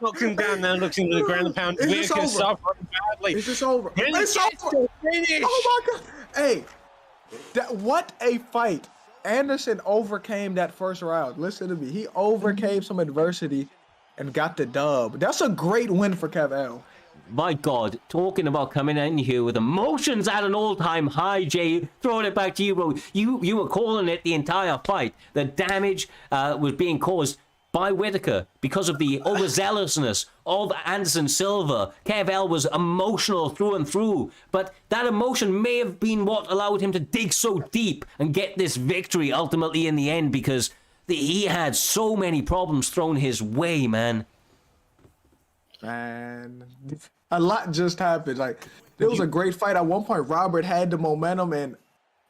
Knocks him down now, looks into the ground and pound. Is this over? Suffering badly. Is this over? And It's over. Oh, my God. Hey, what a fight. Anderson overcame that first round. Listen to me. He overcame some adversity and got the dub. That's a great win for Kev L. My God, talking about coming in here with emotions at an all-time high, Jay, throwing it back to you, bro. You were calling it the entire fight. The damage was being caused by Whittaker because of the overzealousness of Anderson Silva. Kev L was emotional through and through, but that emotion may have been what allowed him to dig so deep and get this victory ultimately in the end, because he had so many problems thrown his way, man. Man, a lot just happened. Like, it was a great fight. At one point, Robert had the momentum, and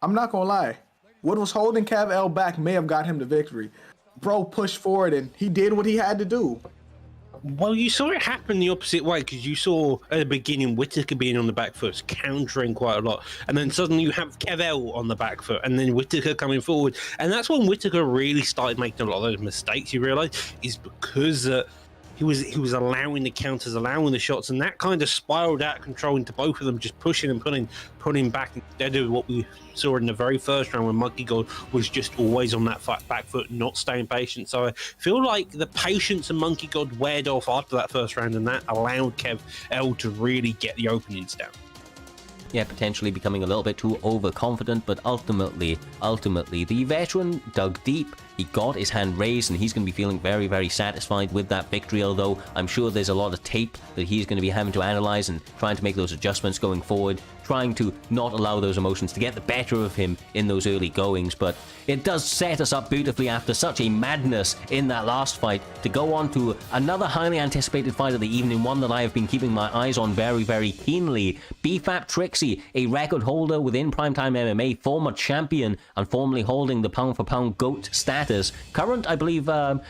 I'm not gonna lie, what was holding Kev L back may have got him the victory. Bro pushed forward, and he did what he had to do. Well, you saw it happen the opposite way, because you saw at the beginning Whittaker being on the back foot, countering quite a lot, and then suddenly you have Kev L on the back foot, and then Whittaker coming forward, and that's when Whittaker really started making a lot of those mistakes. You realise is because he was allowing the counters, allowing the shots, and that kind of spiraled out of control into both of them just pushing and putting back, instead of what we saw in the very first round when Monkey God was just always on that back foot, not staying patient. So I feel like the patience of Monkey God weared off after that first round, and that allowed Kev L to really get the openings down. Yeah, potentially becoming a little bit too overconfident, but ultimately, the veteran dug deep. He got his hand raised, and he's going to be feeling very, very satisfied with that victory, although I'm sure there's a lot of tape that he's going to be having to analyze and trying to make those adjustments going forward, trying to not allow those emotions to get the better of him in those early goings. But it does set us up beautifully after such a madness in that last fight to go on to another highly anticipated fight of the evening, one that I have been keeping my eyes on very, very keenly. BFAP Trixie, a record holder within Primetime MMA, former champion and formerly holding the pound-for-pound GOAT status. Current, I believe, I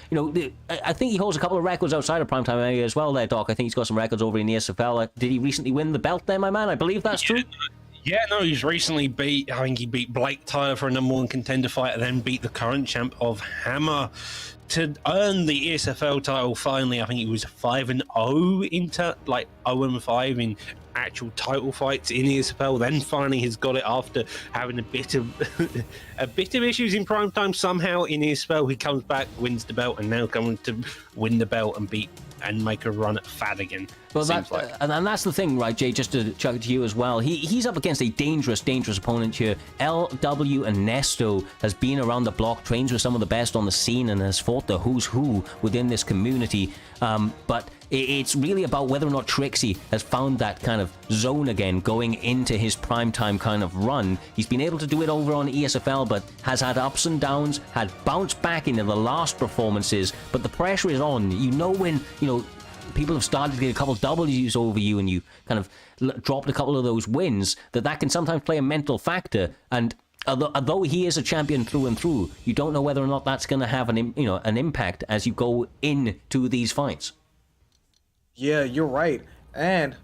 think he holds a couple of records outside of Primetime MMA as well there, Doc. I think he's got some records over in the SFL. Did he recently win the belt there, my man? I believe that's true. Yeah, no, he's recently I think he beat Blake Tyler for a #1 contender fight, and then beat the current champ of Hammer to earn the ESFL title finally. I think he was 5-0 into, like, 0-5 in actual title fights in ESFL. Then finally has got it after having a bit of issues in Primetime. Somehow in ESFL he comes back, wins the belt, and now coming to win the belt and make a run at Fad again. Well, and that's the thing, right, Jay, just to chuck it to you as well. He's up against a dangerous opponent here. LW Ernesto has been around the block, trains with some of the best on the scene, and has fought the who's who within this community. But it's really about whether or not Trixie has found that kind of zone again going into his primetime kind of run. He's been able to do it over on ESFL, but has had ups and downs, had bounced back into the last performances, but the pressure is on. You know when, people have started to get a couple of W's over you and you kind of dropped a couple of those wins, that can sometimes play a mental factor. And although he is a champion through and through, you don't know whether or not that's going to have an impact as you go into these fights. Yeah, you're right. And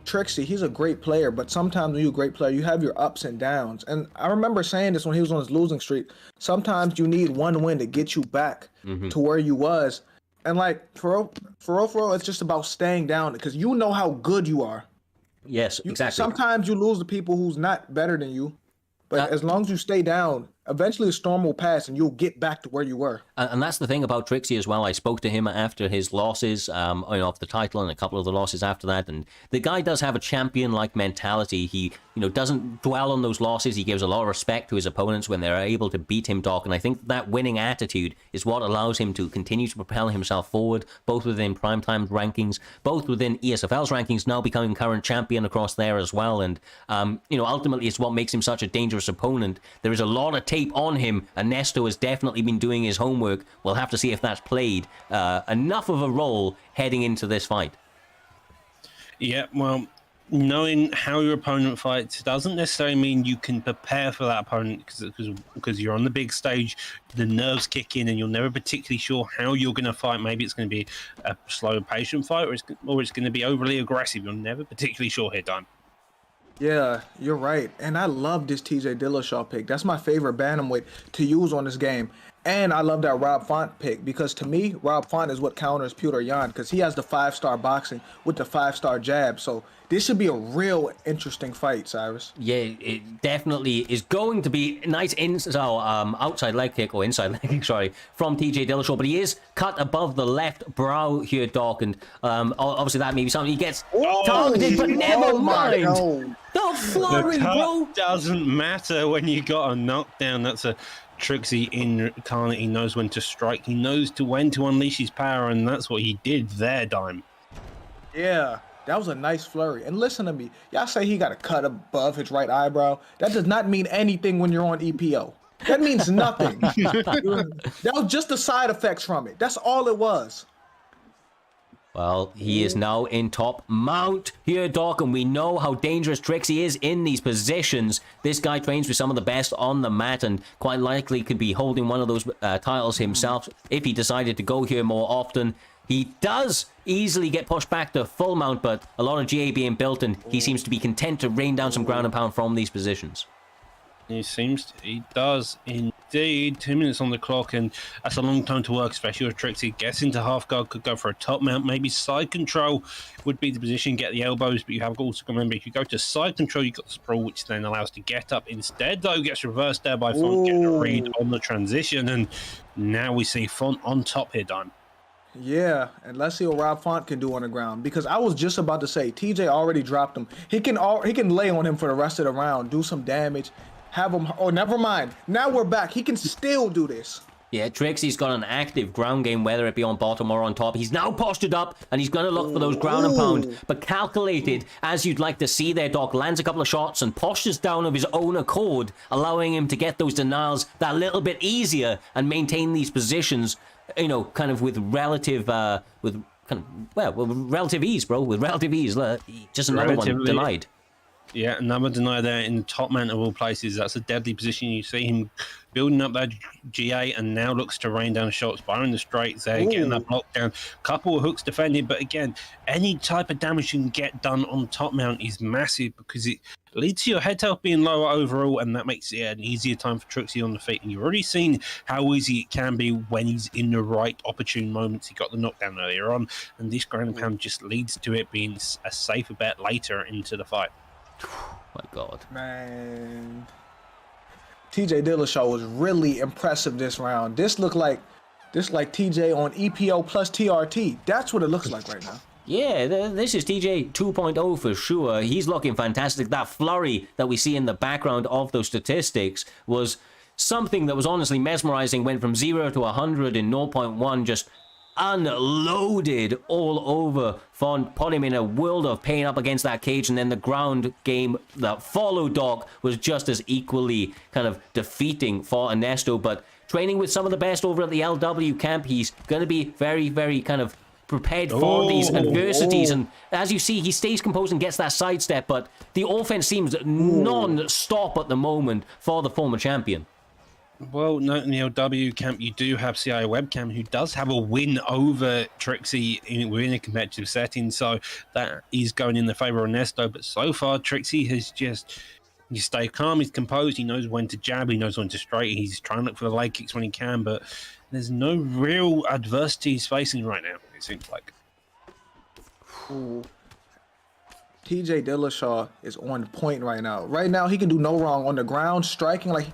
Trixie, he's a great player, but sometimes when you're a great player, you have your ups and downs. And I remember saying this when he was on his losing streak. Sometimes you need one win to get you back to where you was. And like, for real, it's just about staying down, because you know how good you are. Yes, exactly. Sometimes you lose to people who's not better than you. But as long as you stay down, eventually the storm will pass and you'll get back to where you were. And that's the thing about Trixie as well. I spoke to him after his losses off the title and a couple of the losses after that. And the guy does have a champion-like mentality. He doesn't dwell on those losses. He gives a lot of respect to his opponents when they're able to beat him, Doc. And I think that winning attitude is what allows him to continue to propel himself forward, both within Primetime's rankings, both within ESFL's rankings, now becoming current champion across there as well. And, ultimately it's what makes him such a dangerous opponent. There is a lot of tape on him. Ernesto has definitely been doing his homework. We'll have to see if that's played enough of a role heading into this fight. Yeah, well, knowing how your opponent fights doesn't necessarily mean you can prepare for that opponent because you're on the big stage, the nerves kick in, and you're never particularly sure how you're going to fight. Maybe it's going to be a slow, patient fight, or it's going to be overly aggressive. You're never particularly sure here, Dime. Yeah, you're right. And I love this TJ Dillashaw pick. That's my favorite bantamweight to use on this game. And I love that Rob Font pick because to me, Rob Font is what counters Peter Yan because he has the 5-star boxing with the 5-star jab. So this should be a real interesting fight, Cyrus. Yeah, it definitely is going to be nice outside leg kick, or inside leg kick, sorry, from TJ Dillashaw. But he is cut above the left brow here, Doc. And obviously that may be something he gets targeted, but never mind. The flurry, bro. Doesn't matter when you got a knockdown. That's a Trixie incarnate. He knows when to strike. He knows when to unleash his power, and that's what he did there, Dime. Yeah, that was a nice flurry. And listen to me. Y'all say he got a cut above his right eyebrow. That does not mean anything when you're on EPO. That means nothing. That was just the side effects from it. That's all it was. Well, he is now in top mount here, Doc, and we know how dangerous Trixie is in these positions. This guy trains with some of the best on the mat and quite likely could be holding one of those titles himself if he decided to go here more often. He does easily get pushed back to full mount, but a lot of GA being built, and he seems to be content to rain down some ground and pound from these positions. He does indeed. 2 minutes on the clock, and that's a long time to work, especially if Trixie gets into half guard, could go for a top mount, maybe side control would be the position, get the elbows, but you have also to remember, if you go to side control, you've got the sprawl, which then allows to get up. Instead, though, gets reversed there by Font, getting a read on the transition, and now we see Font on top here, Dime. Yeah, and let's see what Rob Font can do on the ground. Because I was just about to say, TJ already dropped him. He can lay on him for the rest of the round, do some damage, have him. Oh, never mind. Now we're back. He can still do this. Yeah, Trixie's got an active ground game, whether it be on bottom or on top. He's now postured up, and he's going to look for those ground and pound. But calculated, as you'd like to see there, Doc, lands a couple of shots and postures down of his own accord, allowing him to get those denials that little bit easier and maintain these positions, you know, kind of with relative, with relative ease, bro. With relative ease. Just another one denied. Yeah, another deny there in the top man of all places. That's a deadly position. You see him building up that GA and now looks to rain down shots, firing the straights there, getting that block down. Couple of hooks defended, but again, any type of damage you can get done on top mount is massive because it leads to your head health being lower overall, and that makes it an easier time for Trixie on the feet. And you've already seen how easy it can be when he's in the right opportune moments. He got the knockdown earlier on, and this ground and pound just leads to it being a safer bet later into the fight. My God. Man. TJ Dillashaw was really impressive this round. This looked like TJ on EPO plus TRT. That's what it looks like right now. Yeah, this is TJ 2.0 for sure. He's looking fantastic. That flurry that we see in the background of those statistics was something that was honestly mesmerizing. Went from 0 to 100 in 0.1, just unloaded all over Font, put him in a world of pain up against that cage, and then the ground game that followed, Doc, was just as equally kind of defeating for Ernesto. But training with some of the best over at the LW camp, he's going to be very, very kind of prepared for these adversities. And as you see, he stays composed and gets that sidestep, but the offense seems non-stop at the moment for the former champion. Well, no, in the LW camp, you do have CI Webcam, who does have a win over Trixie within a competitive setting, so that is going in the favor of Ernesto. But so far, Trixie has just stay calm, he's composed, he knows when to jab, he knows when to straight, he's trying to look for the leg kicks when he can, but there's no real adversity he's facing right now, it seems like. Ooh. TJ Dillashaw is on point right now. Right now, he can do no wrong on the ground, striking like...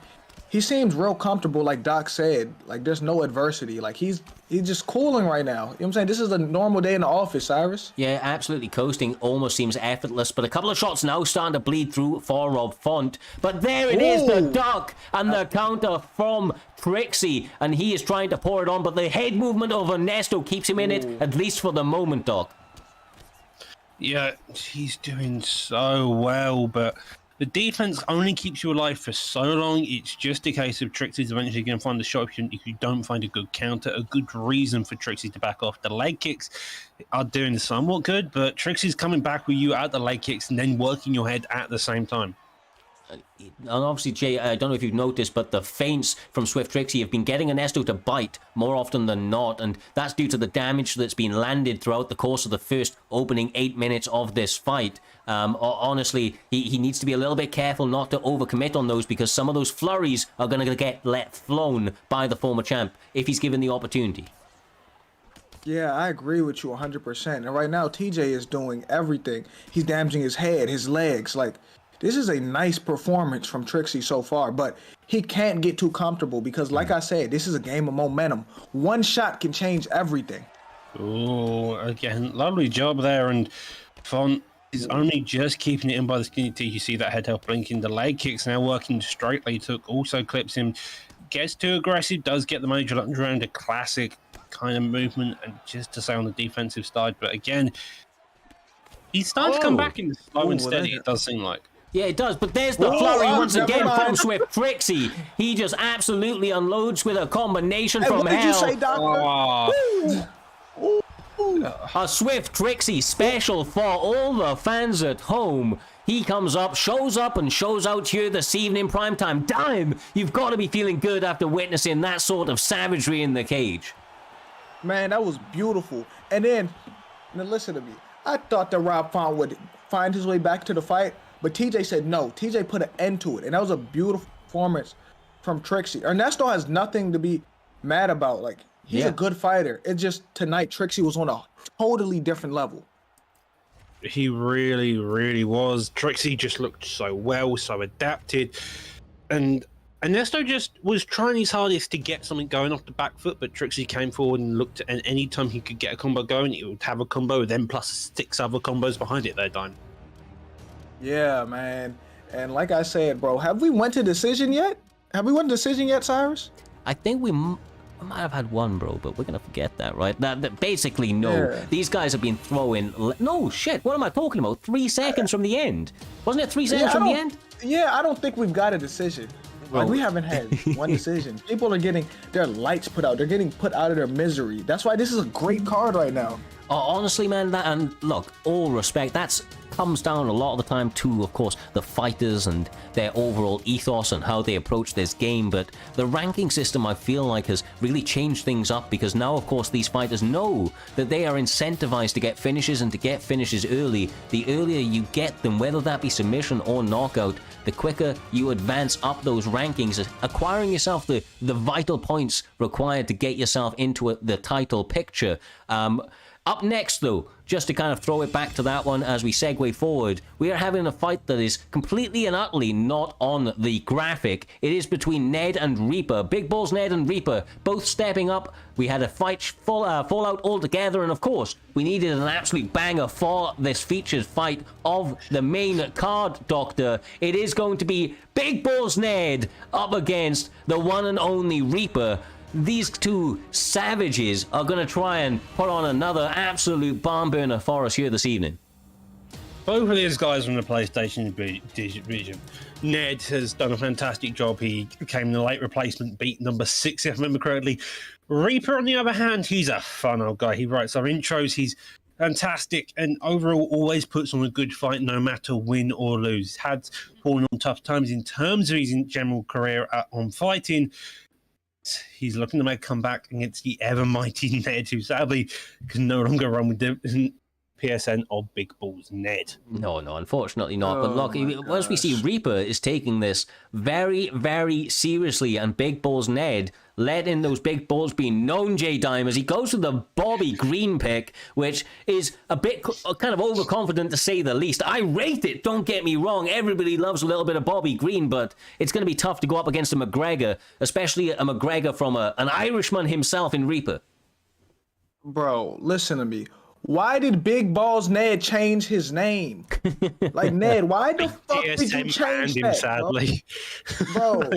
He seems real comfortable, like Doc said. Like, there's no adversity. Like, he's just cooling right now. You know what I'm saying? This is a normal day in the office, Cyrus. Yeah, absolutely coasting. Almost seems effortless. But a couple of shots now starting to bleed through for Rob Font. But there it is, the duck and the counter from Trixie. And he is trying to pour it on. But the head movement of Ernesto keeps him in it, at least for the moment, Doc. Yeah, he's doing so well, but... The defense only keeps you alive for so long. It's just a case of Trixie's eventually going to find the shot if you don't find a good counter, a good reason for Trixie to back off. The leg kicks are doing somewhat good, but Trixie's coming back with you at the leg kicks and then working your head at the same time. And obviously, Jay, I don't know if you've noticed, but the feints from Swift Trixie have been getting Ernesto to bite more often than not, and that's due to the damage that's been landed throughout the course of the first opening 8 minutes of this fight. Honestly, he needs to be a little bit careful not to overcommit on those, because some of those flurries are going to get let flown by the former champ if he's given the opportunity. Yeah, I agree with you 100%. And right now, TJ is doing everything. He's damaging his head, his legs, like... This is a nice performance from Trixie so far, but he can't get too comfortable because, like I said, this is a game of momentum. One shot can change everything. Oh, again, lovely job there. And Font is only just keeping it in by the skinny teeth. You see that head help blinking. The leg kicks now working straight. Leg hook also clips him. Gets too aggressive, does get the major lunge around, a classic kind of movement, and just to say on the defensive side. But again, he's starting to come back in the slow and steady, it does seem like. Yeah, it does, but there's the flurry once again from Swift Trixie. He just absolutely unloads with a combination from hell. What did you say, Doctor? A Swift Trixie special for all the fans at home. He comes up, shows up, and shows out here this evening, primetime. Dime, you've got to be feeling good after witnessing that sort of savagery in the cage. Man, that was beautiful. And then, now listen to me. I thought that Rob Font would find his way back to the fight, but TJ said no. TJ put an end to it, and that was a beautiful performance from Trixie. Ernesto has nothing to be mad about. Like, he's a good fighter. It's just tonight, Trixie was on a totally different level. He really, really was. Trixie just looked so well, so adapted. And Ernesto just was trying his hardest to get something going off the back foot, but Trixie came forward and looked, and any time he could get a combo going, he would have a combo, then plus 6 other combos behind it that time. Yeah, man. And like I said, bro, have we went to decision yet? Have we won decision yet, Cyrus? I think we might have had one, bro, but we're going to forget that, right? That basically, no. Yeah. These guys have been throwing... No, shit, what am I talking about? 3 seconds from the end. Wasn't it 3 seconds from the end? Yeah, I don't think we've got a decision. Like, we haven't had one decision. People are getting their lights put out. They're getting put out of their misery. That's why this is a great card right now. Honestly, man, and look, all respect, that's comes down a lot of the time to, of course, the fighters and their overall ethos and how they approach this game, but the ranking system, I feel like, has really changed things up, because now, of course, these fighters know that they are incentivized to get finishes, and to get finishes early. The earlier you get them, whether that be submission or knockout, the quicker you advance up those rankings, acquiring yourself the vital points required to get yourself into the title picture. Up next, though, just to kind of throw it back to that one as we segue forward, we are having a fight that is completely and utterly not on the graphic. It is between Ned and Reaper. Big Balls Ned and Reaper both stepping up. We had a fight fallout altogether, and of course, we needed an absolute banger for this featured fight of the main card, Doctor. It is going to be Big Balls Ned up against the one and only Reaper. These two savages are going to try and put on another absolute barn burner for us here this evening. Both of these guys from the PlayStation region. Ned has done a fantastic job. He became the late replacement, beat number 6, if I remember correctly. Reaper, on the other hand, he's a fun old guy. He writes our intros. He's fantastic, and overall always puts on a good fight, no matter win or lose. Had fallen on tough times in terms of his general career on fighting. He's looking to make a comeback against the ever mighty Ned, who sadly can no longer run with the PSN of Big Balls Ned. No, unfortunately not. But look, as we see, Reaper is taking this very, very seriously, and Big Balls Ned letting those big balls be known, J-Dime, as he goes with the Bobby Green pick, which is a bit kind of overconfident to say the least. I rate it, don't get me wrong. Everybody loves a little bit of Bobby Green, but it's going to be tough to go up against a McGregor, especially a McGregor from an Irishman himself in Reaper. Bro, listen to me. Why did Big Balls Ned change his name? Like, Ned, why the fuck did you change that, sadly. Bro,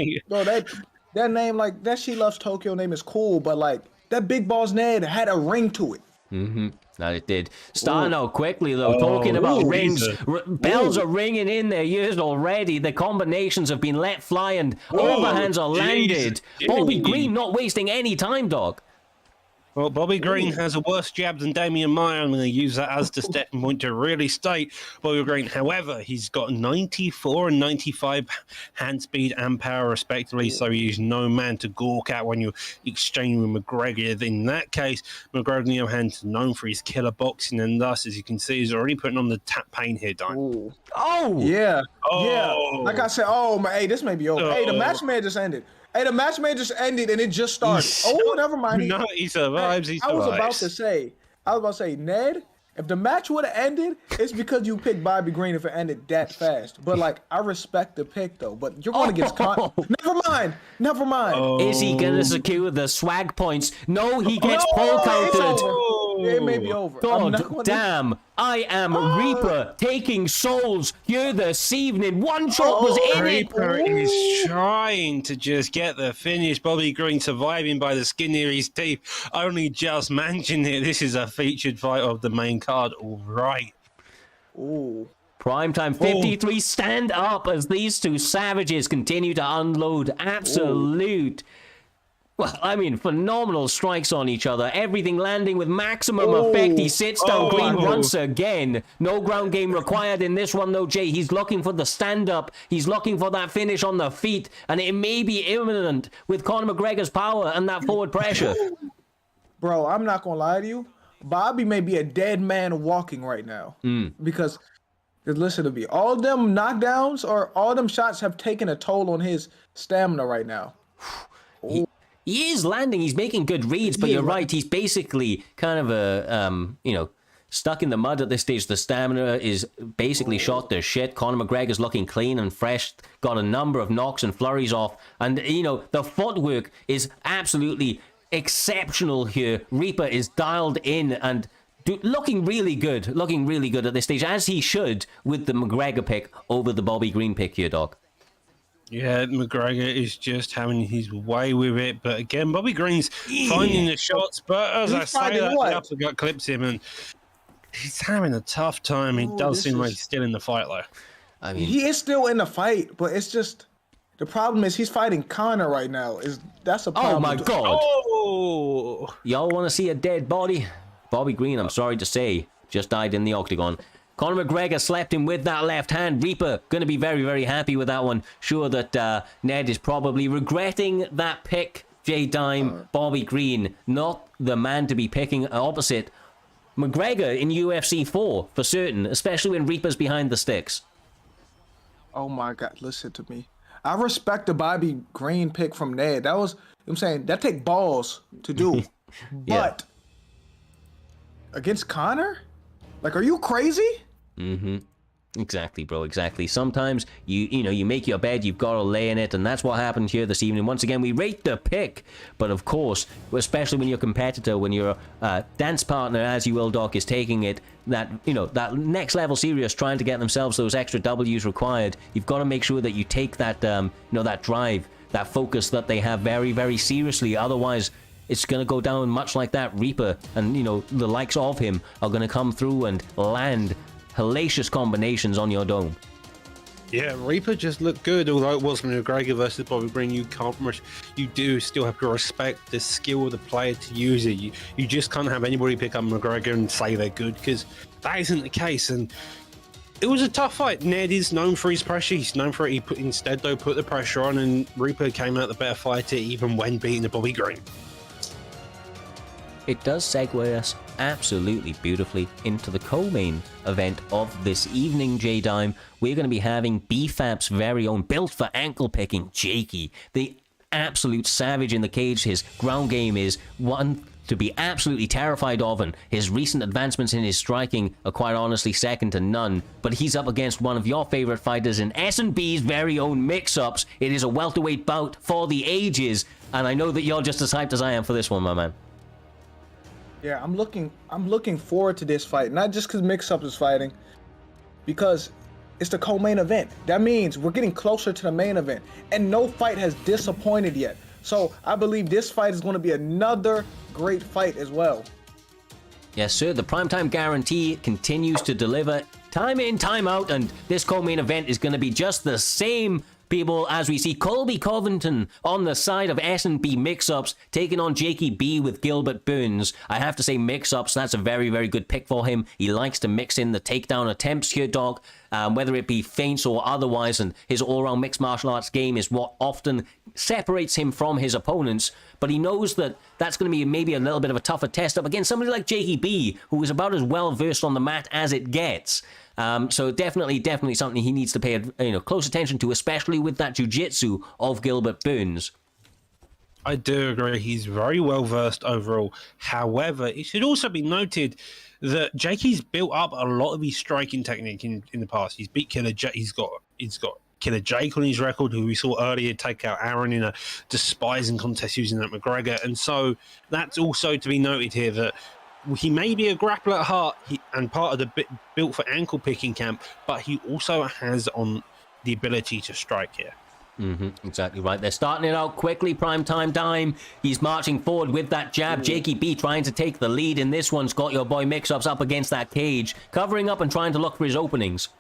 that name, like, that She Loves Tokyo name is cool, but, like, that Big Balls Ned had a ring to it. Mm-hmm. That it did. Starting out quickly, though, talking about rings. Bells are ringing in their ears already. The combinations have been let fly and overhands are landed. Bobby Green not wasting any time, dog. Well, Bobby Green has a worse jab than Damian Maya. I'm going to use that as the stepping point to really state Bobby Green. However, he's got 94 and 95 hand speed and power, respectively, so he's no man to gawk at when you're exchanging with McGregor. In that case, McGregor, on the other hand, is known for his killer boxing, and thus, as you can see, he's already putting on the tap pain here, Dime. Yeah. Like I said, hey, this may be over. Hey, the match may have just ended. Hey, the match may just ended and it just started. Never mind. No, he survives. He survives. I was about to say, Ned, if the match would have ended, it's because you picked Bobby Green if it ended that fast. But, like, I respect the pick, though. But you're going to get Never mind. Is he going to secure the swag points? No, he gets pole counted. It may be over. God damn. I am Reaper taking souls here this evening. One shot was in Reaper is trying to just get the finish. Bobby Green surviving by the skin near his teeth. Only just mentioned it. This is a featured fight of the main card. All right. Primetime 53, stand up as these two savages continue to unload absolute... Well, I mean, phenomenal strikes on each other. Everything landing with maximum effect. He sits down Green once again. No ground game required in this one, though, Jay. He's looking for the stand-up. He's looking for that finish on the feet. And it may be imminent with Conor McGregor's power and that forward pressure. Bro, I'm not going to lie to you. Bobby may be a dead man walking right now. Because, listen to me, all them knockdowns or all them shots have taken a toll on his stamina right now. He is landing. He's making good reads, but you're right. He's basically kind of a, stuck in the mud at this stage. The stamina is basically shot to shit. Conor McGregor's looking clean and fresh. Got a number of knocks and flurries off. And, the footwork is absolutely exceptional here. Reaper is dialed in and looking really good at this stage, as he should with the McGregor pick over the Bobby Green pick here, Doc. Yeah, McGregor is just having his way with it. But again, Bobby Green's finding the shots. But as I say, that the uppercut clips him, and he's having a tough time. He does seem like he's still in the fight, though. I mean, he is still in the fight, but it's just the problem is he's fighting Conor right now. That's a problem? Oh my God! Y'all want to see a dead body? Bobby Green, I'm sorry to say, just died in the octagon. Conor McGregor slapped him with that left hand. Reaper going to be very, very happy with that one. Sure that Ned is probably regretting that pick. J-Dime, Bobby Green, not the man to be picking opposite McGregor in UFC 4, for certain, especially when Reaper's behind the sticks. Oh my God, listen to me. I respect the Bobby Green pick from Ned. That was, I'm saying, that take balls to do. But against Conor? Like, are you crazy? Exactly, bro, exactly. Sometimes, you make your bed, you've got to lay in it, and that's what happened here this evening. Once again, we rate the pick, but of course, especially when your competitor, when your dance partner, as you will, Doc, is taking it, that next level serious, trying to get themselves those extra W's required, you've got to make sure that you take that, that drive, that focus that they have very, very seriously. Otherwise, it's going to go down much like that. Reaper and, the likes of him are going to come through and land hellacious combinations on your dome. Yeah, Reaper just looked good, although it was McGregor versus Bobby Green. You do still have to respect the skill of the player to use it. You just can't have anybody pick up McGregor and say they're good, because that isn't the case. And it was a tough fight. Ned is known for his pressure. He's known for it. He put the pressure on, and Reaper came out the better fighter even when beating the Bobby Green. It does segue us absolutely beautifully into the co-main event of this evening, J-Dime. We're going to be having BFAP's very own, built for ankle picking, Jakey, the absolute savage in the cage. His ground game is one to be absolutely terrified of, and his recent advancements in his striking are quite honestly second to none. But he's up against one of your favorite fighters in S&B's very own mix-ups. It is a welterweight bout for the ages, and I know that you're just as hyped as I am for this one, my man. Yeah, I'm looking forward to this fight, not just because Mix-Up is fighting, because it's the co-main event. That means we're getting closer to the main event, and no fight has disappointed yet. So I believe this fight is going to be another great fight as well. Yes, sir. The primetime guarantee continues to deliver time in, time out, and this co-main event is going to be just the same, people, as we see Colby Covington on the side of S&B Mix-Ups taking on Jakey B with Gilbert Burns. I have to say, Mix-Ups, that's a very, very good pick for him. He likes to mix in the takedown attempts here, dog, whether it be feints or otherwise, and his all-round mixed martial arts game is what often separates him from his opponents, but he knows that that's going to be maybe a little bit of a tougher test up against somebody like Jakey B, who is about as well-versed on the mat as it gets. So definitely something he needs to pay close attention to, especially with that jiu-jitsu of Gilbert Burns. I do agree. He's very well versed overall. However, it should also be noted that Jakey's built up a lot of his striking technique in the past. He's beat Killer Jake. He's got Killer Jake on his record, who we saw earlier take out Aaron in a despising contest using that McGregor. And so that's also to be noted here that he may be a grappler at heart and part of the built for ankle picking camp, but he also has on the ability to strike here. Exactly right. They're starting it out quickly. Primetime dime. He's marching forward with that jab. Jakey B trying to take the lead in this one. Got your boy Mix-Ups up against that cage, covering up and trying to look for his openings.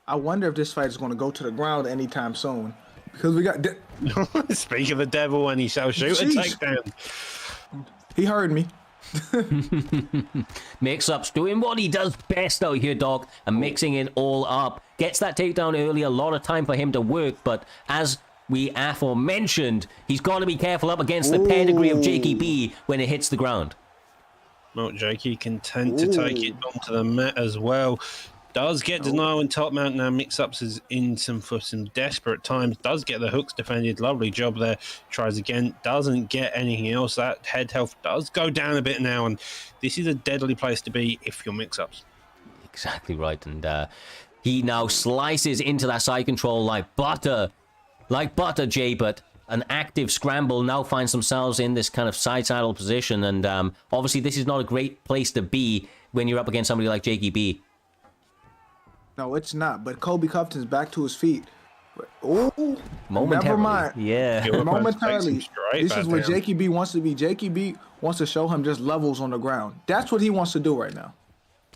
I wonder if this fight is going to go to the ground anytime soon, because we got. Speak of the devil, and he shall shoot a takedown. He heard me. Mix-Ups doing what he does best out here, dog, and mixing it all up. Gets that takedown early, a lot of time for him to work, but as we aforementioned, he's got to be careful up against the pedigree of Jakey B when it hits the ground. Well, Jakey can tend to take it onto the mat as well. Does get denial in top mount now. Mix-Ups is for some desperate times. Does get the hooks defended. Lovely job there. Tries again. Doesn't get anything else. That head health does go down a bit now. And this is a deadly place to be if you're Mix-Ups. Exactly right. And he now slices into that side control like butter. Like butter, Jay. But an active scramble now finds themselves in this kind of side saddle position. And obviously this is not a great place to be when you're up against somebody like Jakey B. No, it's not. But Colby Covington's back to his feet. Oh, momentarily. Never mind. Yeah. Momentarily. This is where Jakey B wants to be. Jakey B wants to show him just levels on the ground. That's what he wants to do right now.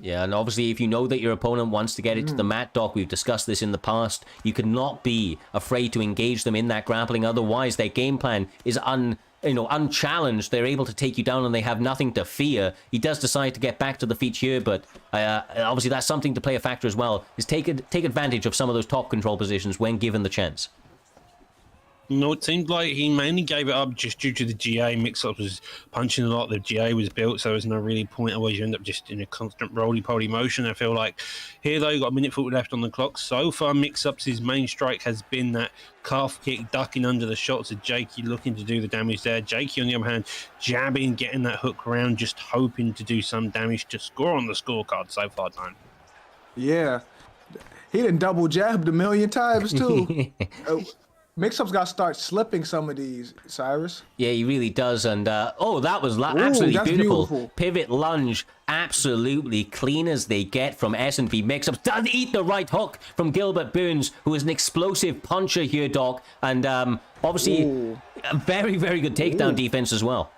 Yeah, and obviously if you know that your opponent wants to get it to the mat, Doc, we've discussed this in the past, you cannot be afraid to engage them in that grappling. Otherwise, their game plan is unchallenged. They're able to take you down and they have nothing to fear. He does decide to get back to the feet here, but obviously that's something to play a factor as well, is take advantage of some of those top control positions when given the chance. No, it seemed like he mainly gave it up just due to the GA. Mix-Up was punching a lot. The GA was built, so there's no really point. Otherwise, you end up just in a constant roly-poly motion. I feel like here, though, you've got a minute 40 left on the clock. So far, Mix-Up's his main strike has been that calf kick, ducking under the shots of Jakey, looking to do the damage there. Jakey, on the other hand, jabbing, getting that hook around, just hoping to do some damage to score on the scorecard so far, time. Yeah. He done double jabbed a million times, too. Mix-Up's got to start slipping some of these, Cyrus. Yeah, he really does. And, that was absolutely beautiful. Pivot lunge, absolutely clean as they get from S&B Mix-Ups. Doesn't eat the right hook from Gilbert Burns, who is an explosive puncher here, Doc. And obviously, a very, very good takedown defense as well.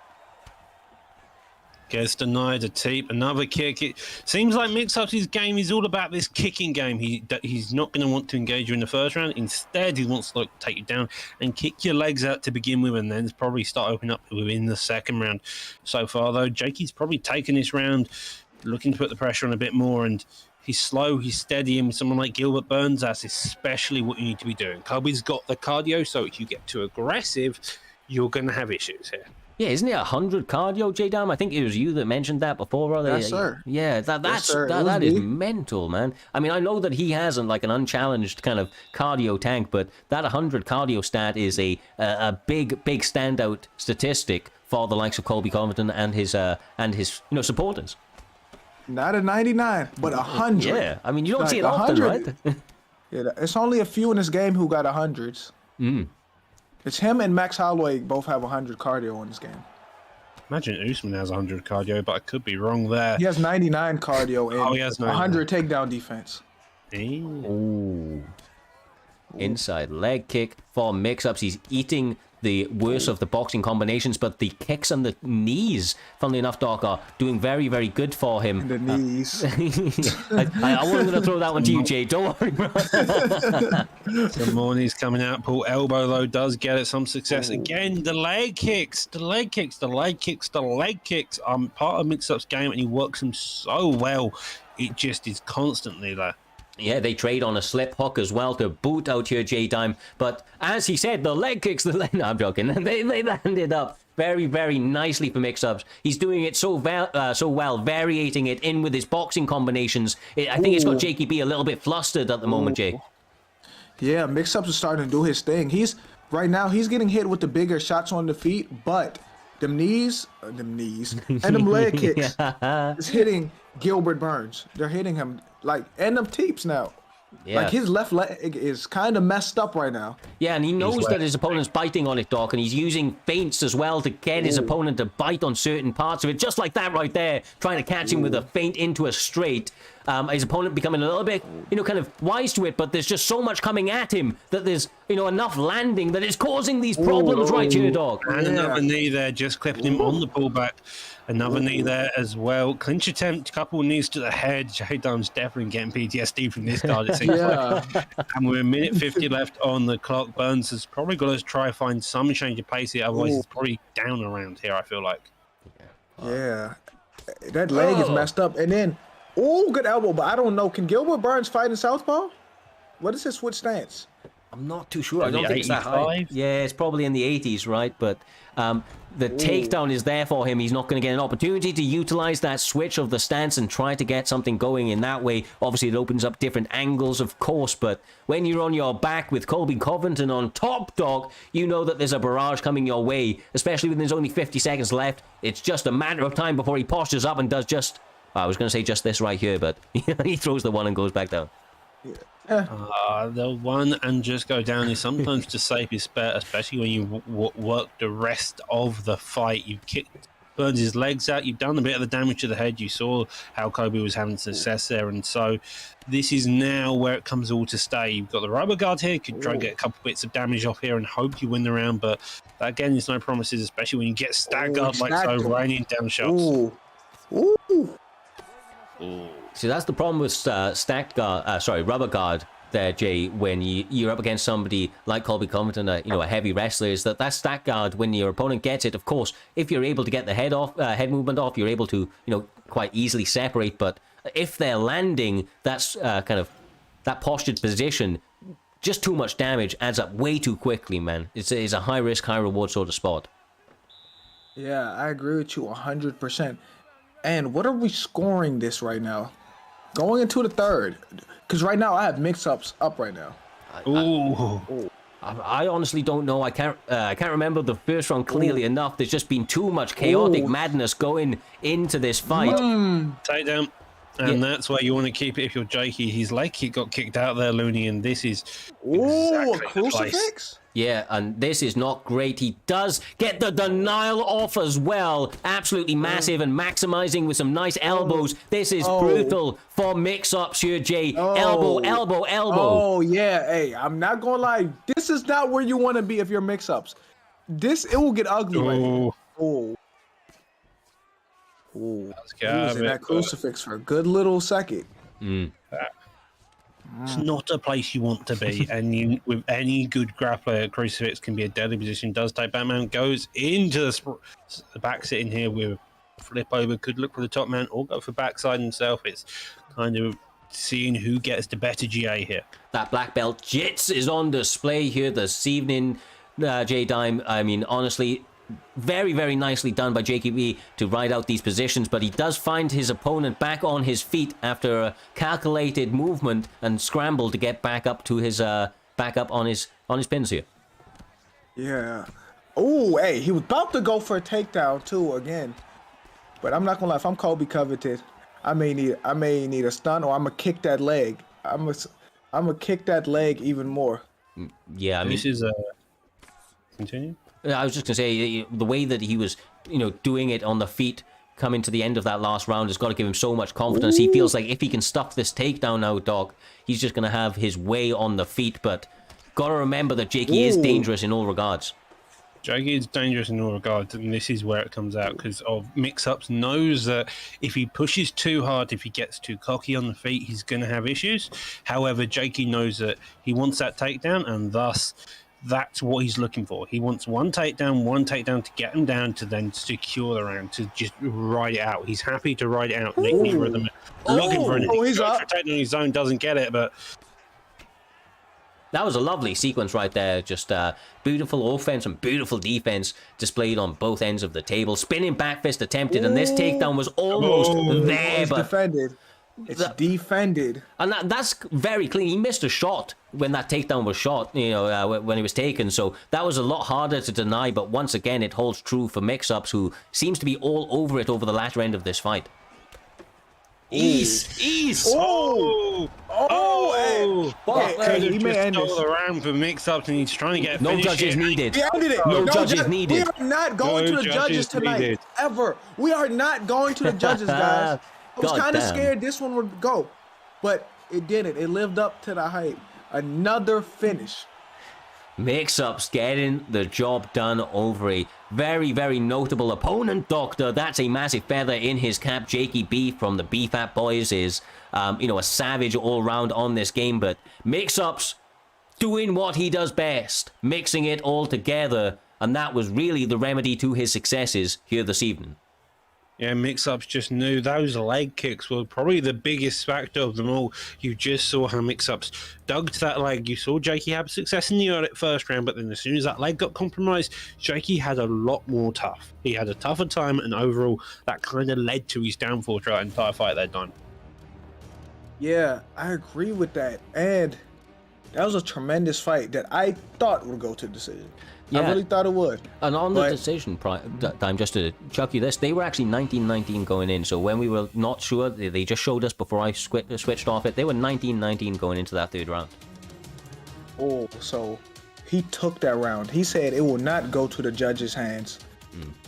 Gets denied a teep, another kick. It seems like Mix-Up's game is all about this kicking game. He's not going to want to engage you in the first round. Instead, he wants to take you down and kick your legs out to begin with, and then probably start opening up within the second round. So far, though, Jakey's probably taken this round, looking to put the pressure on a bit more, and he's slow, he's steady, and with someone like Gilbert Burns, that's especially what you need to be doing. Kobe's got the cardio, so if you get too aggressive, you're going to have issues here. Yeah, isn't it 100 cardio, J-Dam? I think it was you that mentioned that before, brother. Yes, sir. Yeah, that is mental, man. I mean, I know that he hasn't like an unchallenged kind of cardio tank, but that 100 cardio stat is a big standout statistic for the likes of Colby Covington and his supporters. Not a 99, but 100. Yeah, I mean, you don't see it often, right? Yeah, it's only a few in this game who got 100s. It's him and Max Holloway both have 100 cardio in this game. Imagine Usman has 100 cardio, but I could be wrong there. He has 99 cardio and he has 100 takedown defense. Ooh. Inside leg kick for Mix-Ups. He's eating the worst of the boxing combinations, but the kicks and the knees, funnily enough, Doc, are doing very, very good for him. And the knees. I wasn't going to throw that one to you, Jay. Don't worry, bro. The morning's coming out. Pull elbow, though, does get it some success. Again, the leg kicks, the leg kicks, the leg kicks, the leg kicks. Part of Mix-Up's game, and he works them so well. It just is constantly there. Yeah, they trade on a slip hook as well to boot out here, J-Dime. But as he said, the leg kicks, no, I'm joking. They landed up very, very nicely for Mix-Ups. He's doing it so well, variating it in with his boxing combinations. I think it's got Jakey B a little bit flustered at the moment, Jay. Yeah, Mix-Ups is starting to do his thing. Right now, he's getting hit with the bigger shots on the feet, but them knees, and them leg kicks is hitting Gilbert Burns. They're hitting him and them teeps now. Yeah. Like his left leg is kind of messed up right now. Yeah, and he knows that his opponent's biting on it, Doc, and he's using feints as well to get his opponent to bite on certain parts of it, just like that right there, trying to catch him with a feint into a straight. His opponent becoming a little bit, kind of wise to it, but there's just so much coming at him that there's, enough landing that it's causing these problems right here, Doc. And another knee there, just clipping him on the pullback. Another knee there as well. Clinch attempt, couple of knees to the head. J-Dime's definitely getting PTSD from this card, it seems like. And we're a minute 50 left on the clock. Burns has probably got to try to find some change of pace here. Otherwise, it's probably down around here, I feel like. Yeah. That leg is messed up. And then, good elbow, but I don't know. Can Gilbert Burns fight in southpaw? What is his switch stance? I'm not too sure. I don't think it's that high. Yeah, it's probably in the 80s, right? But the takedown is there for him. He's not going to get an opportunity to utilize that switch of the stance and try to get something going in that way. Obviously, it opens up different angles, of course, but when you're on your back with Colby Covington on top, Dog, you know that there's a barrage coming your way, especially when there's only 50 seconds left. It's just a matter of time before he postures up and does just... I was going to say just this right here, but he throws the one and goes back down. The one and just go down is sometimes the safest bet, especially when you work the rest of the fight. You've kicked Burns' legs out, you've done a bit of the damage to the head. You saw how Kobe was having success there, and so this is now where it comes all to stay. You've got the rubber guard here, could try and get a couple bits of damage off here and hope you win the round, but again, there's no promises, especially when you get stack guard like so, raining down shots. See, that's the problem with rubber guard there, Jay, when you're up against somebody like Colby Covington, a heavy wrestler, is that stack guard, when your opponent gets it, of course, if you're able to get the head movement off, you're able to, quite easily separate, but if they're landing, that's that postured position, just too much damage adds up way too quickly, man. It's a high risk, high reward sort of spot. Yeah, I agree with you 100%. And what are we scoring this right now? Going into the third, because right now I have Mix-Ups up right now. I honestly don't know. I can't remember the first round clearly enough. There's just been too much chaotic madness going into this fight. Takedown. And that's where you want to keep it if you're Jakey. His leg kick got kicked out there, Looney, and this is exactly a crucifix? Yeah, and this is not great. He does get the denial off as well. Absolutely massive and maximizing with some nice elbows. This is brutal for Mix-Ups here, Jay. Elbow. Oh, yeah. Hey, I'm not going to lie. This is not where you want to be if you're Mix-Ups. It will get ugly right here. He was in that crucifix for a good little second. It's not a place you want to be, and with any good grappler, crucifix can be a deadly position. Does take Batman, goes into the back sitting here with flip over, could look for the top man or go for backside himself. It's kind of seeing who gets the better GA here. That black belt jits is on display here this evening, J-Dime. I mean, honestly, very, very nicely done by Jakey B to ride out these positions, but he does find his opponent back on his feet after a calculated movement and scramble to get back up to his back up on his pins here. Yeah. Oh, hey, he was about to go for a takedown too again. But I'm not gonna lie, if I'm Colby Covington, I may need a stun, or I'm gonna kick that leg. I'm gonna kick that leg even more. Yeah, I mean, this is continue. I was just going to say, the way that he was, doing it on the feet coming to the end of that last round has got to give him so much confidence. He feels like if he can stuff this takedown now, Doc, he's just going to have his way on the feet. But got to remember that Jakey is dangerous in all regards. Jakey is dangerous in all regards, and this is where it comes out because of mix-ups. Knows that if he pushes too hard, if he gets too cocky on the feet, he's going to have issues. However, Jakey knows that he wants that takedown, and thus that's what he's looking for. He wants one takedown to get him down, to then secure the round, to just ride it out. He's happy to ride it out. Neither of them looking for anything. He's up. Takedown in his zone, doesn't get it, but that was a lovely sequence right there. Just beautiful offense and beautiful defense displayed on both ends of the table. Spinning back fist attempted, and this takedown was almost there, It's but defended. It's defended. And that's very clean. He missed a shot when that takedown was shot, when he was taken. So that was a lot harder to deny. But once again, it holds true for Mix-Ups, who seems to be all over it over the latter end of this fight. Ease. He may end the round for mix-ups, and he's trying to get a no finish judges here. needed. He ended it. No judges needed. We are not going to the judges tonight. needed. Ever. We are not going to the judges, guys. I was kind of scared this one would go, but it didn't. It lived up to the hype. Another finish. Mix-Ups getting the job done over a very, very notable opponent, Doctor. That's a massive feather in his cap. Jakey B from the BFAT Boys is, a savage all round on this game. But Mix-Ups doing what he does best, mixing it all together. And that was really the remedy to his successes here this evening. Yeah, Mix-Ups just knew those leg kicks were probably the biggest factor of them all. You just saw how Mix-Ups dug to that leg. You saw Jakey have success in the first round, but then as soon as that leg got compromised, Jakey had a lot more tough. He had a tougher time, and overall, that kind of led to his downfall throughout the entire fight that done. Yeah, I agree with that. And that was a tremendous fight that I thought would go to decision. Yeah. I really thought it would. And on the decision time, just to chuck you this, they were actually 19-19 going in. So when we were not sure, they just showed us before I switched off it. They were 19-19 going into that third round. Oh, so he took that round. He said it will not go to the judges' hands.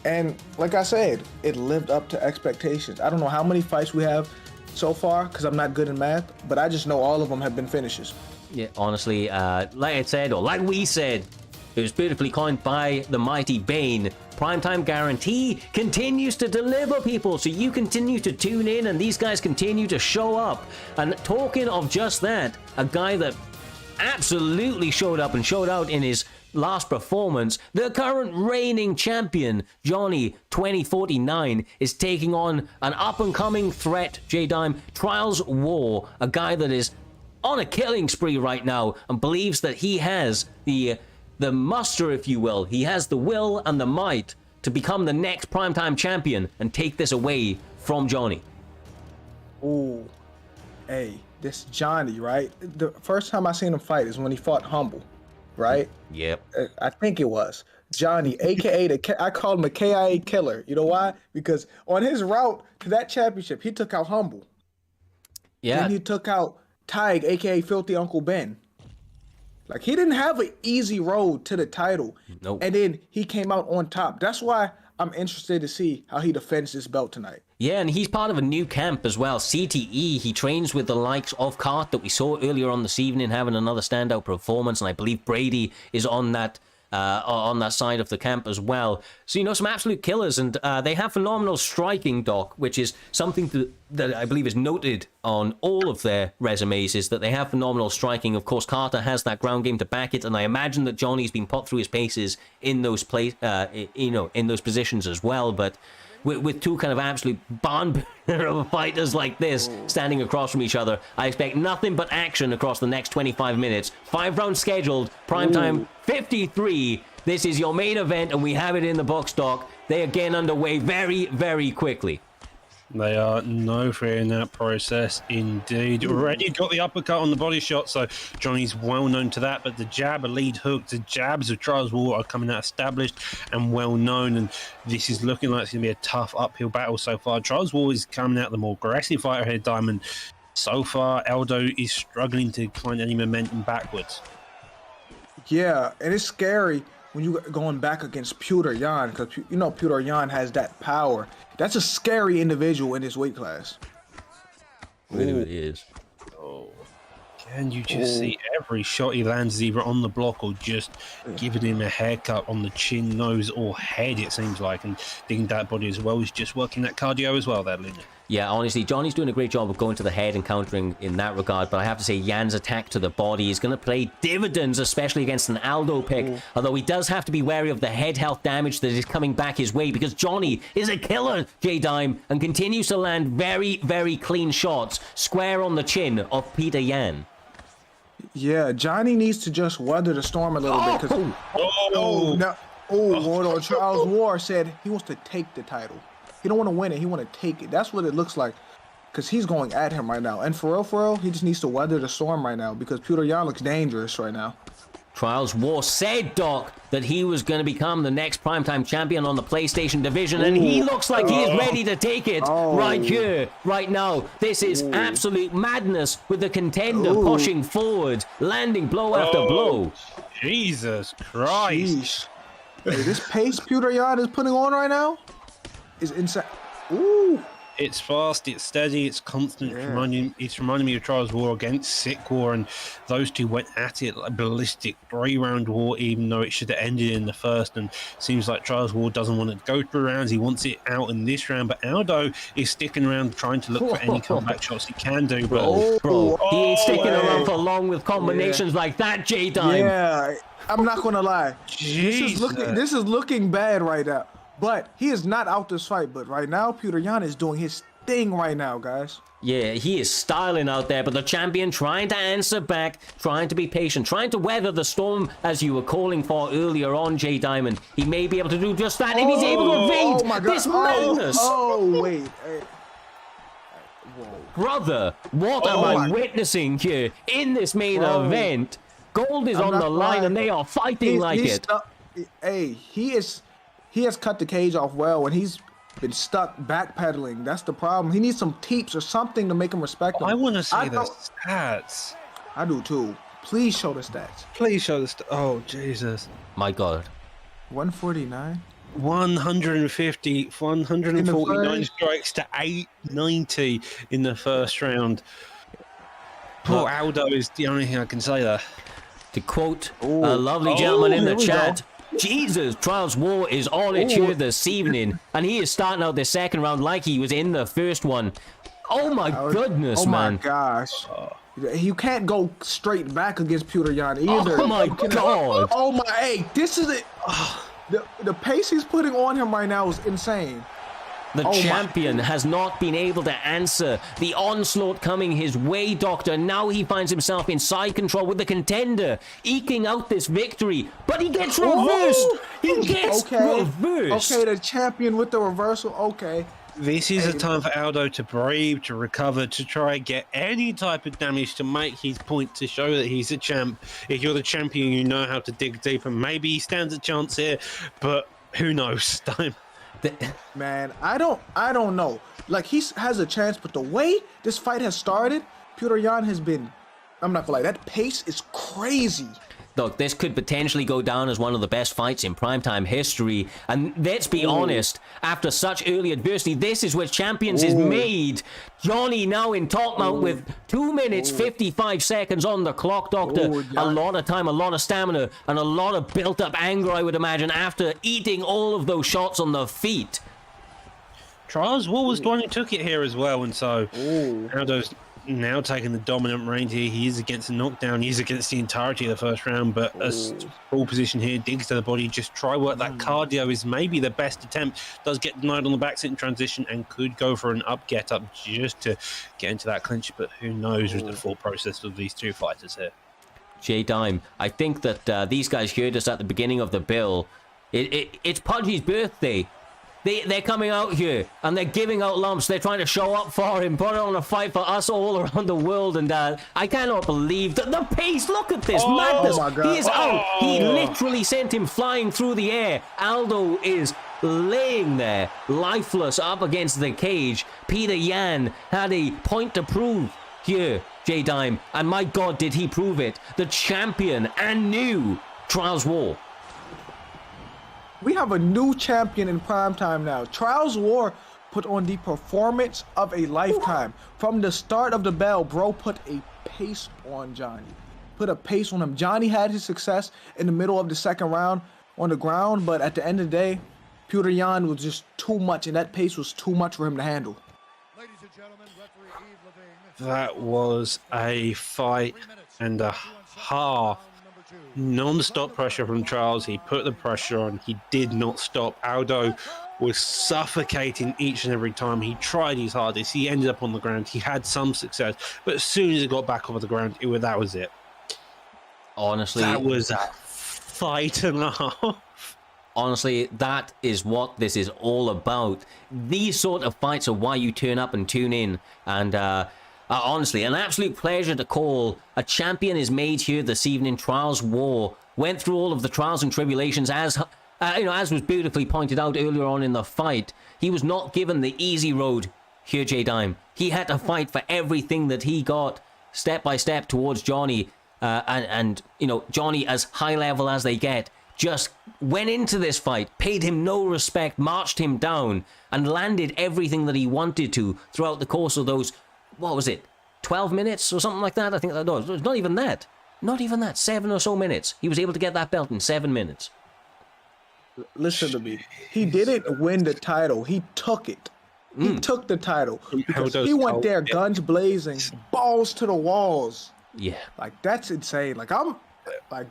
And like I said, it lived up to expectations. I don't know how many fights we have so far because I'm not good in math, but I just know all of them have been finishes. Yeah, honestly, like I said, or like we said, it was beautifully coined by the mighty Bane. Primetime Guarantee continues to deliver, people, so you continue to tune in and these guys continue to show up. And talking of just that, a guy that absolutely showed up and showed out in his last performance, the current reigning champion, Johnny 2049, is taking on an up-and-coming threat, J-Dime, Trials War, a guy that is on a killing spree right now and believes that he has the muster, if you will. He has the will and the might to become the next Primetime champion and take this away from Johnny. Ooh, hey, this Johnny, right? The first time I seen him fight is when he fought Humble, right? Yep. I think it was. Johnny, a.k.a. I call him a KIA killer. You know why? Because on his route to that championship, he took out Humble. Yeah. Then he took out Tig, a.k.a. Filthy Uncle Ben. Like, he didn't have an easy road to the title. Nope. And then he came out on top. That's why I'm interested to see how he defends this belt tonight. Yeah, and he's part of a new camp as well, CTE. He trains with the likes of Cart that we saw earlier on this evening, having another standout performance, and I believe Brady is on that side of the camp as well. So, some absolute killers, and they have phenomenal striking, Doc, which is something that I believe is noted on all of their resumes, is that they have phenomenal striking. Of course, Carter has that ground game to back it, and I imagine that Johnny's been put through his paces in those in those positions as well, but with two kind of absolute barn fighters like this standing across from each other, I expect nothing but action across the next 25 minutes. 5 rounds scheduled, Primetime 53. This is your main event, and we have it in the box, Doc. They are getting underway very, very quickly. They are no fear in that process, indeed. Already got the uppercut on the body shot, so Johnny's well known to that. But the jab, a lead hook, the jabs of Trials War are coming out established and well known. And this is looking like it's going to be a tough uphill battle so far. Trials War is coming out the more aggressive fighter here, Diamond. So far, Aldo is struggling to find any momentum backwards. Yeah, and it's scary when you're going back against Pewter Yan, because Pewter Yan has that power. That's a scary individual in this weight class. Really is. Oh, can you just see every shot he lands is either on the block or just giving him a haircut on the chin, nose, or head, it seems like, and digging that body as well. He's just working that cardio as well there, Luna. Yeah, honestly, Johnny's doing a great job of going to the head and countering in that regard, but I have to say Jan's attack to the body is going to play dividends, especially against an Aldo pick, although he does have to be wary of the head health damage that is coming back his way, because Johnny is a killer, J-Dime, and continues to land very, very clean shots square on the chin of Peter Yan. Yeah, Johnny needs to just weather the storm a little bit, because hold on. Charles War said he wants to take the title. He don't want to win it. He want to take it. That's what it looks like, because he's going at him right now. And for real, he just needs to weather the storm right now, because Peter Yan looks dangerous right now. Trials War said, Doc, that he was going to become the next Primetime champion on the PlayStation division, and he looks like he is ready to take it right here, right now. This is absolute madness with the contender pushing forward, landing blow after blow. Jesus Christ. Jeez. Hey, this pace Peter Yan is putting on right now is insane. Ooh. It's fast, it's steady, it's constant. Yeah. It's reminding me of Trials War against Sick War, and those two went at it like ballistic 3-round war, even though it should have ended in the first. And seems like Trials War doesn't want to go through rounds. He wants it out in this round, but Aldo is sticking around trying to look for any comeback shots he can do. But He ain't sticking around for long with combinations like that, J-Dime. Yeah, I'm not gonna lie. Jesus. This is looking bad right now. But he is not out this fight. But right now, Peter Yan is doing his thing right now, guys. Yeah, he is styling out there, but the champion trying to answer back, trying to be patient, trying to weather the storm, as you were calling for earlier on, J Diamond. He may be able to do just that, and he's able to evade this madness. Wait. Hey. Whoa. Brother, what am I witnessing here in this main event? Gold is on the line, and they are fighting like it. He has cut the cage off well, and he's been stuck backpedaling. That's the problem. He needs some teeps or something to make him respect him. I want to see the stats. I do too. Please show the stats. Please show the stats. Oh, Jesus. My God. 149? 149 strikes to 890 in the first round. Poor Aldo is the only thing I can say there. To quote a lovely gentleman in the chat, Jesus, Trials War is all it here this evening, and he is starting out the second round like he was in the first one. Oh my goodness, man. Oh my gosh. You can't go straight back against Peter Yan either. Oh my God. Oh my, hey, this is it. The pace he's putting on him right now is insane. The champion has not been able to answer the onslaught coming his way, Doctor. Now he finds himself in side control with the contender, eking out this victory. But he gets reversed. He gets reversed. Okay, the champion with the reversal. Okay. This is a time for Aldo to breathe, to recover, to try and get any type of damage to make his point, to show that he's a champ. If you're the champion, you know how to dig deep, and maybe he stands a chance here, but who knows? Man, I don't know. Like, he has a chance, but the way this fight has started, Peter Yan has been, I'm not gonna lie, that pace is crazy. Look, this could potentially go down as one of the best fights in primetime history. And let's be honest, after such early adversity, this is where champions is made. Johnny now in top mount with 2 minutes, 55 seconds on the clock, Doctor. A lot of time, a lot of stamina, and a lot of built-up anger, I would imagine, after eating all of those shots on the feet. Trials War was the one who took it here as well, and so Aldo's now taking the dominant range here. He is against the knockdown. He is against the entirety of the first round, but a full position here, digs to the body, just try work. That cardio is maybe the best attempt. Does get denied on the back sit in transition and could go for an up get up just to get into that clinch, but who knows with the full process of these two fighters here. J-Dime, I think that these guys heard us at the beginning of the bill. It's Pudgy's birthday. They're coming out here, and they're giving out lumps. They're trying to show up for him, put on a fight for us all around the world, and I cannot believe that the pace. Look at this madness. He is out. He literally sent him flying through the air. Aldo is laying there, lifeless, up against the cage. Peter Yan had a point to prove here, J-Dime, and my God, did he prove it. The champion and new Trials War. We have a new champion in primetime now. Trials War put on the performance of a lifetime. From the start of the bell, bro put a pace on Johnny. put a pace on him. Johnny had his success in the middle of the second round on the ground, but at the end of the day, Petr Yan was just too much, and that pace was too much for him to handle. That was a fight and a half. Non-stop pressure from Charles. He put the pressure on. He did not stop. Aldo was suffocating each and every time. He tried his hardest. He ended up on the ground. He had some success, but as soon as he got back off the ground, that was it. Honestly, that was a fight and a half. Honestly, that is what this is all about. These sort of fights are why you turn up and tune in. And honestly, an absolute pleasure to call. A champion is made here this evening. Trials War went through all of the trials and tribulations, as as was beautifully pointed out earlier on in the fight. He was not given the easy road here, J Dime. He had to fight for everything that he got, step by step, towards Johnny. And Johnny, as high level as they get, just went into this fight, paid him no respect, marched him down, and landed everything that he wanted to throughout the course of those, 12 minutes or something like that? I think that was. Not even that. Not even that. 7 or so minutes. He was able to get that belt in 7 minutes. Listen to me. He didn't win the title. He took it. He took the title. Because he went there guns blazing, balls to the walls. Yeah. Like, that's insane.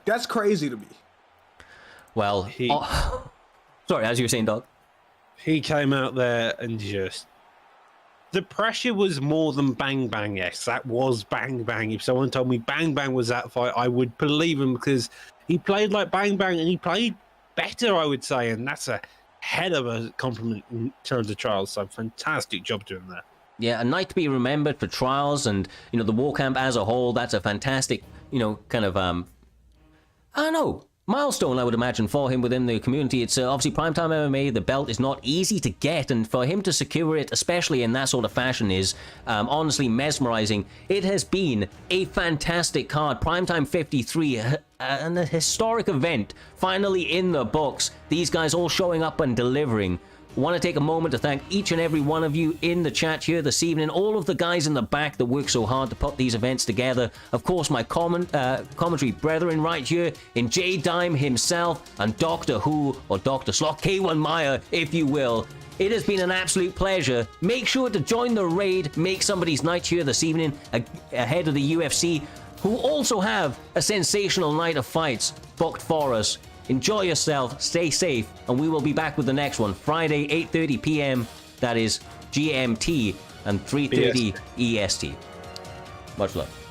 That's crazy to me. Well, sorry, as you were saying, Doug. He came out there and just... The pressure was more than Bang Bang. Yes, that was Bang Bang. If someone told me Bang Bang was that fight, I would believe him, because he played like Bang Bang and he played better, I would say. And that's a hell of a compliment in terms of Trials. So fantastic job doing that. Yeah, a night to be remembered for Trials and, the War Camp as a whole. That's a fantastic, kind of, I don't know, milestone, I would imagine, for him within the community. It's obviously Primetime MMA. The belt is not easy to get, and for him to secure it, especially in that sort of fashion, is honestly mesmerizing. It has been a fantastic card. Primetime 53, an historic event, finally in the books. These guys all showing up and delivering. I want to take a moment to thank each and every one of you in the chat here this evening, all of the guys in the back that work so hard to put these events together. Of course, my commentary brethren right here in J Dime himself and Doctor Who, or Dr. Slock, K1 Meyer, if you will. It has been an absolute pleasure. Make sure to join the raid, make somebody's night here this evening ahead of the UFC, who also have a sensational night of fights booked for us. Enjoy yourself, stay safe, and we will be back with the next one, Friday, 8:30 p.m. That is GMT and 3:30 EST. Much love.